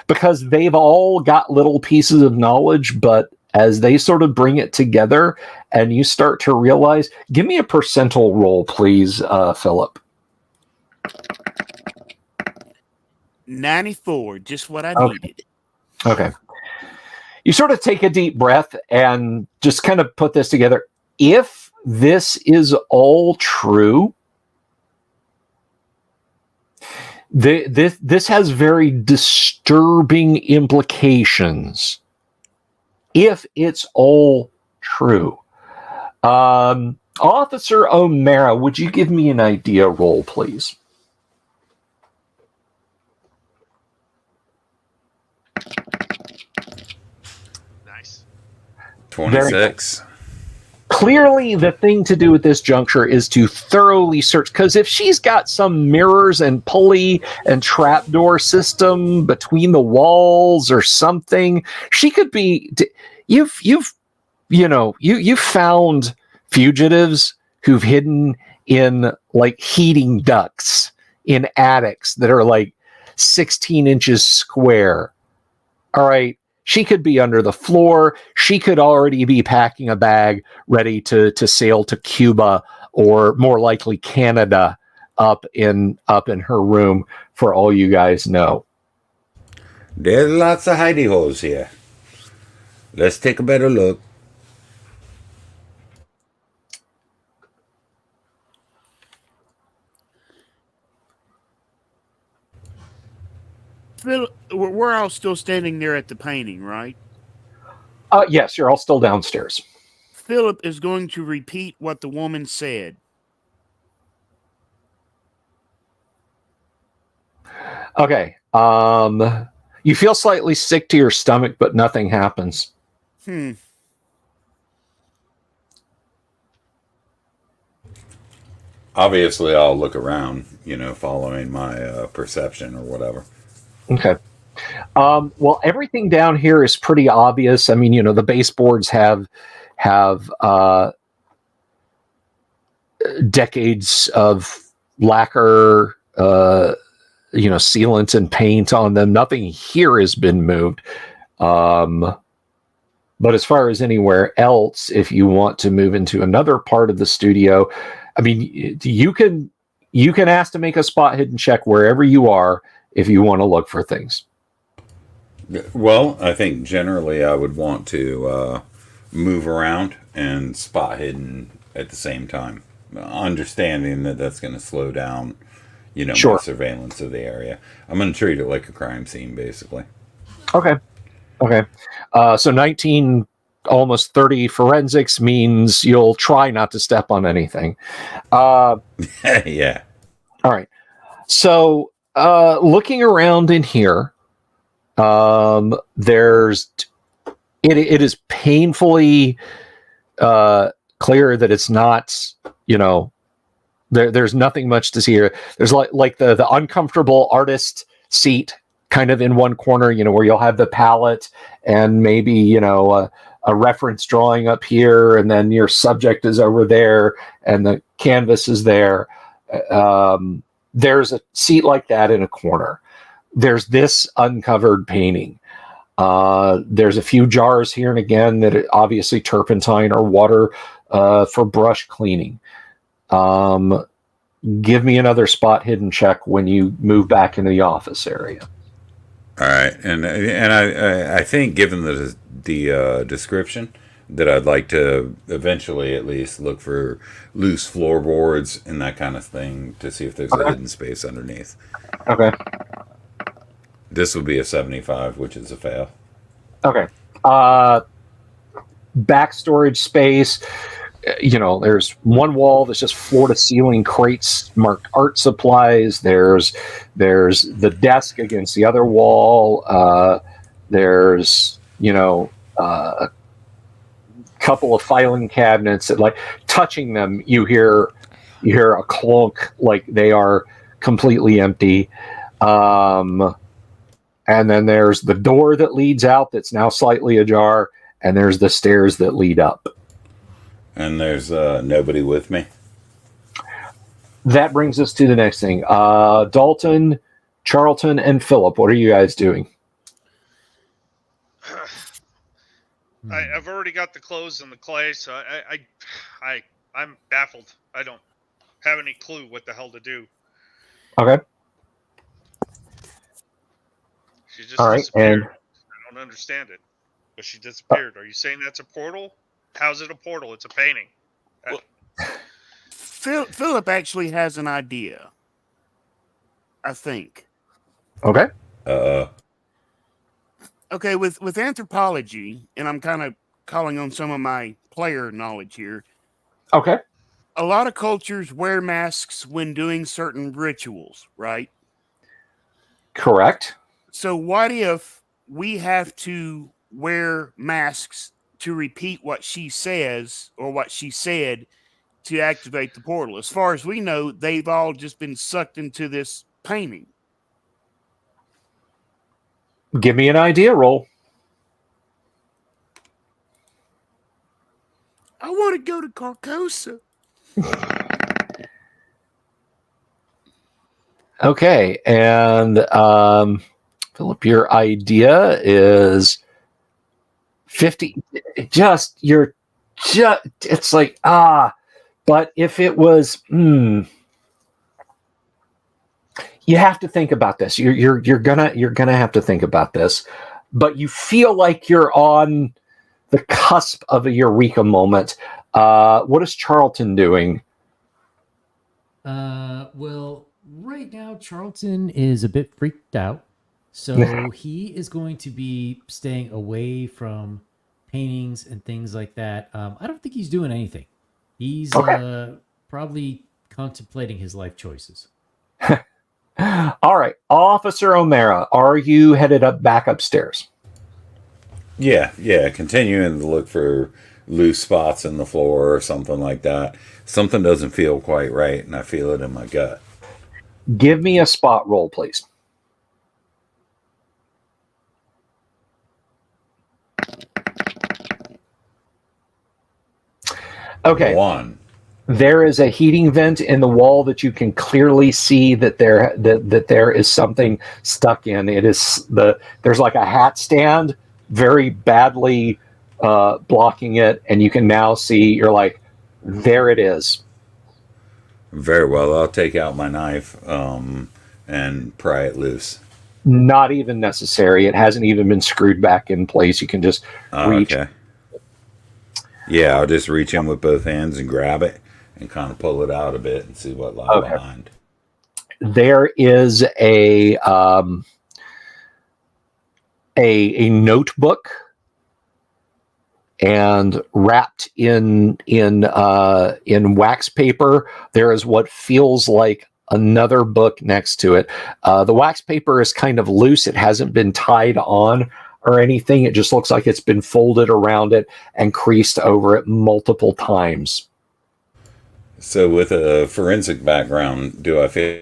because they've all got little pieces of knowledge, but as they sort of bring it together, and you start to realize. Give me a percentile roll, please, Philip.
94, just what I
Okay.
needed.
Okay. You sort of take a deep breath and just kind of put this together. If this is all true, this has very disturbing implications. If it's all true. Officer O'Mara, would you give me an idea roll, please?
Nice.
26.
Clearly, the thing to do at this juncture is to thoroughly search, because if she's got some mirrors and pulley and trapdoor system between the walls or something, she could be. You've found fugitives who've hidden in like heating ducts in attics that are like 16 inches square. All right. She could be under the floor. She could already be packing a bag ready to sail to Cuba, or more likely Canada, up in her room, for all you guys know.
There's lots of hidey holes here. Let's take a better look.
Phil, we're all still standing there at the painting, right?
Yes, you're all still downstairs.
Philip is going to repeat what the woman said.
Okay. You feel slightly sick to your stomach, but nothing happens.
Obviously, I'll look around, following my perception or whatever.
Okay. Well, everything down here is pretty obvious. I mean, the baseboards have decades of lacquer, sealant and paint on them. Nothing here has been moved. But as far as anywhere else, if you want to move into another part of the studio, I mean, you can ask to make a spot hidden check wherever you are if you want to look for things.
Well, I think generally I would want to move around and spot hidden at the same time, understanding that that's going to slow down,
Sure.
my surveillance of the area. I'm going to treat it like a crime scene, basically.
Okay. So 19, almost 30 forensics means you'll try not to step on anything.
Yeah.
All right. So looking around in here, it is painfully clear that it's not, there's nothing much to see here. There's like the uncomfortable artist seat kind of in one corner, where you'll have the palette and maybe, a reference drawing up here, and then your subject is over there and the canvas is there. There's a seat like that in a corner. There's this uncovered painting. There's a few jars here and again that are obviously turpentine or water for brush cleaning. Give me another spot hidden check when you move back into the office area.
All right, and I think, given the description, that I'd like to eventually at least look for loose floorboards and that kind of thing to see if there's a hidden space underneath.
Okay.
This would be a 75, which is a fail.
Okay. Back storage space. There's one wall that's just floor to ceiling crates marked art supplies. There's the desk against the other wall. There's a couple of filing cabinets that, like, touching them, you hear a clunk, like they are completely empty. And then there's the door that leads out that's now slightly ajar, and there's the stairs that lead up.
And there's nobody with me.
That brings us to the next thing. Dalton, Charlton, and Philip, what are you guys doing?
I've already got the clothes and the clay, so I'm baffled. I don't have any clue what the hell to do.
Okay.
She just
All right,
disappeared.
and
I don't understand it, but she disappeared. Are you saying that's a portal? How's it a portal? It's a painting.
Well, Philip actually has an idea, I think.
okay.
Okay, with anthropology, and I'm kind of calling on some of my player knowledge here.
Okay.
A lot of cultures wear masks when doing certain rituals, right?
Correct.
So what if we have to wear masks to repeat what she says or what she said to activate the portal? As far as we know, they've all just been sucked into this painting.
Give me an idea roll.
I want to go to Carcosa.
Okay, and Philip, your idea is 50. It's like but if it was, you have to think about this. You're gonna have to think about this, but you feel like you're on the cusp of a eureka moment. What is Charlton doing?
Well, right now Charlton is a bit freaked out, so he is going to be staying away from paintings and things like that. I don't think he's doing anything. He's probably contemplating his life choices.
All right, Officer O'Mara, are you headed back upstairs?
Yeah. Continuing to look for loose spots in the floor or something like that. Something doesn't feel quite right, and I feel it in my gut.
Give me a spot roll, please. Okay.
1.
There is a heating vent in the wall that you can clearly see that there is something stuck in. There's like a hat stand very badly blocking it, and you can now see, you're like, there it is.
Very well. I'll take out my knife and pry it loose.
Not even necessary. It hasn't even been screwed back in place. You can just reach.
Okay. Yeah, I'll just reach in with both hands and grab it and kind of pull it out a bit and see what lies behind.
There is a notebook, and wrapped in wax paper, there is what feels like another book next to it. The wax paper is kind of loose. It hasn't been tied on or anything. It just looks like it's been folded around it and creased over it multiple times.
So with a forensic background, do I feel...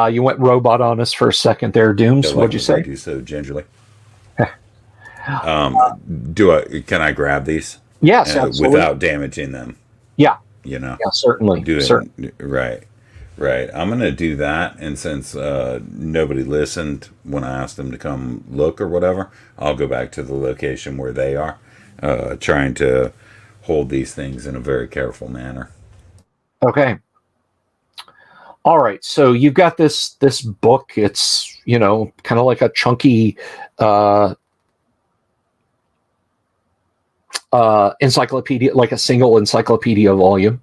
You went robot on us for a second there, Dooms. What'd you say?
I do so gingerly. Can I grab these?
Yes, absolutely.
Without damaging them?
Yeah.
Yeah,
certainly.
Right. I'm going to do that, and since nobody listened when I asked them to come look or whatever, I'll go back to the location where they are, trying to hold these things in a very careful manner.
Okay. All right, so you've got this book. It's, kind of like a chunky encyclopedia, like a single encyclopedia volume.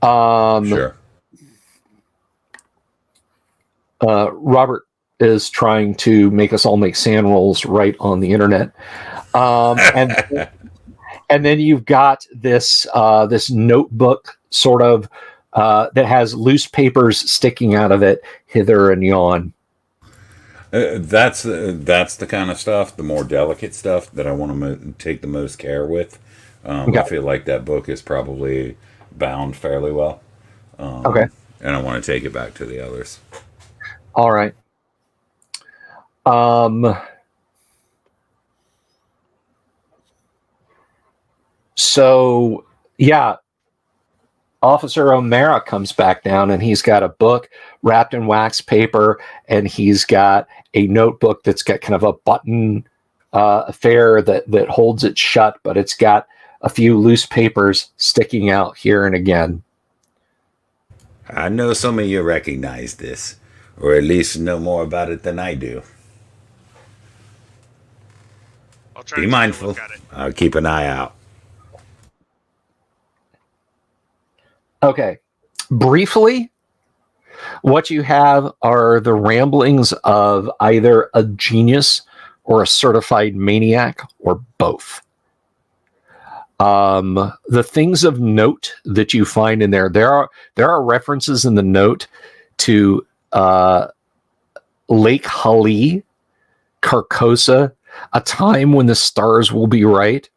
Sure.
Robert is trying to make us all make sand rolls right on the internet. And then you've got this notebook sort of that has loose papers sticking out of it hither and yon.
That's the kind of stuff, the more delicate stuff that I want to take the most care with. I feel like that book is probably bound fairly well.
Okay.
And I want to take it back to the others.
All right. So, yeah, Officer O'Mara comes back down, and he's got a book wrapped in wax paper, and he's got a notebook that's got kind of a button affair that holds it shut, but it's got a few loose papers sticking out here and again.
I know some of you recognize this, or at least know more about it than I do.
I'll try
Be
to take a
mindful.
look at it.
I'll keep an eye out.
Okay. Briefly, what you have are the ramblings of either a genius or a certified maniac, or both. The things of note that you find in there are references in the note to Lake Hali, Carcosa, a time when the stars will be right.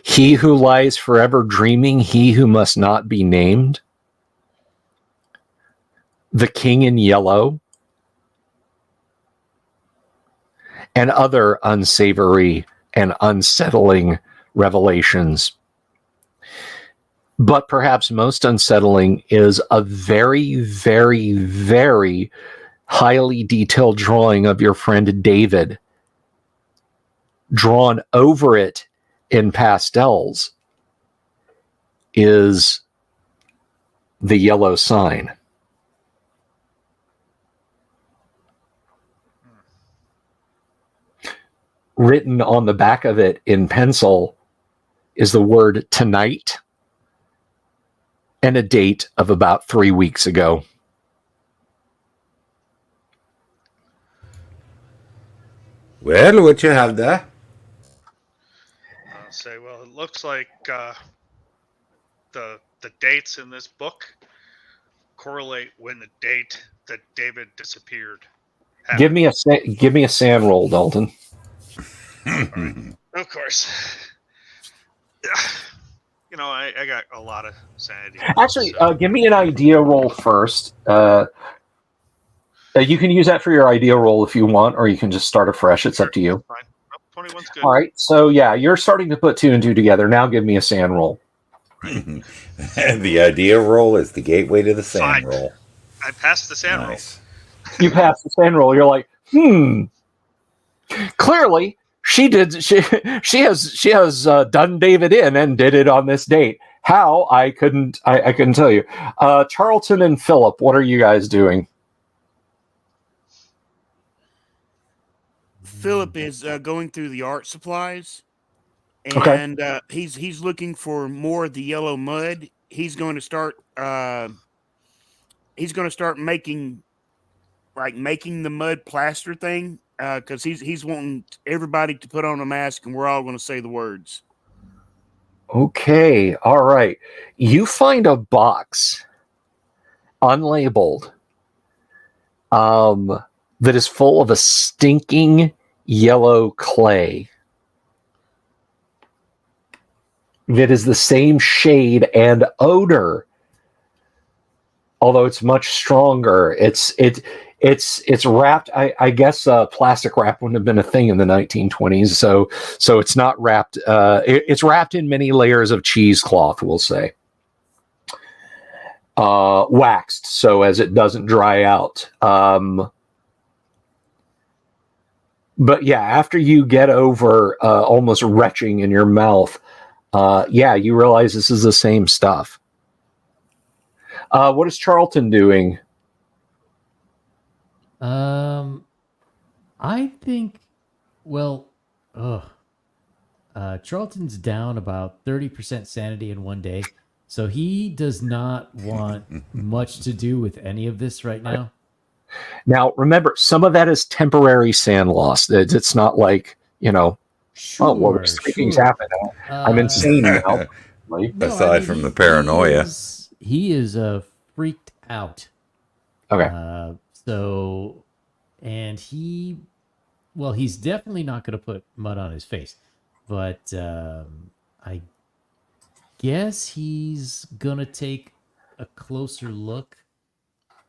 He who lies forever dreaming, he who must not be named. The King in Yellow. And other unsavory and unsettling revelations. But perhaps most unsettling is a very, very, very highly detailed drawing of your friend David, drawn over it in pastels, is the yellow sign. Written on the back of it in pencil is the word tonight and a date of about 3 weeks ago.
Well, what you have there?
I'll say, well, it looks like the dates in this book correlate when the date that David disappeared
Give
happened.
me a sand roll, Dalton.
Of course. You know, I got a lot of sanity.
Actually,
so-
give me an idea roll first. You can use that for your idea roll if you want, or you can just start afresh. It's up to you.
Fine. Nope, 21's good.
All right. So, yeah, you're starting to put 2 and 2 together. Now give me a sand roll.
The idea roll is the gateway to the sand
Fine.
roll.
I passed the sand
Nice.
You pass the sand roll. You're like, Clearly, she has done David in and did it on this date. How? I couldn't tell you. Charlton and Philip, what are you guys doing?
Philip is going through the art supplies,
Okay.
and he's looking for more of the yellow mud. He's going to start making the mud plaster thing because he's wanting everybody to put on a mask, and we're all going to say the words.
Okay, all right. You find a box, unlabeled, that is full of a stinking yellow clay. That is the same shade and odor, although it's much stronger. It's wrapped. I guess plastic wrap wouldn't have been a thing in the 1920s, so it's not wrapped. It's wrapped in many layers of cheesecloth, we'll say, waxed so as it doesn't dry out. But yeah, after you get over almost retching in your mouth, you realize this is the same stuff. What is Charlton doing?
I think, Charlton's down about 30% sanity in one day, so he does not want much to do with any of this right now.
Now, remember, some of that is temporary sand loss. It's not like, there's 3 things happening. I'm insane now.
Aside from the paranoia.
He is freaked out.
Okay.
And he's definitely not going to put mud on his face, but I guess he's going to take a closer look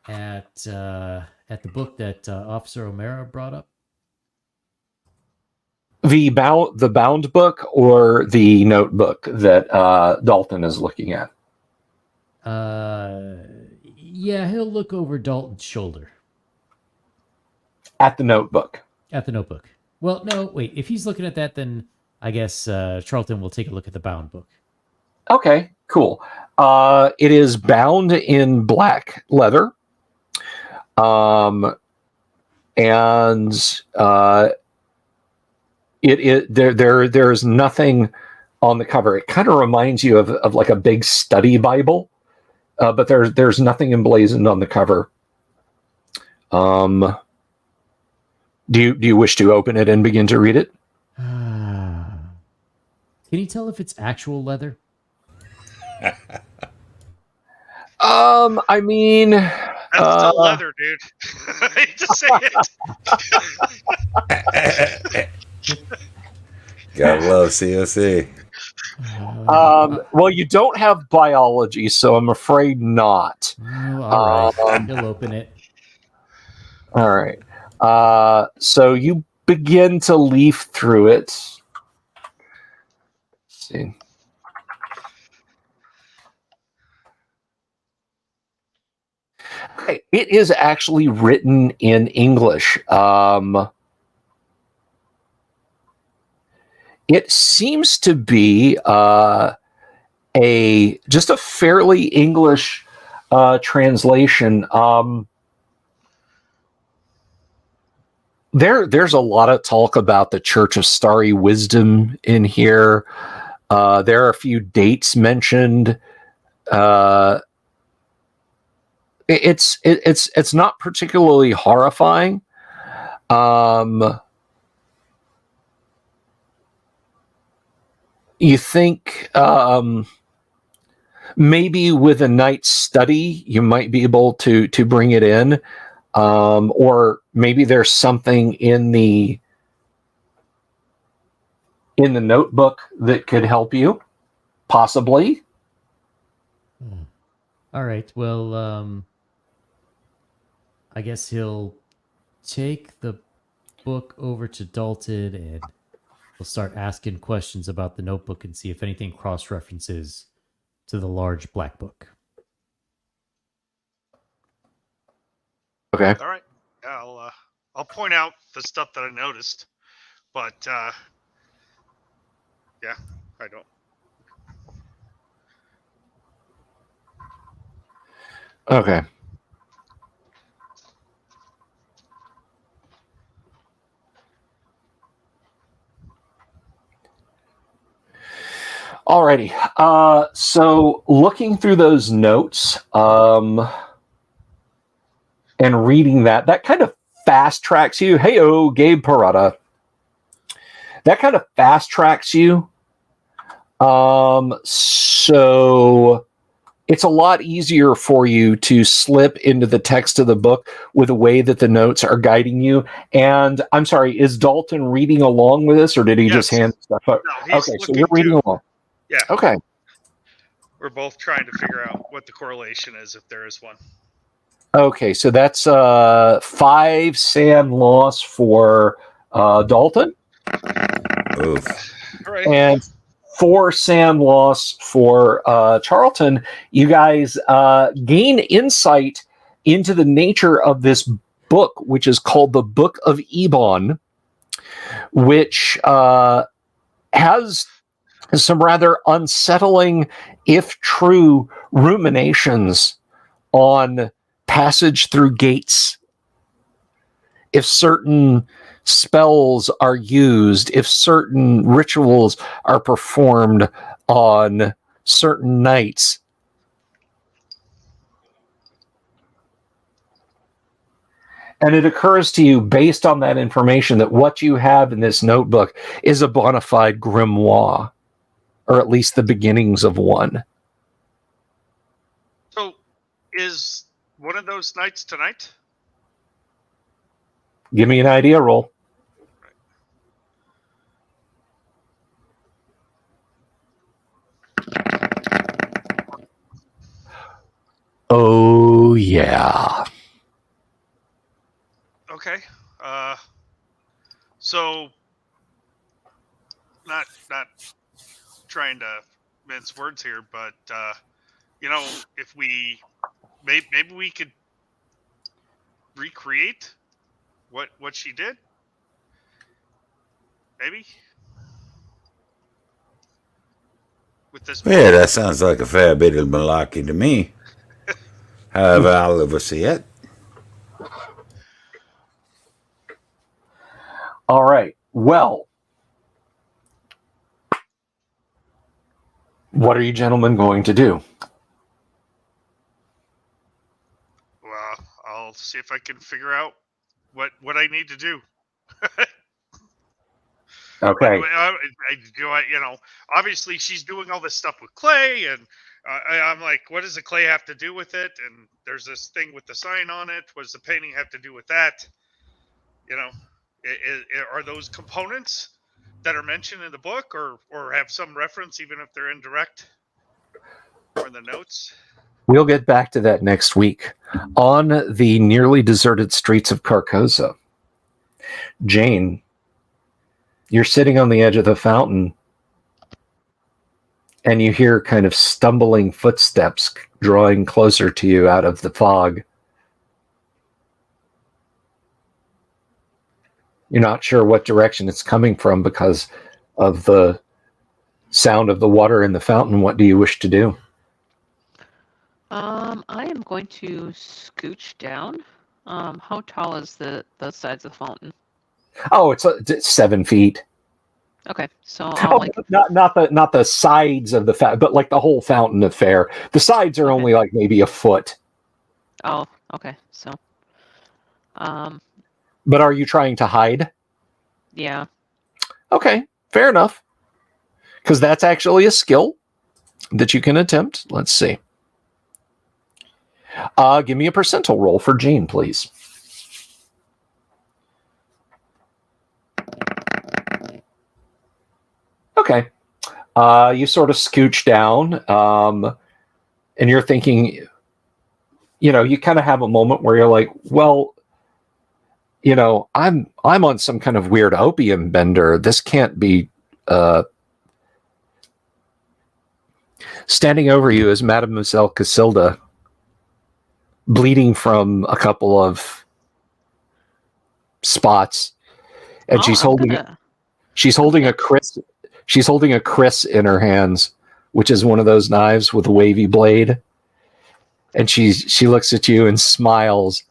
at the book that Officer O'Mara brought up.
The bound book or the notebook that Dalton is looking at?
Yeah, he'll look over Dalton's shoulder.
At the notebook.
At the notebook. Well, no, wait. If he's looking at that, then I guess Charlton will take a look at the bound book.
Okay, cool. It is bound in black leather. And there's nothing on the cover. It kind of reminds you of like a big study Bible, but there's nothing emblazoned on the cover. Do you wish to open it and begin to read it?
Can you tell if it's actual leather?
I mean,
That's still leather, dude. I hate to say it.
Gotta love COC.
well, you don't have biology, so I'm afraid not.
Oh, all right. He'll open it.
All right. So you begin to leaf through it. Let's see. It is actually written in English. It seems to be just a fairly English translation. There's a lot of talk about the Church of Starry Wisdom in here. There are a few dates mentioned. It's not particularly horrifying. You think maybe with a night's study you might be able to bring it in, or maybe there's something in the notebook that could help you, possibly.
All right. Well, I guess he'll take the book over to Dalton and we'll start asking questions about the notebook and see if anything cross-references to the large black book.
Okay.
All right. I'll point out the stuff that I noticed, but yeah, I don't.
Okay. Alrighty. So looking through those notes, and reading that kind of fast tracks you. Hey-o, Gabe Parada. That kind of fast tracks you. So it's a lot easier for you to slip into the text of the book with the way that the notes are guiding you. And I'm sorry, is Dalton reading along with this, or did he just hand stuff out?
No, he's
Okay, so you're reading along.
Yeah.
Okay.
We're both trying to figure out what the correlation is, if there is one.
Okay, so that's 5 sand loss for Dalton.
Oof.
All right.
And 4 sand loss for Charlton. You guys gain insight into the nature of this book, which is called the Book of Ebon, which has some rather unsettling, if true, ruminations on passage through gates. If certain spells are used, if certain rituals are performed on certain nights. And it occurs to you, based on that information, that what you have in this notebook is a bona fide grimoire, or at least the beginnings of one.
So, is one of those nights tonight?
Give me an idea roll. Oh, yeah.
Okay. So, not trying to mince words here, but if we maybe we could recreate what she did. maybe. With this.
Yeah, that sounds like a fair bit of malarkey to me. However, I'll oversee it.
All right. Well, what are you gentlemen going to do?
Well, I'll see if I can figure out what I need to do.
Okay.
Obviously she's doing all this stuff with clay, and I'm like, what does the clay have to do with it? And there's this thing with the sign on it. What does the painting have to do with that? Are those components that are mentioned in the book, or have some reference, even if they're indirect, or in the notes?
We'll get back to that next week. On the nearly deserted streets of Carcosa, Jane, you're sitting on the edge of the fountain, and you hear kind of stumbling footsteps drawing closer to you out of the fog. You're not sure what direction it's coming from because of the sound of the water in the fountain. What do you wish to do?
I am going to scooch down. How tall is the sides of the fountain?
Oh, it's 7 feet.
Okay, so I'll
Not the sides of the fountain, but like the whole fountain affair. The sides are only like maybe a foot.
Oh, okay. So,
But are you trying to hide?
yeah.
Okay, fair enough. Because that's actually a skill that you can attempt. Let's see. Give me a percentile roll for Jane, please. Okay. You sort of scooch down, and you're thinking, you kind of have a moment where you're like, well, I'm on some kind of weird opium bender. This can't be. Standing over you is Mademoiselle Cassilda, bleeding from a couple of spots, and she's holding a kris in her hands, which is one of those knives with a wavy blade. And she looks at you and smiles.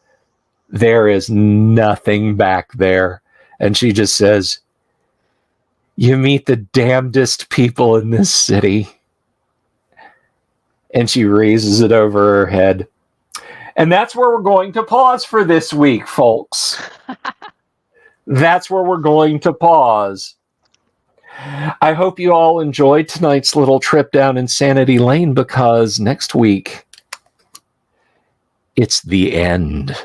There is nothing back there. And she just says, "You meet the damnedest people in this city." And she raises it over her head. And that's where we're going to pause for this week, folks. That's where we're going to pause. I hope you all enjoyed tonight's little trip down Insanity Lane, because next week, it's the end.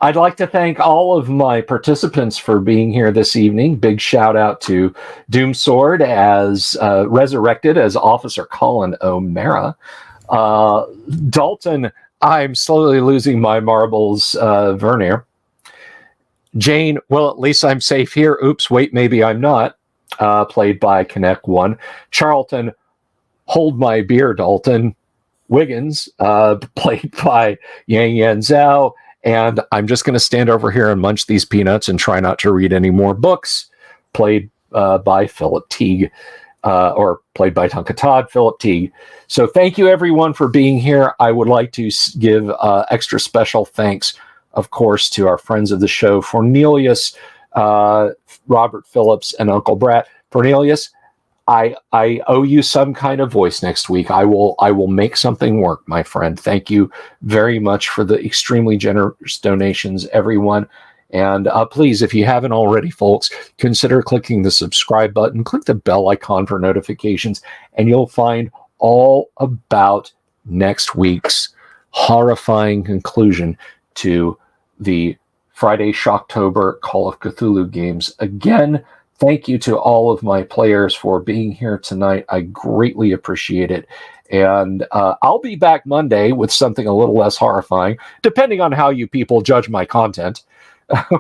I'd like to thank all of my participants for being here this evening. Big shout out to Doomsword as resurrected as Officer Colin O'Mara. Dalton, I'm slowly losing my marbles, Vernier. Jane, well, at least I'm safe here. Oops, wait, maybe I'm not. Played by Connect One. Charlton, hold my beer, Dalton. Wiggins, played by Yang Yan Zhao. And I'm just going to stand over here and munch these peanuts and try not to read any more books. Played by Philip Teague, or played by Tonka Todd, Philip Teague. So thank you, everyone, for being here. I would like to give extra special thanks, of course, to our friends of the show, Cornelius, Robert Phillips, and Uncle Brat. Cornelius, I owe you some kind of voice next week. I will make something work, my friend. Thank you very much for the extremely generous donations, everyone. And please, if you haven't already, folks, consider clicking the subscribe button. Click the bell icon for notifications, and you'll find all about next week's horrifying conclusion to the Friday Shocktober Call of Cthulhu games. Again, thank you to all of my players for being here tonight. I greatly appreciate it. And I'll be back Monday with something a little less horrifying, depending on how you people judge my content.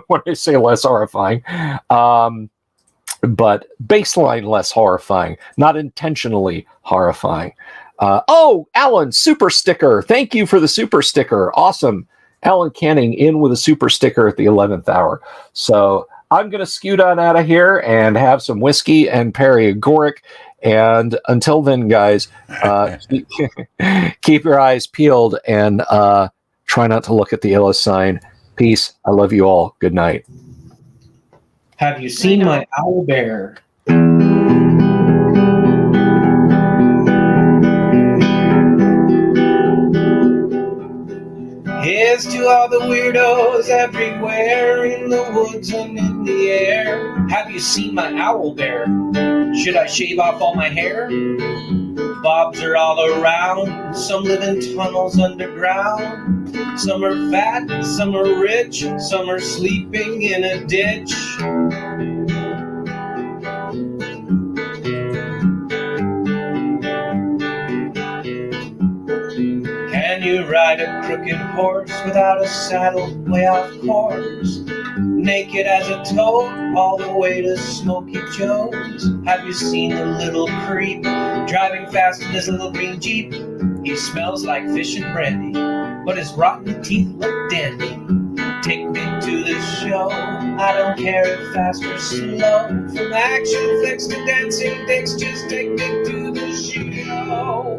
When I say less horrifying. But baseline less horrifying, not intentionally horrifying. Alan, super sticker. Thank you for the super sticker. Awesome. Alan Canning in with a super sticker at the 11th hour. So I'm going to scoot on out of here and have some whiskey and paregoric. And until then, guys, keep your eyes peeled and try not to look at the illest sign. Peace. I love you all. Good night.
Have you seen my owl bear? Here's to all the weirdos everywhere in the woods and in the air. Have you seen my owl bear? Should I shave off all my hair? Bobs are all around. Some live in tunnels underground. Some are fat, some are rich, some are sleeping in a ditch. Can you ride a crooked horse without a saddle way off course? Naked as a toad all the way to Smoky Joe's. Have you seen the little creep driving fast in his little green Jeep? He smells like fish and brandy, but his rotten teeth look dandy. Take me to the show, I don't care if fast or slow. From action flicks to dancing dicks, just take me to the show.